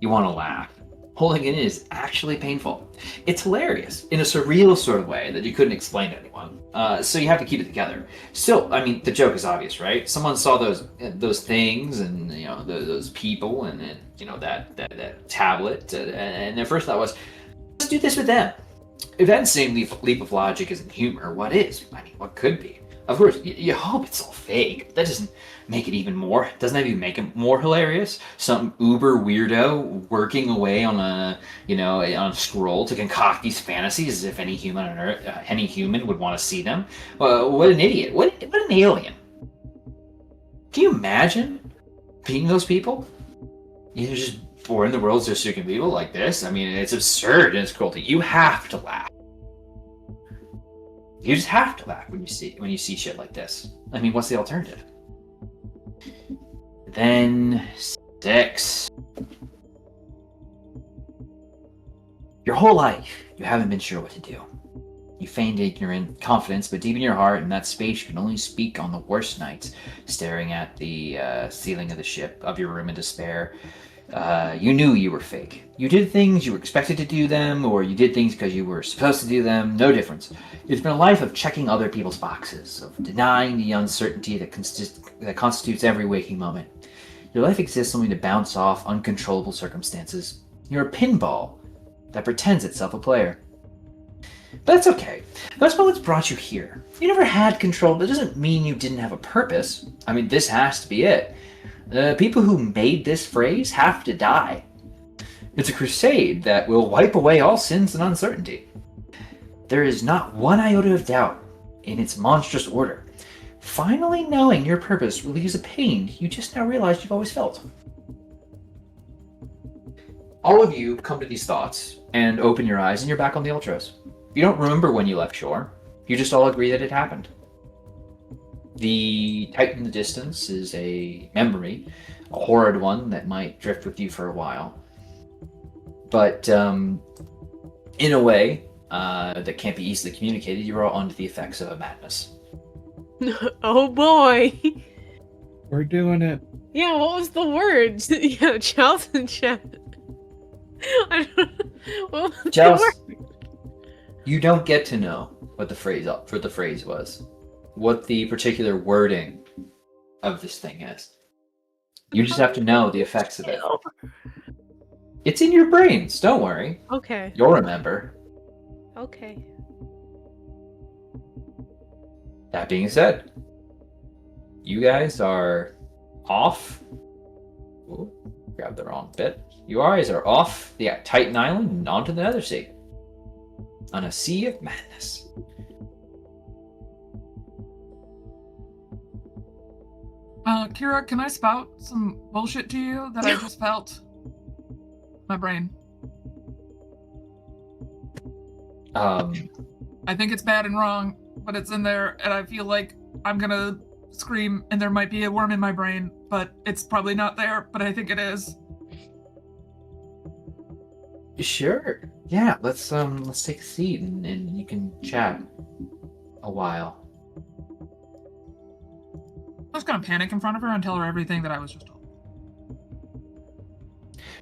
S1: You want to laugh. Holding it in is actually painful. It's hilarious in a surreal sort of way that you couldn't explain to anyone. So you have to keep it together. Still, the joke is obvious, right? Someone saw those things and those people and that tablet, and their first thought was, let's do this with them. If that same leap of logic isn't humor, what is? What could be? Of course, you hope it's all fake. That doesn't make it even more. Doesn't that even make it more hilarious? Some uber weirdo working away on a scroll to concoct these fantasies as if any human on Earth, any human would want to see them. What an idiot! What an alien! Can you imagine being those people? You're just born in the world's just freaking people like this. It's absurd and it's cruelty. You have to laugh. You just have to laugh when you see shit like this. What's the alternative? Then 6. Your whole life, you haven't been sure what to do. You feigned ignorant confidence, but deep in your heart, in that space, you can only speak on the worst nights, staring at the ceiling of your room in despair. You knew you were fake. You did things you were expected to do them, or you did things because you were supposed to do them. No difference. It's been a life of checking other people's boxes, of denying the uncertainty that constitutes every waking moment. Your life exists only to bounce off uncontrollable circumstances. You're a pinball that pretends itself a player. But that's okay. That's what's brought you here. You never had control, but it doesn't mean you didn't have a purpose. This has to be it. The people who made this phrase have to die. It's a crusade that will wipe away all sins and uncertainty. There is not one iota of doubt in its monstrous order. Finally knowing your purpose relieves a pain you just now realized you've always felt. All of you come to these thoughts and open your eyes and you're back on the Ultros. You don't remember when you left shore. You just all agree that it happened. The Titan in the distance is a memory, a horrid one that might drift with you for a while. But in a way that can't be easily communicated, you're all under the effects of a madness.
S5: Oh boy.
S4: We're doing it.
S5: Yeah, what was the word? Yeah, Charles and chat. I don't know. What was
S1: Charles,
S5: the word?
S1: you don't get to know what the phrase was. What the particular wording of this thing is. You just have to know the effects of it. It's in your brains, don't worry.
S5: Okay.
S1: You'll remember.
S5: Okay.
S1: That being said, you guys are off. Ooh, grabbed the wrong bit. You guys are off the Titan Island and onto the Nether Sea. On a sea of madness.
S2: Kira, can I spout some bullshit to you that I just felt? My brain. I think it's bad and wrong, but it's in there, and I feel like I'm gonna scream, and there might be a worm in my brain, but it's probably not there, but I think it is.
S1: Sure. Yeah, let's take a seat and you can chat a while.
S2: I was gonna panic in front of her and tell her everything that I was just told.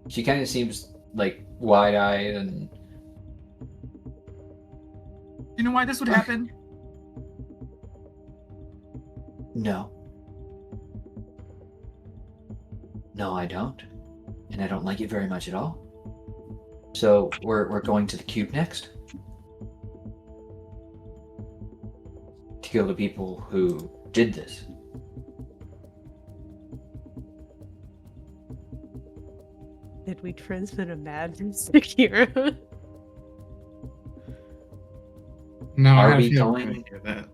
S1: She kind of seems like wide-eyed and
S2: You know why this would happen?
S1: no. No, I don't. And I don't like it very much at all. So we're going to the cube next. To kill the people who did this.
S5: Did we transmit a madness to Kira?
S4: No,
S1: Are
S4: I had a
S1: we
S4: feeling
S1: going-
S4: I hear that.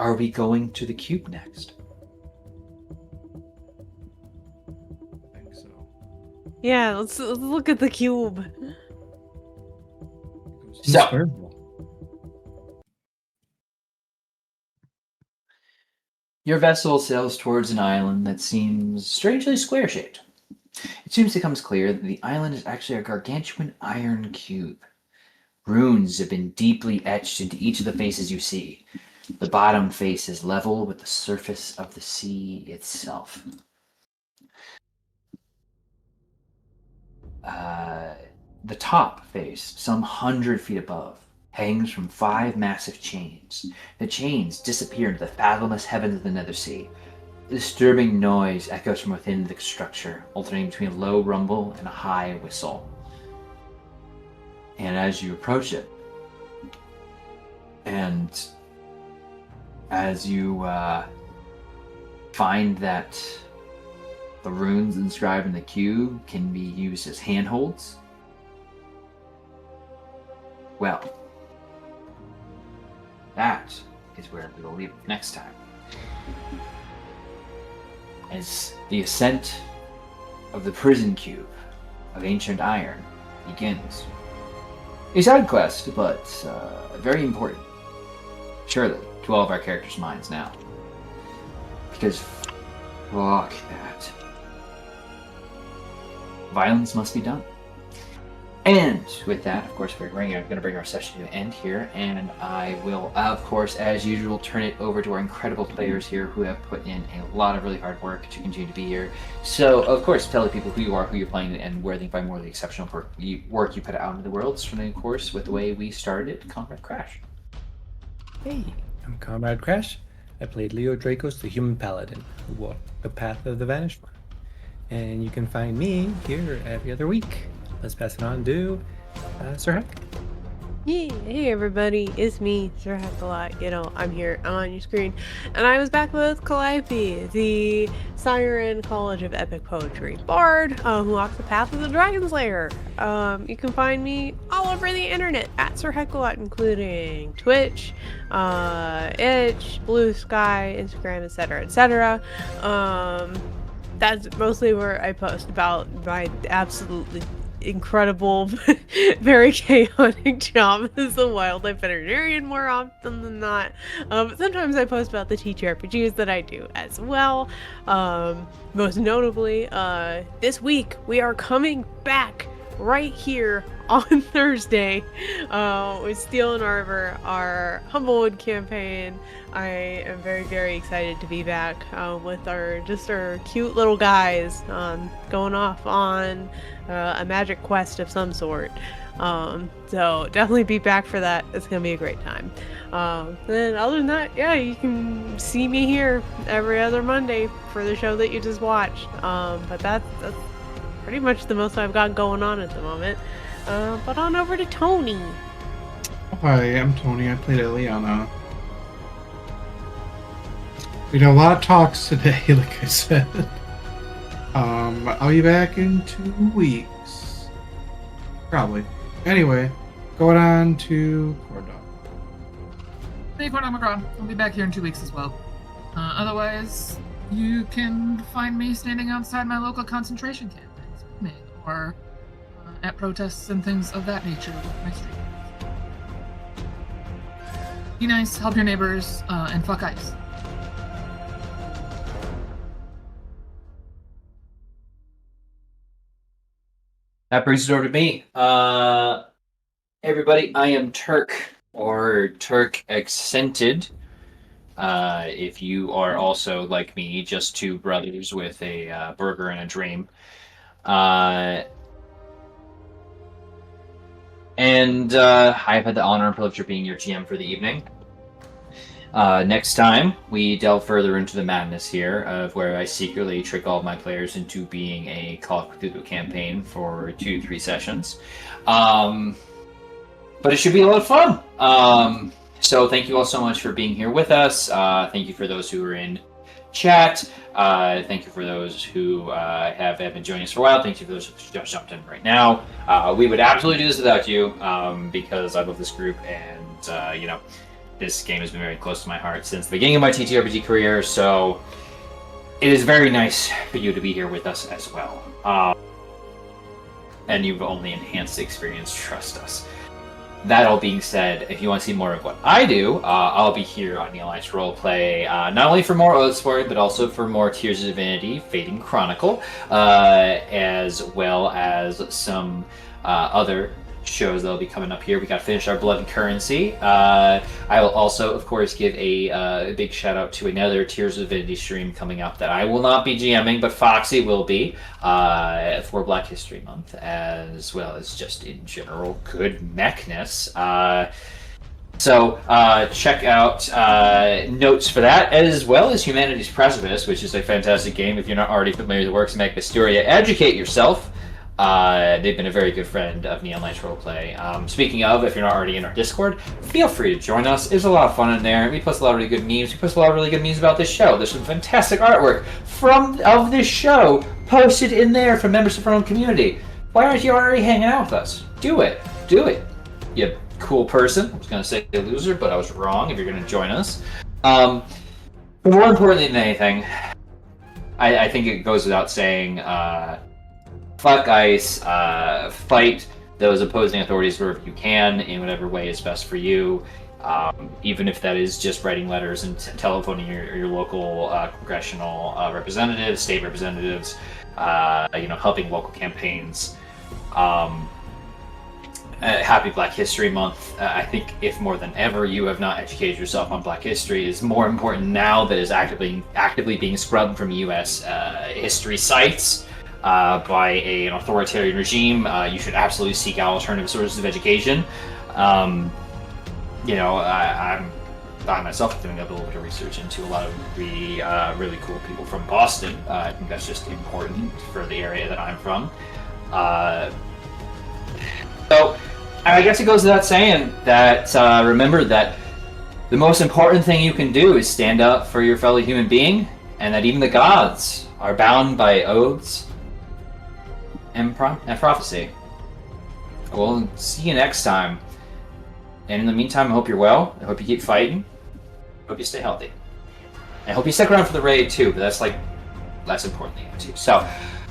S1: Are we going to the cube next?
S4: I think so.
S5: Yeah, let's look at the cube.
S1: So-
S4: Squirrel.
S1: Your vessel sails towards an island that seems strangely square-shaped. It soon becomes clear that the island is actually a gargantuan iron cube. Runes have been deeply etched into each of the faces you see. The bottom face is level with the surface of the sea itself. The top face, some 100 feet above, hangs from 5 massive chains. The chains disappear into the fathomless heavens of the nether sea. A disturbing noise echoes from within the structure, alternating between a low rumble and a high whistle. And as you approach it, and as you find that the runes inscribed in the cube can be used as handholds, well, that is where we will leave it next time. As the ascent of the prison cube of ancient iron begins. A side quest, but very important. Surely, to all of our characters' minds now. Because, fuck that. Violence must be done. And with that, of course, we're going to bring our session to an end here, and I will, of course, as usual, turn it over to our incredible players here who have put in a lot of really hard work to continue to be here. So, of course, tell the people who you are, who you're playing, and where they can find more of the exceptional work you put out into the world, starting, of course, with the way we started, Comrade Crash.
S3: Hey, I'm Comrade Crash. I played Leo Dracos, the human paladin, who walked the path of the Vanished One. And you can find me here every other week. Let's pass it on to Sir Heck.
S5: Yeah, hey everybody, it's me, Sir Heckalot. You know, I'm here, I'm on your screen. And I was back with Calliope, the Siren College of Epic Poetry Bard, who walks the path of the Dragonslayer. You can find me all over the internet at Sir Heckalot, including Twitch, Itch, Blue Sky, Instagram, etc., etc. That's mostly where I post about my absolutely incredible, very chaotic job as a wildlife veterinarian more often than not. But sometimes I post about the TTRPGs that I do as well. Most notably, this week we are coming back right here on Thursday with Steel and Arbor, our Humblewood campaign. I am very, very excited to be back with our cute little guys going off on a magic quest of some sort. So definitely be back for that. It's gonna be a great time. Then other than that, yeah, you can see me here every other Monday for the show that you just watched. But that's pretty much the most I've got going on at the moment. But on over to Tony.
S4: Hi, I'm Tony. I played Eliana. We had a lot of talks today, like I said. I'll be back in 2 weeks. Probably. Anyway, going on to Cordon.
S2: Hey, Cornel McGraw. I'll be back here in 2 weeks as well. Otherwise, you can find me standing outside my local concentration camp with me, or at protests and things of that nature with my stream. Be nice, help your neighbors, and fuck ice.
S1: That brings it over to me. Everybody, I am Turk, or Turk Accented. If you are also, like me, just two brothers with a burger and a dream. And I've had the honor and privilege of being your GM for the evening. Next time, we delve further into the madness here of where I secretly trick all of my players into being a Call of Cthulhu campaign for 2-3 sessions. But it should be a lot of fun. So thank you all so much for being here with us. Thank you for those who are in chat. Thank you for those who have been joining us for a while. Thank you for those who just jumped in right now. We would absolutely do this without you because I love this group, and this game has been very close to my heart since the beginning of my TTRPG career. So it is very nice for you to be here with us as well. And you've only enhanced the experience. Trust us. That all being said, if you want to see more of what I do, I'll be here on Neolite's Roleplay, not only for more Oathsworn, but also for more Tears of Divinity, Fading Chronicle, as well as some other shows that'll be coming up here. We got to finish our Blood and Currency. I will also, of course, give a big shout out to another Tears of Divinity stream coming up that I will not be GMing, but Foxy will be for Black History Month, as well as just in general good mechness. So check out notes for that, as well as Humanity's Precipice, which is a fantastic game. If you're not already familiar with the works of Magpistoria, educate yourself. They've been a very good friend of Neon Lights Roleplay. Speaking of, if you're not already in our Discord, feel free to join us. There's a lot of fun in there. We post a lot of really good memes. We post a lot of really good memes about this show. There's some fantastic artwork of this show posted in there from members of our own community. Why aren't you already hanging out with us? Do it. Do it. You cool person. I was going to say loser, but I was wrong if you're going to join us. But more importantly than anything, I think it goes without saying... fuck ICE, fight those opposing authorities wherever you can, in whatever way is best for you, even if that is just writing letters and telephoning your local congressional representatives, state representatives, helping local campaigns. Happy Black History Month. I think if more than ever you have not educated yourself on Black history, is more important now that is actively being scrubbed from U.S. history sites. By an authoritarian regime, you should absolutely seek out alternative sources of education. I myself am doing a little bit of research into a lot of the really cool people from Boston. I think that's just important for the area that I'm from. So, I guess it goes without saying that remember that the most important thing you can do is stand up for your fellow human being, and that even the gods are bound by oaths and prophecy. We'll see you next time. And in the meantime, I hope you're well. I hope you keep fighting. I hope you stay healthy. I hope you stick around for the raid too, but that's less important than you too. So,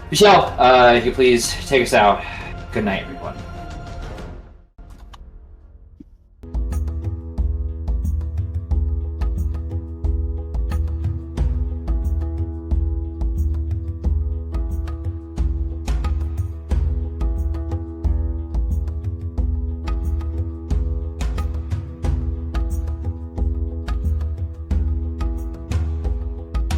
S1: Michelle, if you please take us out. Good night, everyone.